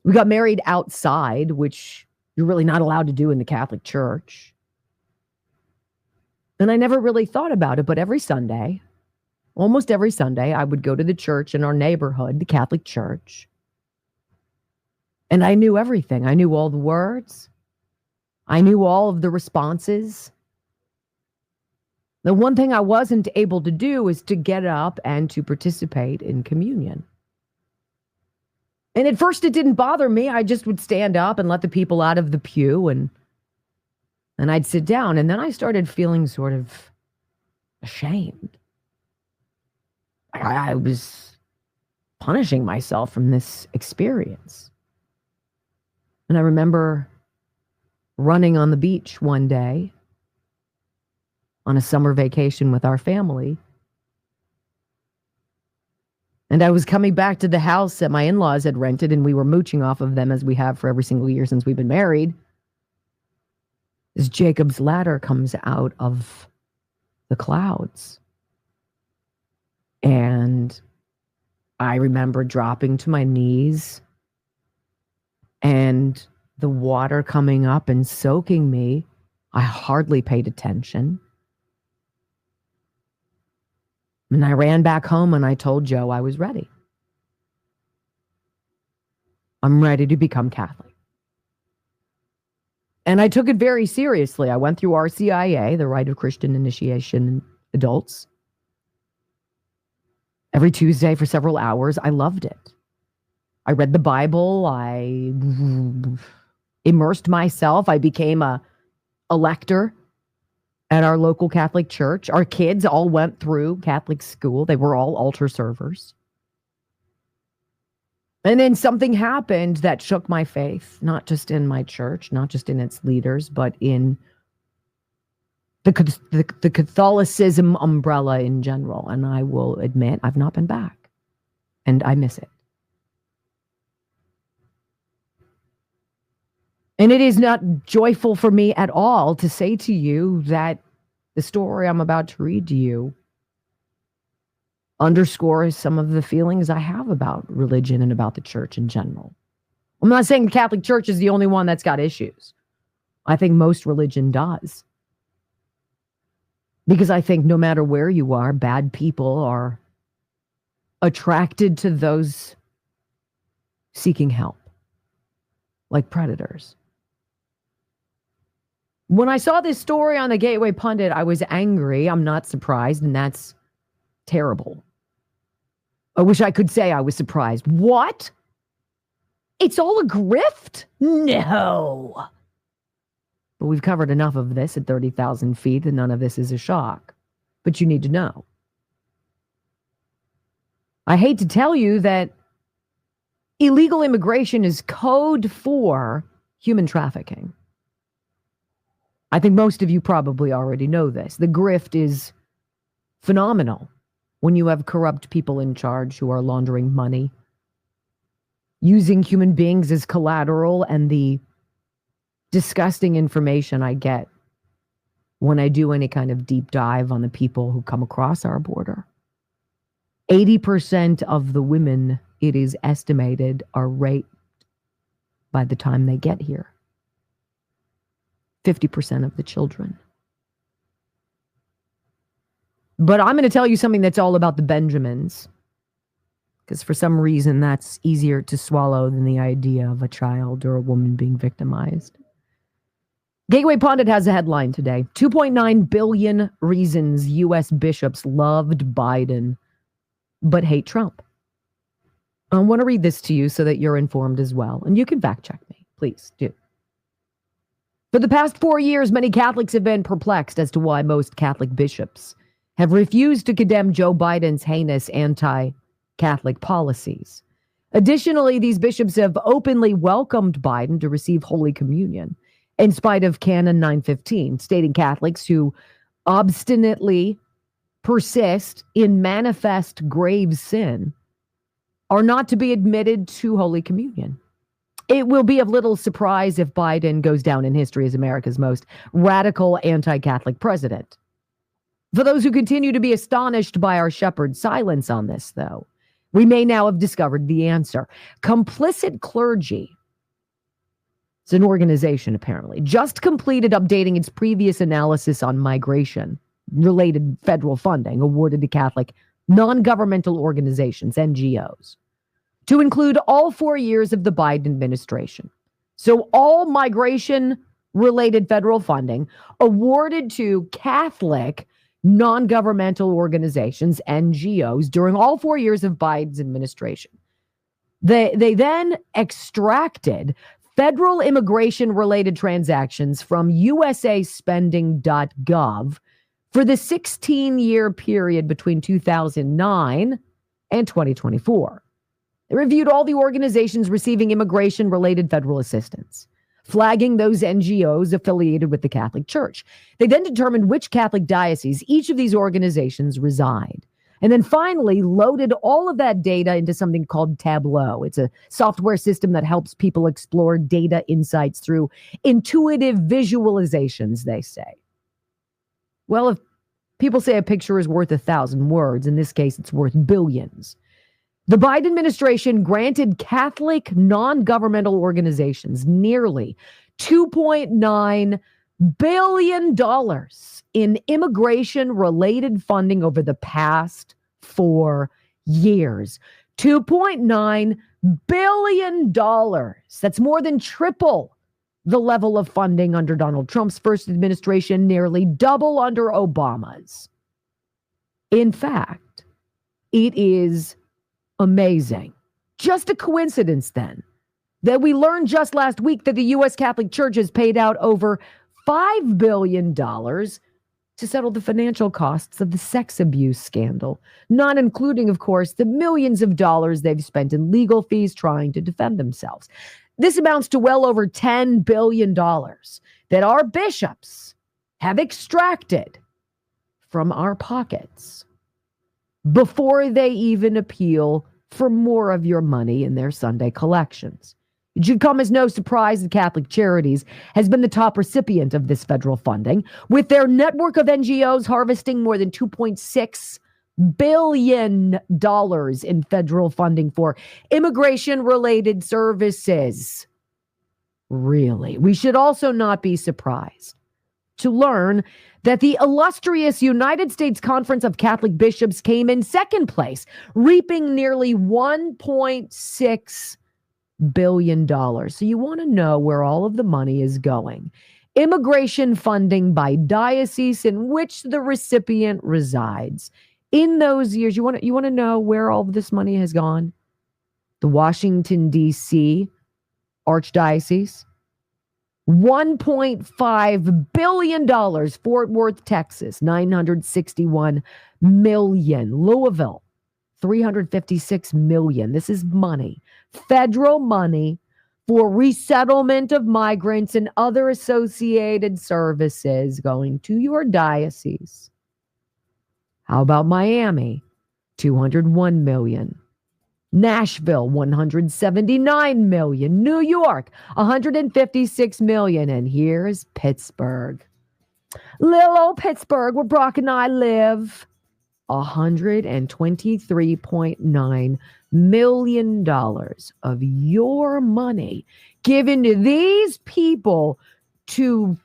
We got married outside, which you're really not allowed to do in the Catholic Church. And I never really thought about it, but every Sunday, almost every Sunday, I would go to the church in our neighborhood, the Catholic Church. And I knew everything. I knew all the words. I knew all of the responses. The one thing I wasn't able to do is to get up and to participate in communion. And at first it didn't bother me. I just would stand up and let the people out of the pew and I'd sit down. And then I started feeling sort of ashamed. I was punishing myself from this experience. And I remember running on the beach one day on a summer vacation with our family. And I was coming back to the house that my in-laws had rented, and we were mooching off of them as we have for every single year since we've been married. As Jacob's ladder comes out of the clouds. And I remember dropping to my knees and the water coming up and soaking me. I hardly paid attention. And I ran back home and I told Joe I was ready. I'm ready to become Catholic. And I took it very seriously. I went through RCIA, the Rite of Christian Initiation in Adults. Every Tuesday for several hours. I loved it. I read the Bible. I immersed myself. I became a lector at our local Catholic church. Our kids all went through Catholic school. They were all altar servers. And then something happened that shook my faith, not just in my church, not just in its leaders, but in the Catholicism umbrella in general. And I will admit, I've not been back. And I miss it. And it is not joyful for me at all to say to you that the story I'm about to read to you underscores some of the feelings I have about religion and about the church in general. I'm not saying the Catholic Church is the only one that's got issues. I think most religion does. Because I think no matter where you are, bad people are attracted to those seeking help, like predators. When I saw this story on the Gateway Pundit, I was angry. I'm not surprised, and that's terrible. I wish I could say I was surprised. What? It's all a grift? No. But we've covered enough of this at 30,000 feet, and none of this is a shock. But you need to know. I hate to tell you that illegal immigration is code for human trafficking. I think most of you probably already know this. The grift is phenomenal when you have corrupt people in charge who are laundering money, using human beings as collateral, and the disgusting information I get when I do any kind of deep dive on the people who come across our border. 80% of the women, it is estimated, are raped by the time they get here. 50% of the children. But I'm going to tell you something that's all about the Benjamins, because for some reason that's easier to swallow than the idea of a child or a woman being victimized. Gateway Pundit has a headline today. 2.9 billion reasons U.S. bishops loved Biden but hate Trump. I want to read this to you so that you're informed as well. And you can fact check me. Please do. For the past 4 years, many Catholics have been perplexed as to why most Catholic bishops have refused to condemn Joe Biden's heinous anti-Catholic policies. Additionally, these bishops have openly welcomed Biden to receive Holy Communion, in spite of Canon 915, stating Catholics who obstinately persist in manifest grave sin are not to be admitted to Holy Communion. It will be of little surprise if Biden goes down in history as America's most radical anti-Catholic president. For those who continue to be astonished by our shepherd's silence on this, though, we may now have discovered the answer. Complicit Clergy, it's an organization apparently, just completed updating its previous analysis on migration-related federal funding awarded to Catholic non-governmental organizations, NGOs. to include all 4 years of the Biden administration. So all migration-related federal funding awarded to Catholic non-governmental organizations, NGOs, during all 4 years of Biden's administration. They then extracted federal immigration-related transactions from usaspending.gov for the 16-year period between 2009 and 2024. They reviewed all the organizations receiving immigration-related federal assistance, flagging those NGOs affiliated with the Catholic Church. They then determined which Catholic diocese each of these organizations reside, and then finally loaded all of that data into something called Tableau. It's a software system that helps people explore data insights through intuitive visualizations, they say. Well, if people say a picture is worth 1,000 words, in this case, it's worth billions. The Biden administration granted Catholic non-governmental organizations nearly $2.9 billion in immigration-related funding over the past 4 years. $2.9 billion. That's more than triple the level of funding under Donald Trump's first administration, nearly double under Obama's. In fact, it is amazing. Just a coincidence, then, that we learned just last week that the U.S. Catholic Church has paid out over $5 billion to settle the financial costs of the sex abuse scandal, not including, of course, the millions of dollars they've spent in legal fees trying to defend themselves. This amounts to well over $10 billion that our bishops have extracted from our pockets before they even appeal for more of your money in their Sunday collections. It should come as no surprise that Catholic Charities has been the top recipient of this federal funding, with their network of NGOs harvesting more than $2.6 billion in federal funding for immigration-related services. Really, we should also not be surprised to learn that the illustrious United States Conference of Catholic Bishops came in second place, reaping nearly $1.6 billion. So you want to know where all of the money is going. Immigration funding by diocese in which the recipient resides. In those years, you want to know where all of this money has gone? The Washington, D.C. Archdiocese. $1.5 billion. Fort Worth, Texas, $961 million. Louisville, $356 million. This is money, federal money for resettlement of migrants and other associated services going to your diocese. How about Miami? $201 million. Nashville, $179 million. New York, $156 million. And here's Pittsburgh. Little old Pittsburgh, where Brock and I live. $123.9 million of your money given to these people to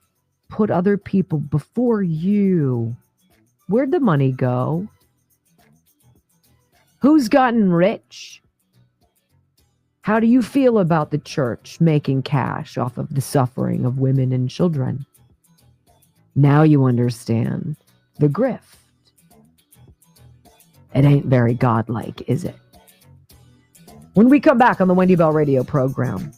put other people before you. Where'd the money go? Who's gotten rich? How do you feel about the church making cash off of the suffering of women and children? Now you understand the grift. It ain't very godlike, is it? When we come back on the Wendy Bell radio program,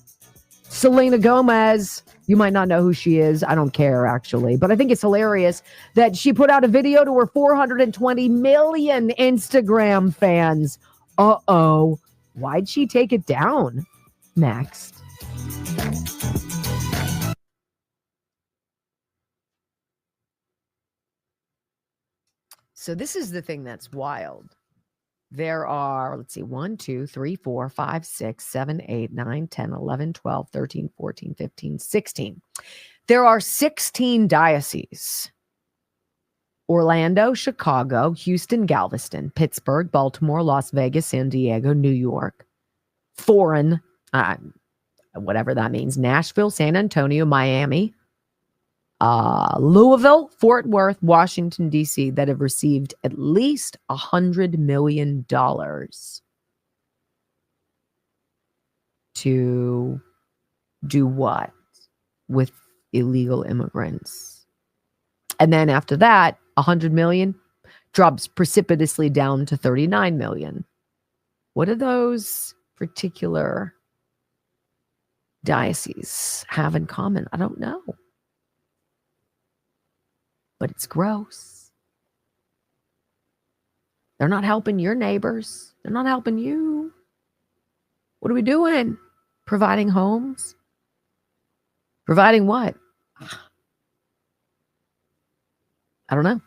Selena Gomez, you might not know who she is. I don't care, actually. But I think it's hilarious that she put out a video to her 420 million Instagram fans. Uh-oh. Why'd she take it down? Next. So this is the thing that's wild. There are, let's see, 1, 2, 3, 4, 5, 6, 7, 8, 9, 10, 11, 12, 13, 14, 15, 16. There are 16 dioceses. Orlando, Chicago, Houston, Galveston, Pittsburgh, Baltimore, Las Vegas, San Diego, New York, foreign, whatever that means, Nashville, San Antonio, Miami, Louisville, Fort Worth, Washington, D.C. that have received at least $100 million. to do what with illegal immigrants? And then after that, 100 million drops precipitously down to 39 million. What do those particular dioceses have in common? I don't know. But it's gross. They're not helping your neighbors. They're not helping you. What are we doing? Providing homes? Providing what? I don't know.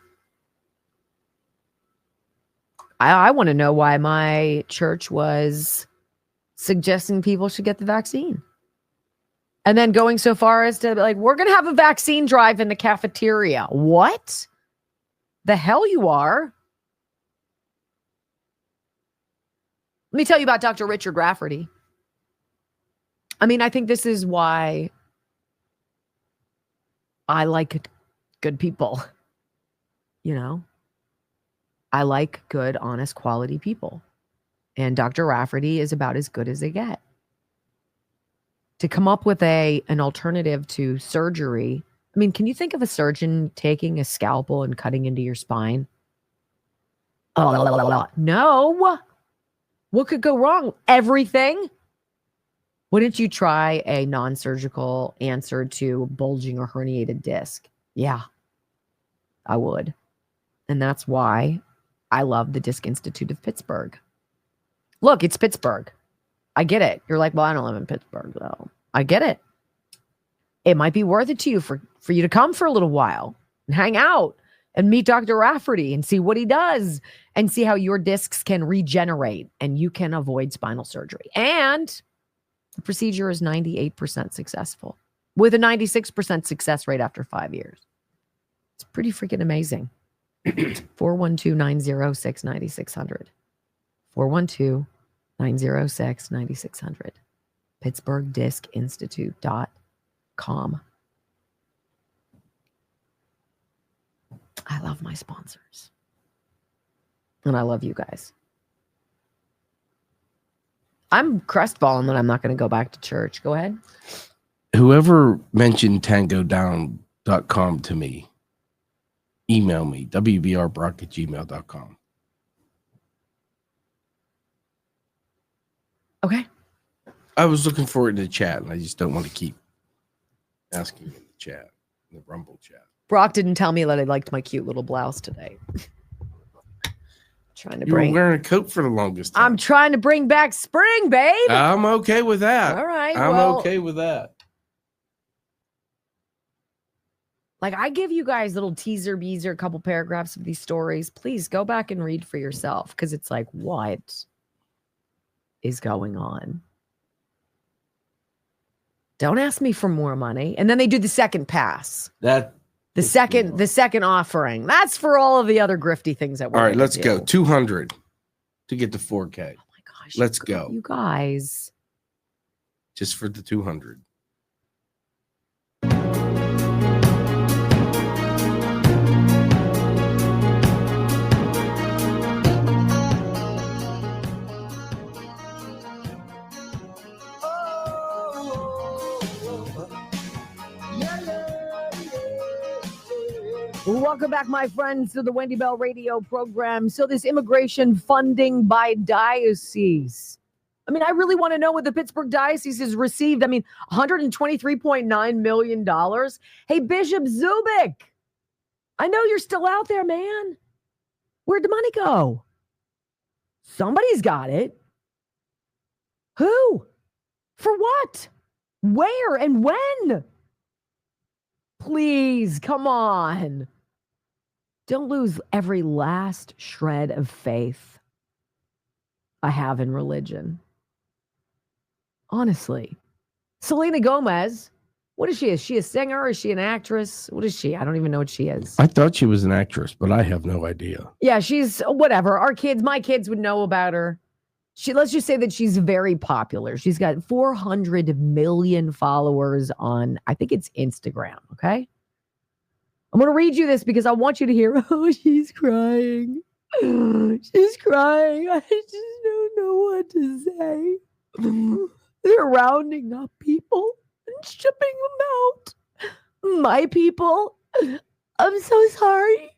I want to know why my church was suggesting people should get the vaccine. And then going so far as to be like, we're going to have a vaccine drive in the cafeteria. What? The hell you are? Let me tell you about Dr. Richard Rafferty. I mean, I think this is why I like good people. You know, I like good, honest, quality people. And Dr. Rafferty is about as good as they get. To come up with an alternative to surgery. I mean, can you think of a surgeon taking a scalpel and cutting into your spine? No. What could go wrong? Everything. Wouldn't you try a non-surgical answer to bulging or herniated disc? Yeah, I would. And that's why I love the Disc Institute of Pittsburgh. Look, it's Pittsburgh. I get it. You're like, well, I don't live in Pittsburgh, though. I get it. It might be worth it to you for you to come for a little while and hang out and meet Dr. Rafferty and see what he does and see how your discs can regenerate and you can avoid spinal surgery. And the procedure is 98% successful with a 96% success rate after 5 years. It's pretty freaking amazing. 412-906-9600. 412-906-9600. PittsburghDiscInstitute.com. I love my sponsors. And I love you guys. I'm crestfallen that I'm not going to go back to church. Go ahead. Whoever mentioned tangodown.com to me, email me, wvrbrock@gmail.com. Okay. I was looking for it in the chat, and I just don't want to keep asking in the chat, in the Rumble chat. Brock didn't tell me that I liked my cute little blouse today. Trying to You bring. were wearing a coat for the longest time. I'm trying to bring back spring, babe. I'm okay with that. All right. I'm well, okay with that. Like, I give you guys little teaser, a couple paragraphs of these stories. Please go back and read for yourself, because it's like, what is going on? Don't ask me for more money. And then they do the second pass. The second offering. That's for all of the other grifty things that we're All right, let's do. go. 200 to get to 4K. Oh my gosh. Let's go. You guys. Just for the 200. Welcome back, my friends, to the Wendy Bell radio program. So this immigration funding by diocese. I mean, I really want to know what the Pittsburgh Diocese has received. I mean, $123.9 million. Hey, Bishop Zubik, I know you're still out there, man. Where'd the money go? Somebody's got it. Who? For what? Where and when? Please, come on. Don't lose every last shred of faith I have in religion. Honestly. Selena Gomez, what is she? Is she a singer? Is she an actress? What is she? I don't even know what she is. I thought she was an actress, but I have no idea. Yeah, she's whatever. My kids would know about her. Let's just say that she's very popular. She's got 400 million followers on, I think it's Instagram, okay? I'm going to read you this because I want you to hear, oh, she's crying. She's crying. I just don't know what to say. They're rounding up people and shipping them out. My people, I'm so sorry.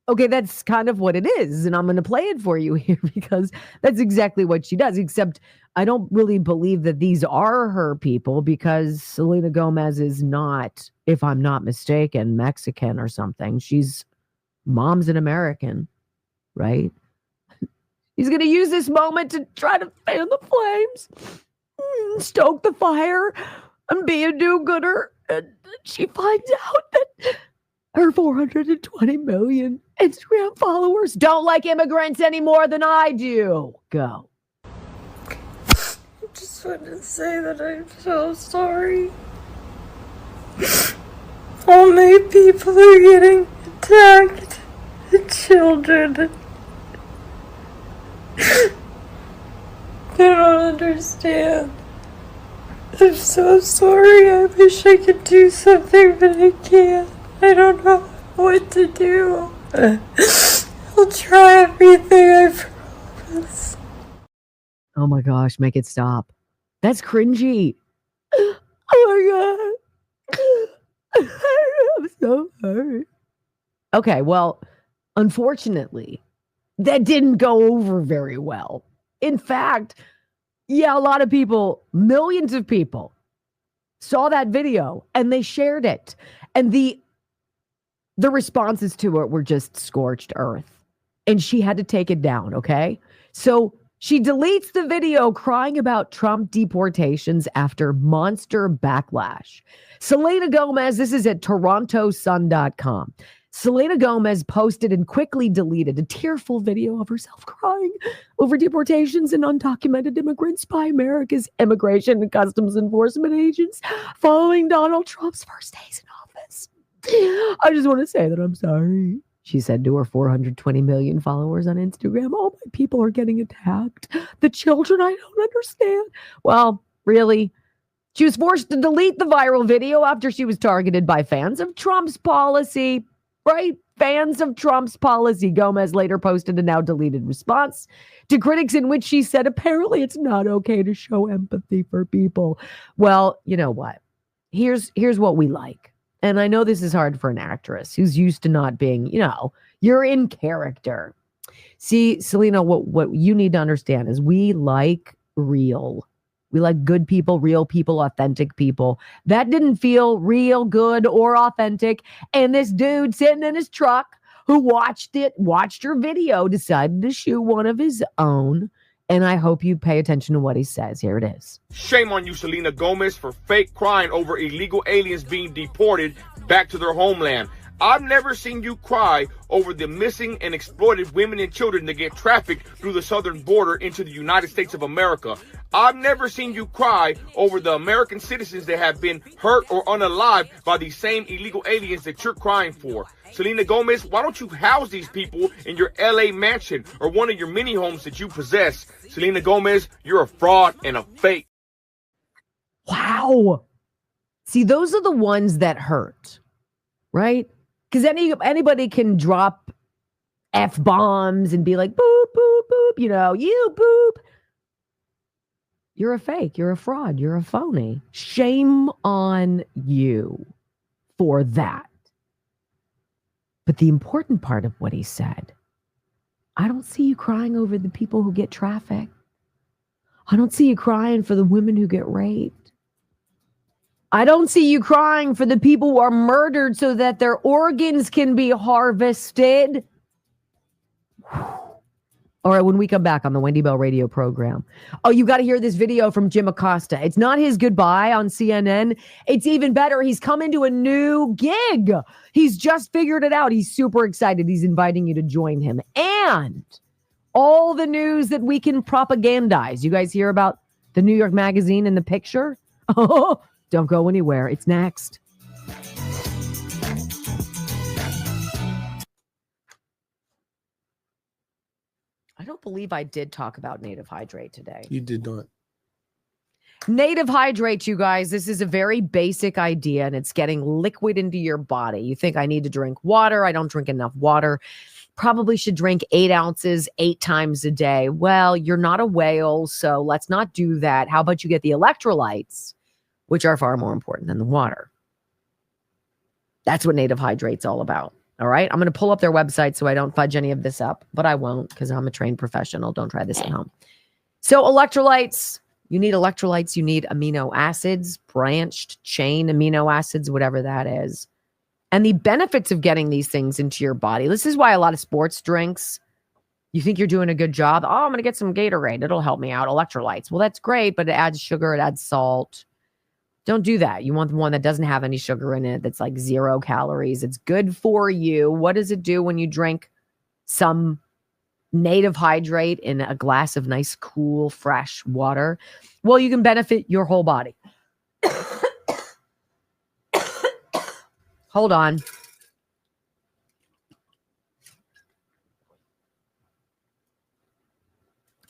Okay, that's kind of what it is. And I'm going to play it for you here because that's exactly what she does. Except I don't really believe that these are her people because Selena Gomez is not, if I'm not mistaken, Mexican or something. Mom's an American, right? He's going to use this moment to try to fan the flames, stoke the fire, and be a do-gooder. And she finds out that her 420 million Instagram followers don't like immigrants any more than I do. Go. I just wanted to say that I'm so sorry. All my people are getting attacked. The children. They don't understand. I'm so sorry. I wish I could do something, but I can't. I don't know what to do. I'll try everything, I promise. Oh my gosh, make it stop. That's cringy. Oh my God. I'm so sorry. Okay, well, unfortunately, that didn't go over very well. In fact, yeah, a lot of people, millions of people saw that video and they shared it. And the responses to it were just scorched earth. And she had to take it down, okay? So she deletes the video crying about Trump deportations after monster backlash. Selena Gomez, this is at TorontoSun.com. Selena Gomez posted and quickly deleted a tearful video of herself crying over deportations and undocumented immigrants by America's Immigration and Customs Enforcement agents following Donald Trump's first days in office. I just want to say that I'm sorry, she said to her 420 million followers on Instagram. All my people are getting attacked. The children, I don't understand. Well, really? She was forced to delete the viral video after she was targeted by fans of Trump's policy. Right? Fans of Trump's policy. Gomez later posted a now deleted response to critics in which she said, apparently it's not okay to show empathy for people. Well, you know what? Here's what we like. And I know this is hard for an actress who's used to not being, you're in character. See, Selena, what you need to understand is we like real. We like good people, real people, authentic people. That didn't feel real, good, or authentic. And this dude sitting in his truck who watched your video, decided to shoot one of his own. And I hope you pay attention to what he says. Here it is. Shame on you, Selena Gomez, for fake crying over illegal aliens being deported back to their homeland. I've never seen you cry over the missing and exploited women and children that get trafficked through the southern border into the United States of America. I've never seen you cry over the American citizens that have been hurt or unalived by these same illegal aliens that you're crying for. Selena Gomez, why don't you house these people in your LA mansion or one of your mini homes that you possess? Selena Gomez, you're a fraud and a fake. Wow. See, those are the ones that hurt, right? Because anybody can drop F-bombs and be like, boop, boop, boop, you boop. You're a fake. You're a fraud. You're a phony. Shame on you for that. But the important part of what he said, I don't see you crying over the people who get trafficked. I don't see you crying for the women who get raped. I don't see you crying for the people who are murdered so that their organs can be harvested. All right, when we come back on the Wendy Bell radio program. Oh, you got to hear this video from Jim Acosta. It's not his goodbye on CNN. It's even better. He's come into a new gig. He's just figured it out. He's super excited. He's inviting you to join him. And all the news that we can propagandize. You guys hear about the New York Magazine in the picture? Oh, don't go anywhere. It's next. I don't believe I did talk about Native Hydrate today. You did not. Native Hydrate, you guys. This is a very basic idea, and it's getting liquid into your body. You think I need to drink water. I don't drink enough water. probably should drink 8 ounces 8 times a day. Well, you're not a whale, so let's not do that. How about you get the electrolytes, which are far more important than the water? That's what Native Hydrate's all about. All right. I'm going to pull up their website so I don't fudge any of this up, but I won't because I'm a trained professional. Don't try this at home. So electrolytes, you need electrolytes. You need amino acids, branched chain amino acids, whatever that is. And the benefits of getting these things into your body. This is why a lot of sports drinks, you think you're doing a good job. Oh, I'm going to get some Gatorade. It'll help me out. Electrolytes. Well, that's great, but it adds sugar. It adds salt. Don't do that. You want the one that doesn't have any sugar in it. That's like 0 calories. It's good for you. What does it do when you drink some Native Hydrate in a glass of nice, cool, fresh water? Well, you can benefit your whole body. Hold on.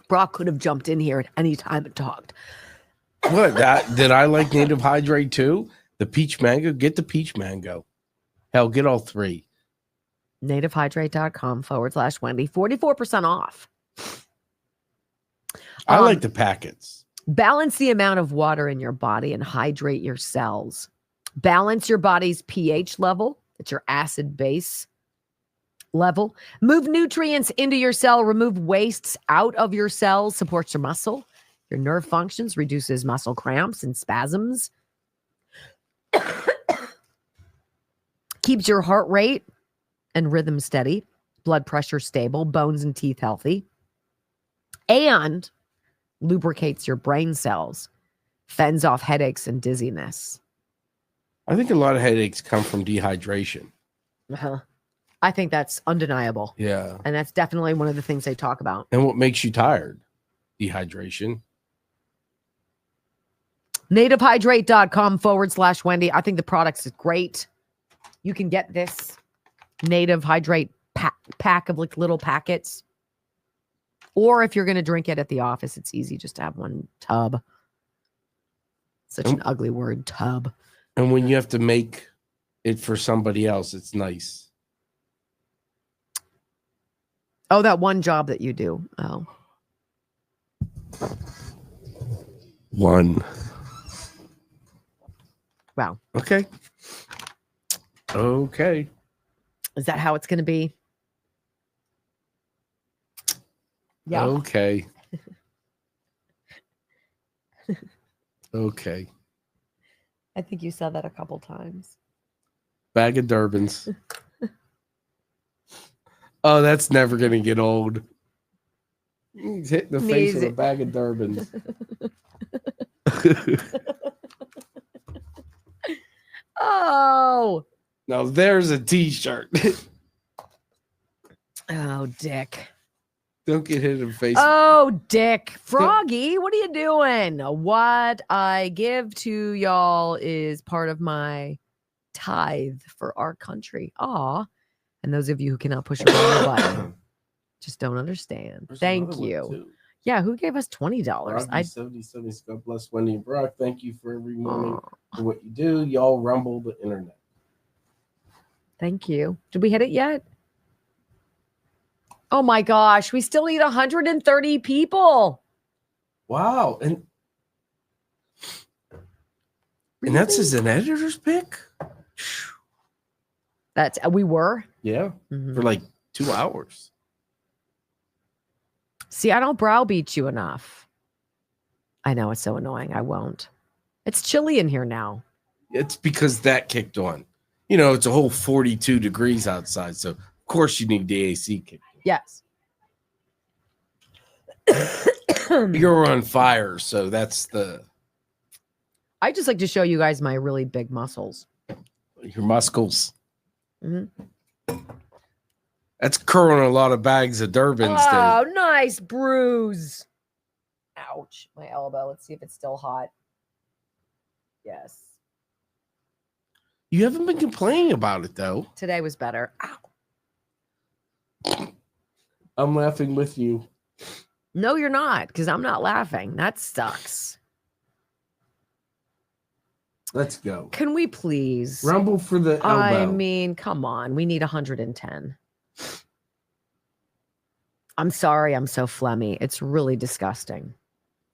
Brock could have jumped in here at any time and talked. What? Did I like Native Hydrate too? The peach mango? Get the peach mango. Hell, get all 3. nativehydrate.com/Wendy. 44% off. I like the packets. Balance the amount of water in your body and hydrate your cells. Balance your body's pH level. It's your acid base level. Move nutrients into your cell. Remove wastes out of your cells. Supports your muscle, your nerve functions, reduces muscle cramps and spasms. Keeps your heart rate and rhythm steady. Blood pressure stable. Bones and teeth healthy. And lubricates your brain cells. Fends off headaches and dizziness. I think a lot of headaches come from dehydration. I think that's undeniable. Yeah. And that's definitely one of the things they talk about. And what makes you tired? Dehydration. nativehydrate.com/Wendy. I think the product is great. You can get this Native Hydrate pack of like little packets. Or if you're going to drink it at the office, it's easy just to have one tub. Such an ugly word, tub. And when you have to make it for somebody else, it's nice. Oh, that one job that you do. Oh. One. Wow. Okay. Okay. Is that how it's going to be? Yeah. Okay. Okay. I think you said that a couple times. Bag of Durbans. Oh, that's never going to get old. He's hitting the face with a bag of Durbans. Oh. Now there's a t-shirt. Oh, Dick. Don't get hit in the face. Oh, Dick. Froggy, what are you doing? What I give to y'all is part of my tithe for our country. Aw. And those of you who cannot push a button just don't understand. Thank you. Yeah, who gave us $20? I 70 God bless Wendy and Brock. Thank you for every morning for what you do. Y'all rumble the internet. Thank you. Did we hit it yet? Oh my gosh, we still need 130 people. Wow. And that's as an editor's pick? That's we were. Yeah. For like 2 hours. See, I don't browbeat you enough. I know it's so annoying. I won't. It's chilly in here now. It's because that kicked on. You know, it's a whole 42 degrees outside. So, of course, you need the AC kicked on. Yes. You're on fire. So, that's the. I just like to show you guys my really big muscles. Your muscles. Mm-hmm. That's curling a lot of bags of Durbans. Oh, nice bruise. Ouch. My elbow. Let's see if it's still hot. Yes. You haven't been complaining about it, though. Today was better. Ow. I'm laughing with you. No, you're not, because I'm not laughing. That sucks. Let's go. Can we please? Rumble for the elbow. I mean, come on. We need 110. I'm sorry, I'm so phlegmy. It's really disgusting.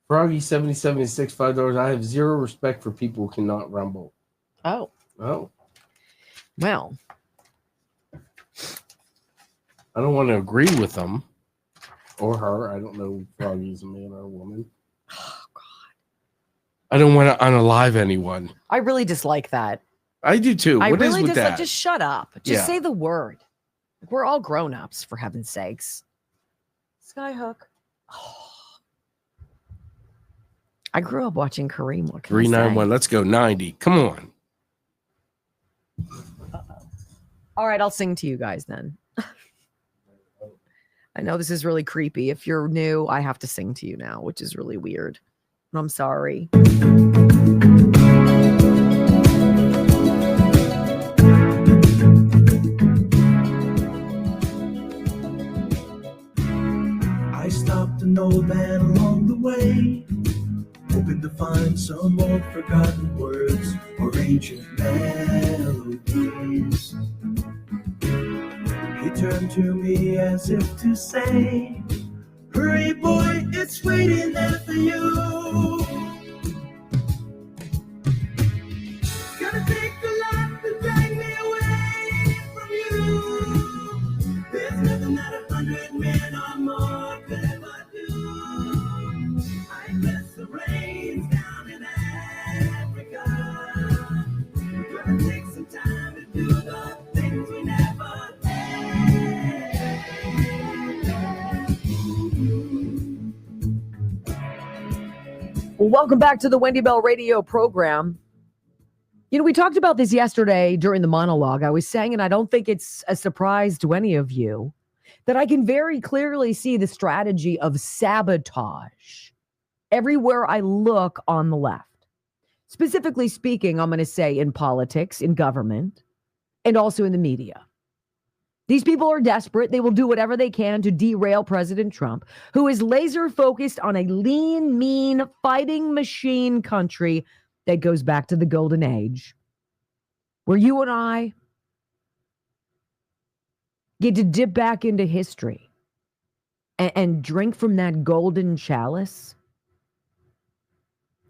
Froggy 7076 $5. I have zero respect for people who cannot rumble. Oh. Oh. Well. I don't want to agree with them or her. I don't know if Froggy's a man or a woman. Oh, God. I don't want to unalive anyone. I really dislike that. I do too. I What really is with dislike. that? Just shut up. Just Yeah. say the word. We're all grown-ups, for heaven's sakes. Skyhook. Oh. I grew up watching Kareem. What can 391. Let's go 90. Come on. All right, I'll sing to you guys then. I know this is really creepy. If you're new, I have to sing to you now, which is really weird. I'm sorry. I stopped an old man along the way, hoping to find some old forgotten words or ancient melodies. He turned to me as if to say, hurry boy, it's waiting there for you. It's gonna take a lot to drag me away from you. There's nothing that 100 men or more could ever do. I guess the rain's down in Africa. We're gonna take some time to do the things we never Well, welcome back to the Wendy Bell radio program. You know, we talked about this yesterday during the monologue. I was saying, and I don't think it's a surprise to any of you, that I can very clearly see the strategy of sabotage everywhere I look on the left. Specifically speaking, I'm going to say in politics, in government, and also in the media. These people are desperate. They will do whatever they can to derail President Trump, who is laser focused on a lean, mean, fighting machine country that goes back to the golden age, where you and I get to dip back into history and drink from that golden chalice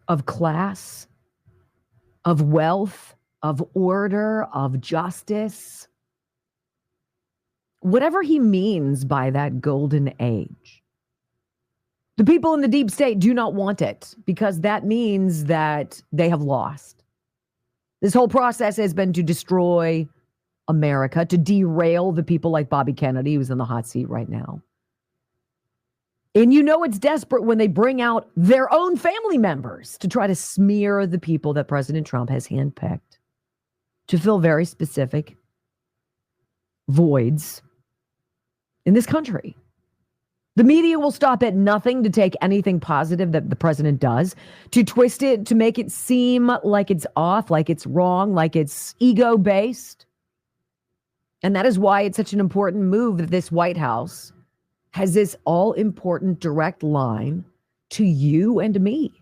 of class, of wealth, of order, of justice. Whatever he means by that golden age. The people in the deep state do not want it because that means that they have lost. This whole process has been to destroy America, to derail the people like Bobby Kennedy, who's in the hot seat right now. And you know it's desperate when they bring out their own family members to try to smear the people that President Trump has handpicked to fill very specific voids in this country. The media will stop at nothing to take anything positive that the president does, to twist it, to make it seem like it's off, like it's wrong, like it's ego-based. And that is why it's such an important move that this White House has this all-important direct line to you and me.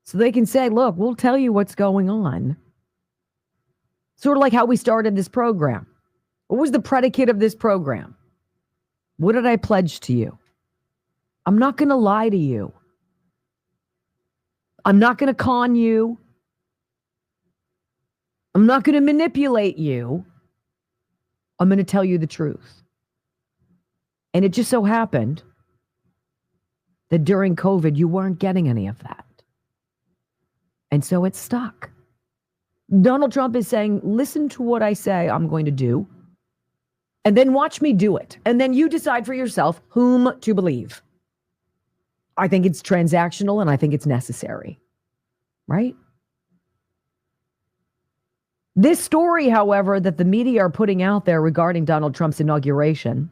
So they can say, look, we'll tell you what's going on. Sort of like how we started this program. What was the predicate of this program? What did I pledge to you? I'm not going to lie to you. I'm not going to con you. I'm not going to manipulate you. I'm going to tell you the truth. And it just so happened that during COVID, you weren't getting any of that. And so it's stuck. Donald Trump is saying, listen to what I say I'm going to do. And then watch me do it. And then you decide for yourself whom to believe. I think it's transactional and I think it's necessary. Right? This story, however, that the media are putting out there regarding Donald Trump's inauguration,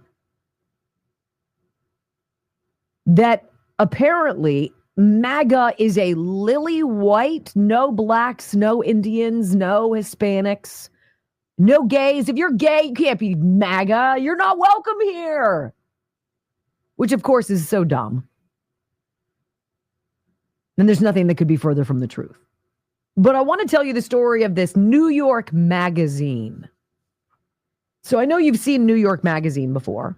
that apparently MAGA is a lily white, no blacks, no Indians, no Hispanics, no gays. If you're gay, you can't be MAGA. You're not welcome here. Which, of course, is so dumb. And there's nothing that could be further from the truth. But I want to tell you the story of this New York Magazine. So I know you've seen New York Magazine before.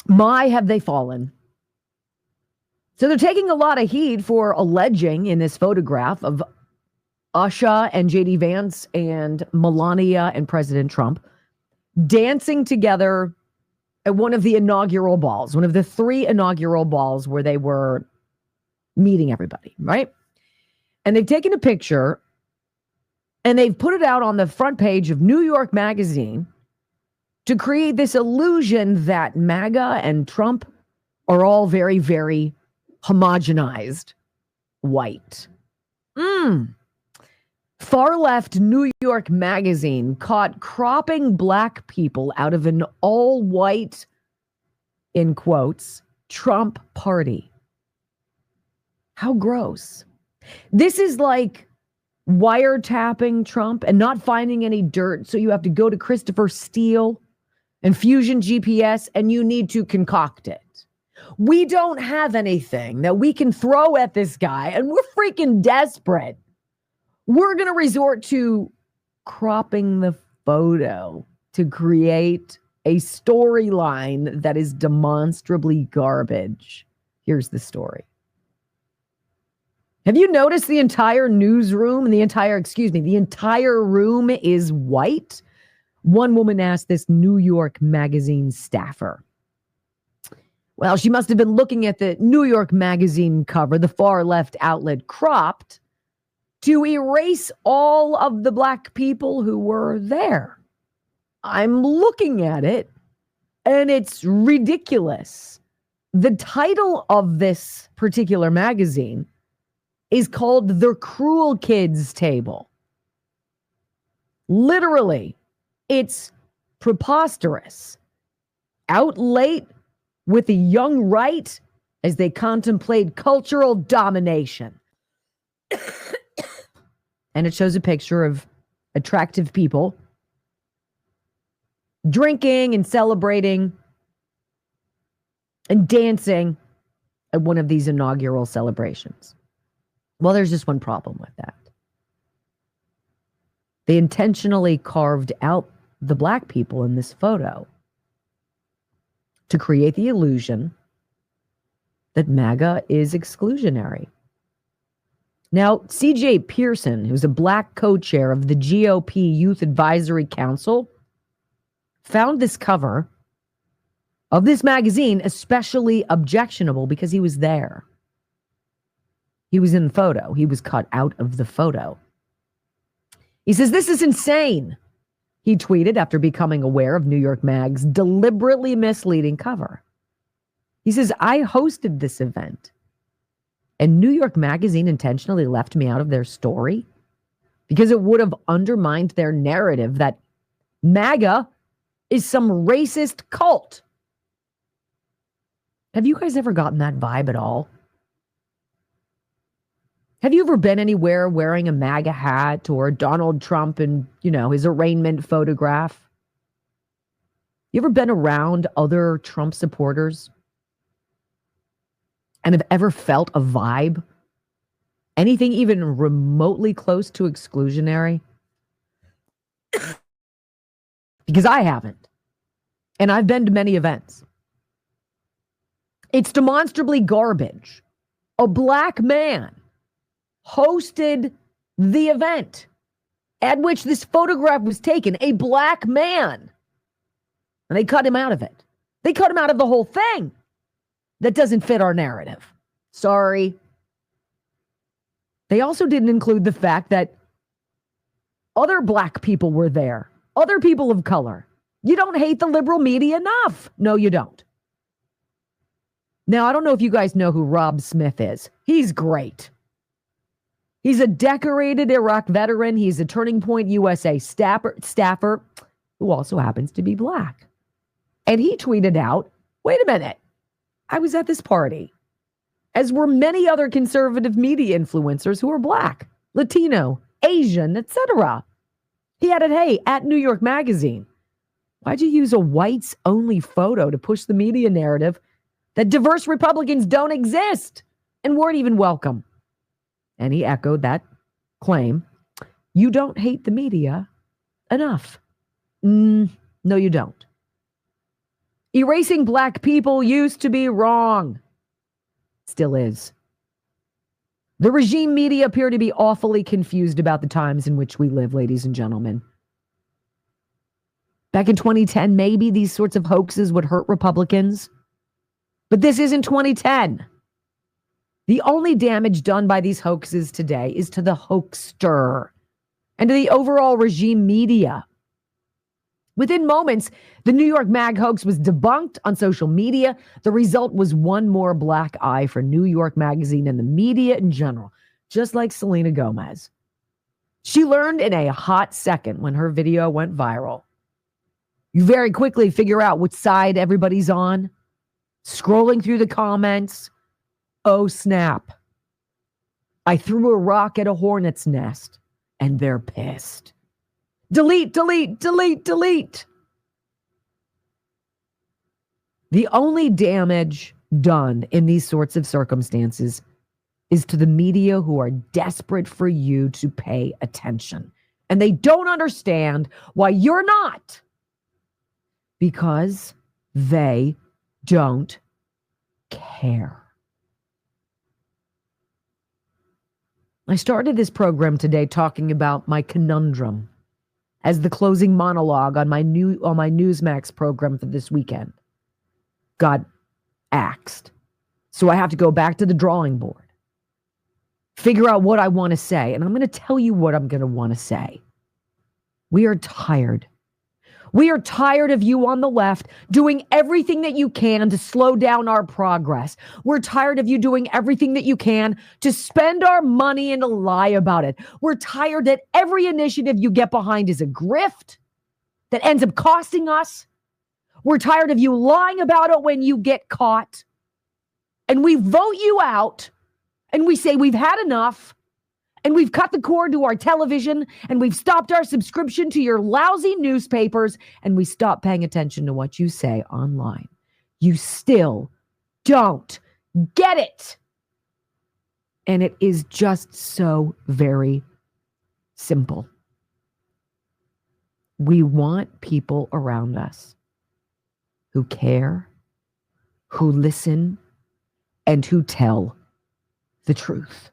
My, have they fallen. So they're taking a lot of heat for alleging in this photograph of Usha and JD Vance and Melania and President Trump dancing together at one of the inaugural balls, one of the 3 inaugural balls where they were meeting everybody, right? And they've taken a picture and they've put it out on the front page of New York Magazine to create this illusion that MAGA and Trump are all very, very homogenized white. Far left New York Magazine caught cropping black people out of an all white, in quotes, Trump party. How gross. This is like wiretapping Trump and not finding any dirt. So you have to go to Christopher Steele and Fusion GPS and you need to concoct it. We don't have anything that we can throw at this guy and we're freaking desperate. We're going to resort to cropping the photo to create a storyline that is demonstrably garbage. Here's the story. Have you noticed the entire newsroom and the entire room is white? One woman asked this New York Magazine staffer. Well, she must have been looking at the New York Magazine cover, the far left outlet cropped, to erase all of the black people who were there. I'm looking at it, and it's ridiculous. The title of this particular magazine is called The Cruel Kids Table. Literally, it's preposterous. Out late with the young right as they contemplate cultural domination. And it shows a picture of attractive people drinking and celebrating and dancing at one of these inaugural celebrations. Well, there's just one problem with that. They intentionally carved out the black people in this photo to create the illusion that MAGA is exclusionary. Now, CJ Pearson, who's a black co-chair of the GOP Youth Advisory Council, found this cover of this magazine especially objectionable because he was there. He was in the photo. He was cut out of the photo. He says, "This is insane," he tweeted after becoming aware of New York Mag's deliberately misleading cover. He says, "I hosted this event, and New York Magazine intentionally left me out of their story because it would have undermined their narrative that MAGA is some racist cult." Have you guys ever gotten that vibe at all? Have you ever been anywhere wearing a MAGA hat or Donald Trump and, his arraignment photograph? You ever been around other Trump supporters and have ever felt a vibe? Anything even remotely close to exclusionary? Because I haven't. And I've been to many events. It's demonstrably garbage. A black man hosted the event at which this photograph was taken, a black man. And they cut him out of it. They cut him out of the whole thing. That doesn't fit our narrative. Sorry. They also didn't include the fact that other black people were there, other people of color. You don't hate the liberal media enough. No, you don't. Now, I don't know if you guys know who Rob Smith is. He's great. He's a decorated Iraq veteran. He's a Turning Point USA staffer who also happens to be black. And he tweeted out, "Wait a minute. I was at this party, as were many other conservative media influencers who are black, Latino, Asian, etc." He added, "Hey, at New York Magazine, why'd you use a whites-only photo to push the media narrative that diverse Republicans don't exist and weren't even welcome?" And he echoed that claim. You don't hate the media enough. No, you don't. Erasing black people used to be wrong. Still is. The regime media appear to be awfully confused about the times in which we live, ladies and gentlemen. Back in 2010, maybe these sorts of hoaxes would hurt Republicans. But this isn't 2010. The only damage done by these hoaxes today is to the hoaxster and to the overall regime media. Within moments, the New York MAG hoax was debunked on social media. The result was one more black eye for New York Magazine and the media in general, just like Selena Gomez. She learned in a hot second when her video went viral. You very quickly figure out which side everybody's on. Scrolling through the comments. Oh, snap. I threw a rock at a hornet's nest, and they're pissed. Delete, delete, delete, delete. The only damage done in these sorts of circumstances is to the media who are desperate for you to pay attention. And they don't understand why you're not. Because they don't care. I started this program today talking about my conundrum as the closing monologue on my Newsmax program for this weekend got axed. So I have to go back to the drawing board, figure out what I want to say, and I'm going to tell you what I'm going to want to say. We are tired. We are tired of you on the left doing everything that you can to slow down our progress. We're tired of you doing everything that you can to spend our money and to lie about it. We're tired that every initiative you get behind is a grift that ends up costing us. We're tired of you lying about it when you get caught. And we vote you out and we say we've had enough. And we've cut the cord to our television, and we've stopped our subscription to your lousy newspapers, and we stop paying attention to what you say online. You still don't get it. And it is just so very simple. We want people around us who care, who listen, and who tell the truth.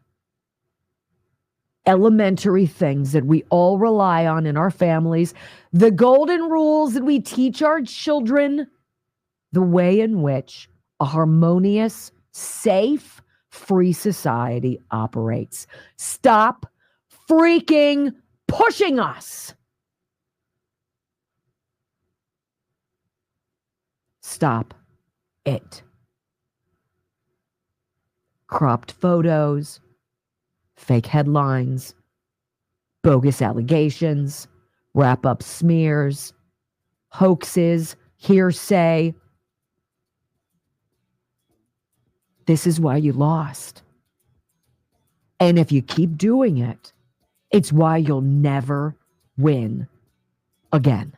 Elementary things that we all rely on in our families, the golden rules that we teach our children, the way in which a harmonious, safe, free society operates. Stop freaking pushing us. Stop it. Cropped photos, fake headlines, bogus allegations, wrap-up smears, hoaxes, hearsay. This is why you lost. And if you keep doing it, it's why you'll never win again.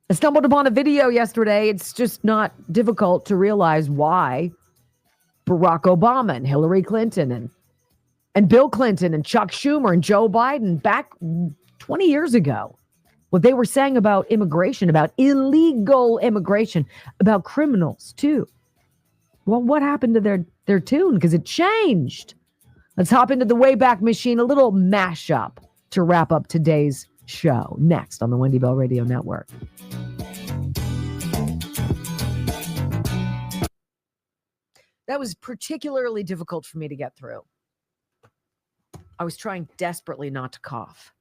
I stumbled upon a video yesterday. It's just not difficult to realize why Barack Obama and Hillary Clinton and Bill Clinton and Chuck Schumer and Joe Biden back 20 years ago, what they were saying about immigration, about illegal immigration, about criminals too. Well, what happened to their tune? Because it changed. Let's hop into the Wayback Machine, a little mashup to wrap up today's show. Next on the Wendy Bell Radio Network. That was particularly difficult for me to get through. I was trying desperately not to cough.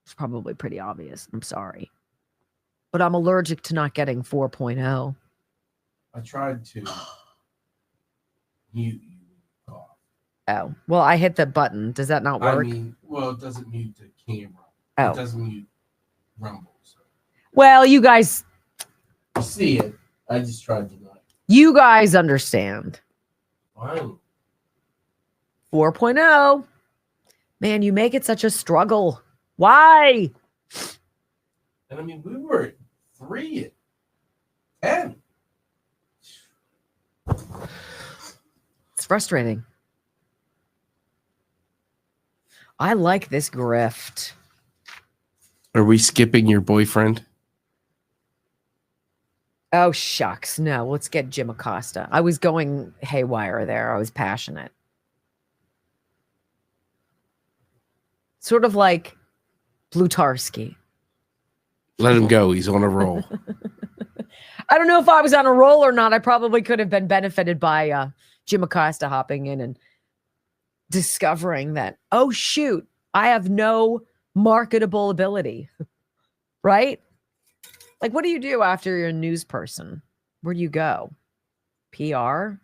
It's probably pretty obvious. I'm sorry. But I'm allergic to not getting 4.0. I tried to mute you cough. Oh, well, I hit the button. Does that not work? I mean, well, it doesn't mute the camera. Oh. It doesn't mute Rumble. So. Well, you guys... You see it. I just tried to not. You guys understand. Wow. 4.0. Man, you make it such a struggle. Why? And I mean, we were at 3 at 10. It's frustrating. I like this grift. Are we skipping your boyfriend? Oh, shucks. No, let's get Jim Acosta. I was going haywire there. I was passionate. Sort of like Blutarsky. Let him go. He's on a roll. I don't know if I was on a roll or not. I probably could have been benefited by Jim Acosta hopping in and discovering that, oh, shoot, I have no marketable ability. Right? Like, what do you do after you're a news person? Where do you go? PR?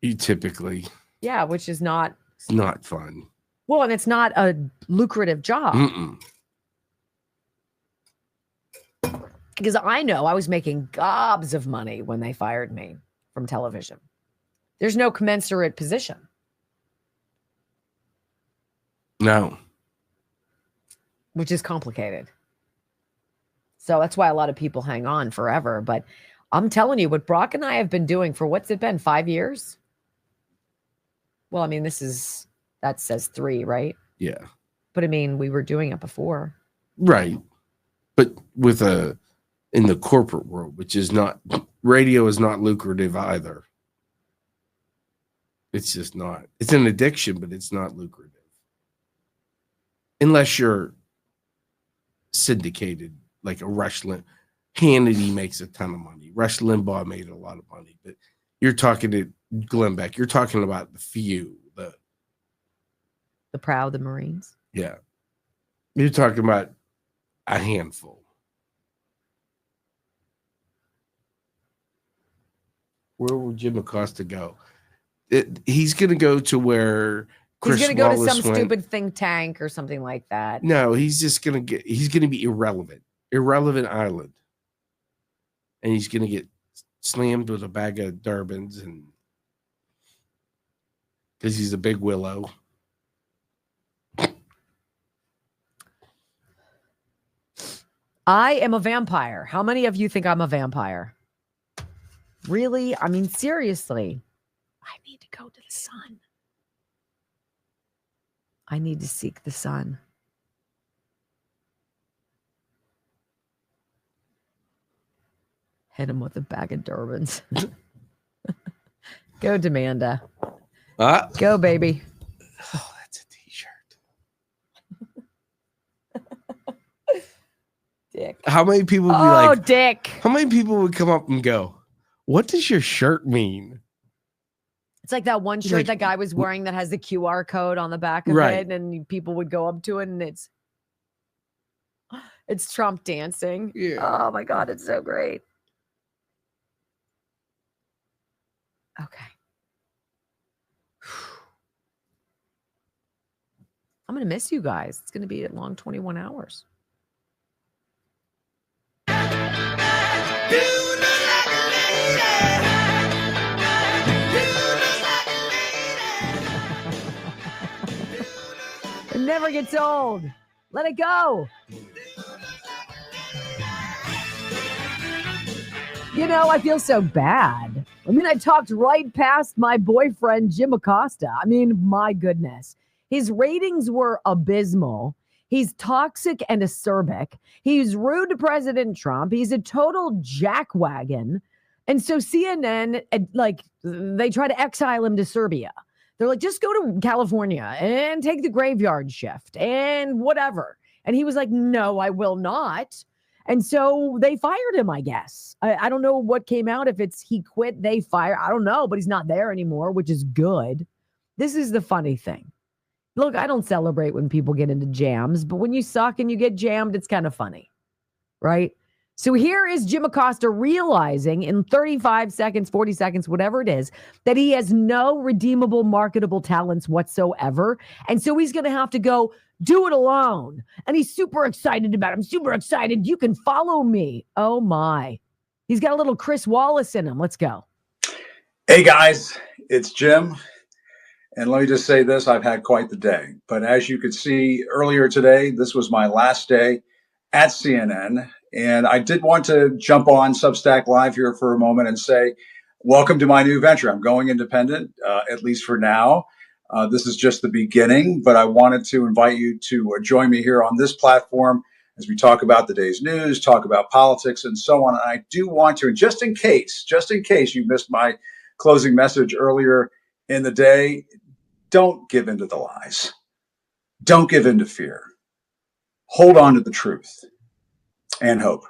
You typically. Yeah, which is not. It's not fun. Well, and it's not a lucrative job. Mm-mm. Because I know I was making gobs of money when they fired me from television. There's no commensurate position. No. Which is complicated. So that's why a lot of people hang on forever. But I'm telling you, what Brock and I have been doing for what's it been, 5 years? Well, I mean, that says 3, right? Yeah. But I mean, we were doing it before. Right. But in the corporate world, which is not, radio is not lucrative either. It's just not. It's an addiction, but it's not lucrative. Unless you're syndicated, like a Rush Limbaugh. Hannity makes a ton of money. Rush Limbaugh made a lot of money. But you're talking to Glenn Beck. You're talking about the few. The proud, the Marines. Yeah. You're talking about a handful. Where will Jim Acosta go? He's going to go to where Chris He's going to go Wallace to some went. stupid think tank or something like that. No, he's going to be irrelevant. Irrelevant island. And he's going to get slammed with a bag of Durbans and because he's a big willow. I am a vampire. How many of you think I'm a vampire? Really? I mean, seriously. I need to go to the sun. I need to seek the sun. Hit him with a bag of Durbans. Go, Demanda. Go, baby. Oh, that's a t-shirt. Dick. How many people would be like, oh, Dick. How many people would come up and go, what does your shirt mean? It's like that one shirt Like, that guy was wearing that has the QR code on the back of Right. it, and people would go up to it, and it's Trump dancing. Yeah. Oh my God, it's so great. Okay. I'm gonna miss you guys. It's gonna be a long 21 hours. It never gets old. Let it go. You know, I feel so bad. I mean, I talked right past my boyfriend, Jim Acosta. I mean, my goodness. His ratings were abysmal. He's toxic and acerbic. He's rude to President Trump. He's a total jackwagon. And so CNN, like, they try to exile him to Serbia. They're like, just go to California and take the graveyard shift and whatever. And he was like, no, I will not. And so they fired him, I guess. I don't know what came out. If it's he quit, they fire. I don't know, but he's not there anymore, which is good. This is the funny thing. Look, I don't celebrate when people get into jams, but when you suck and you get jammed, it's kind of funny, right? So here is Jim Acosta realizing in 35 seconds, 40 seconds, whatever it is, that he has no redeemable, marketable talents whatsoever. And so he's going to have to go do it alone. And he's super excited about it. I'm super excited. You can follow me. Oh, my. He's got a little Chris Wallace in him. Let's go. Hey, guys. It's Jim. And let me just say this. I've had quite the day. But as you could see earlier today, this was my last day at CNN. And I did want to jump on Substack Live here for a moment and say, welcome to my new venture. I'm going independent, at least for now. This is just the beginning, but I wanted to invite you to join me here on this platform as we talk about the day's news, talk about politics and so on. And I do want to, and just in case you missed my closing message earlier in the day, don't give in to the lies. Don't give in to fear. Hold on to the truth and hope.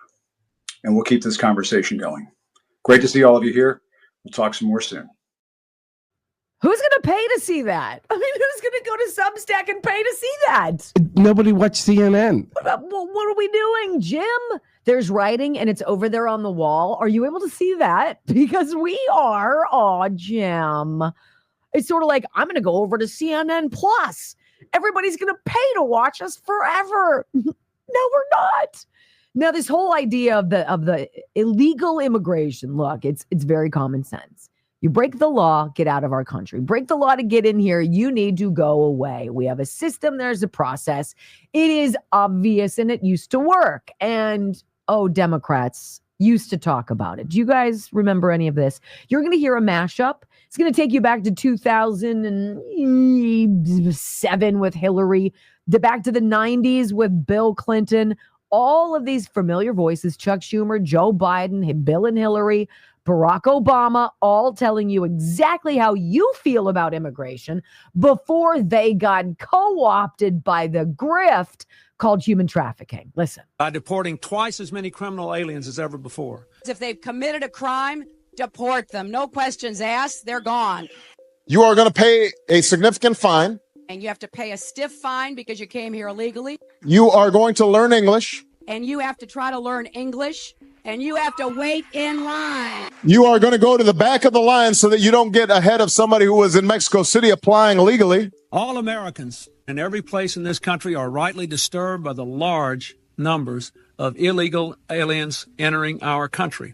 And we'll keep this conversation going. Great to see all of you here. We'll talk some more soon. Who's going to pay to see that? I mean, who's going to go to Substack and pay to see that? Nobody watched CNN. What are we doing, Jim? There's writing and it's over there on the wall. Are you able to see that? Because we are. Oh, Jim. It's sort of like, I'm going to go over to CNN Plus. Everybody's going to pay to watch us forever. No, we're not. Now, this whole idea of the illegal immigration, look, it's very common sense. You break the law, get out of our country. Break the law to get in here, you need to go away. We have a system, there's a process. It is obvious and it used to work. And, Democrats used to talk about it. Do you guys remember any of this? You're going to hear a mashup. It's going to take you back to 2007 with Hillary, back to the 90s with Bill Clinton. All of these familiar voices, Chuck Schumer, Joe Biden, Bill and Hillary, Barack Obama, all telling you exactly how you feel about immigration before they got co-opted by the grift called human trafficking. Listen. By deporting twice as many criminal aliens as ever before. If they've committed a crime, deport them. No questions asked. They're gone. You are going to pay a significant fine. And you have to pay a stiff fine because you came here illegally. You are going to learn English. And you have to try to learn English. And you have to wait in line. You are going to go to the back of the line so that you don't get ahead of somebody who was in Mexico City applying legally. All Americans in every place in this country are rightly disturbed by the large numbers of illegal aliens entering our country.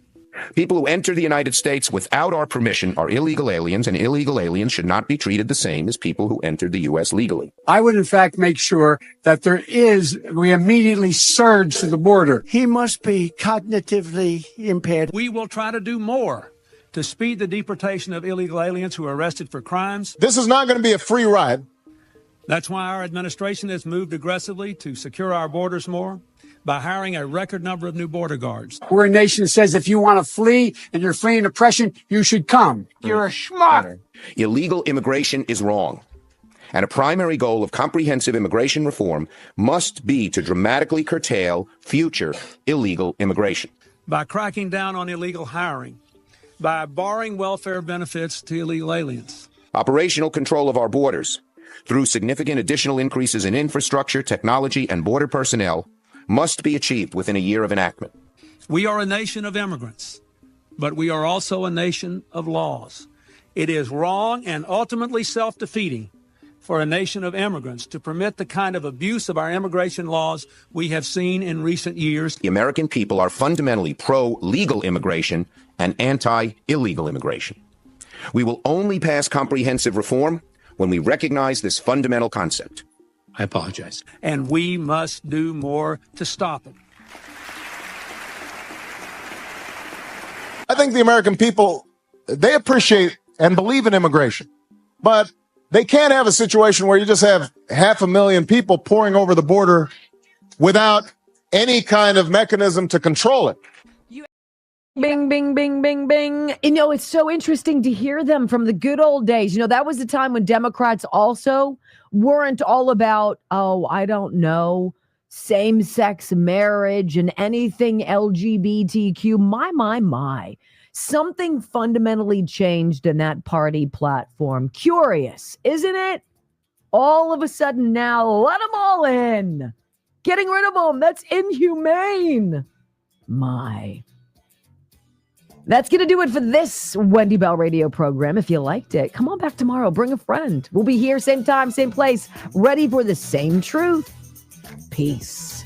People who enter the United States without our permission are illegal aliens, and illegal aliens should not be treated the same as people who entered the U.S. legally. I would, in fact, make sure that we immediately surge to the border. He must be cognitively impaired. We will try to do more to speed the deportation of illegal aliens who are arrested for crimes. This is not going to be a free ride. That's why our administration has moved aggressively to secure our borders more, by hiring a record number of new border guards. We're a nation that says if you want to flee and you're fleeing oppression, you should come. You're a schmuck. Illegal immigration is wrong. And a primary goal of comprehensive immigration reform must be to dramatically curtail future illegal immigration. By cracking down on illegal hiring, by barring welfare benefits to illegal aliens. Operational control of our borders, through significant additional increases in infrastructure, technology, and border personnel, must be achieved within a year of enactment. We are a nation of immigrants, but we are also a nation of laws. It is wrong and ultimately self-defeating for a nation of immigrants to permit the kind of abuse of our immigration laws we have seen in recent years. The American people are fundamentally pro-legal immigration and anti-illegal immigration. We will only pass comprehensive reform when we recognize this fundamental concept. I apologize. And we must do more to stop it. I think the American people, they appreciate and believe in immigration, but they can't have a situation where you just have 500,000 people pouring over the border without any kind of mechanism to control it. Bing, bing, bing, bing, bing. It's so interesting to hear them from the good old days. That was the time when Democrats also weren't all about, same-sex marriage and anything LGBTQ. My. Something fundamentally changed in that party platform. Curious, isn't it? All of a sudden now, let them all in. Getting rid of them, that's inhumane. That's going to do it for this Wendy Bell radio program. If you liked it, come on back tomorrow. Bring a friend. We'll be here, same time, same place, ready for the same truth. Peace.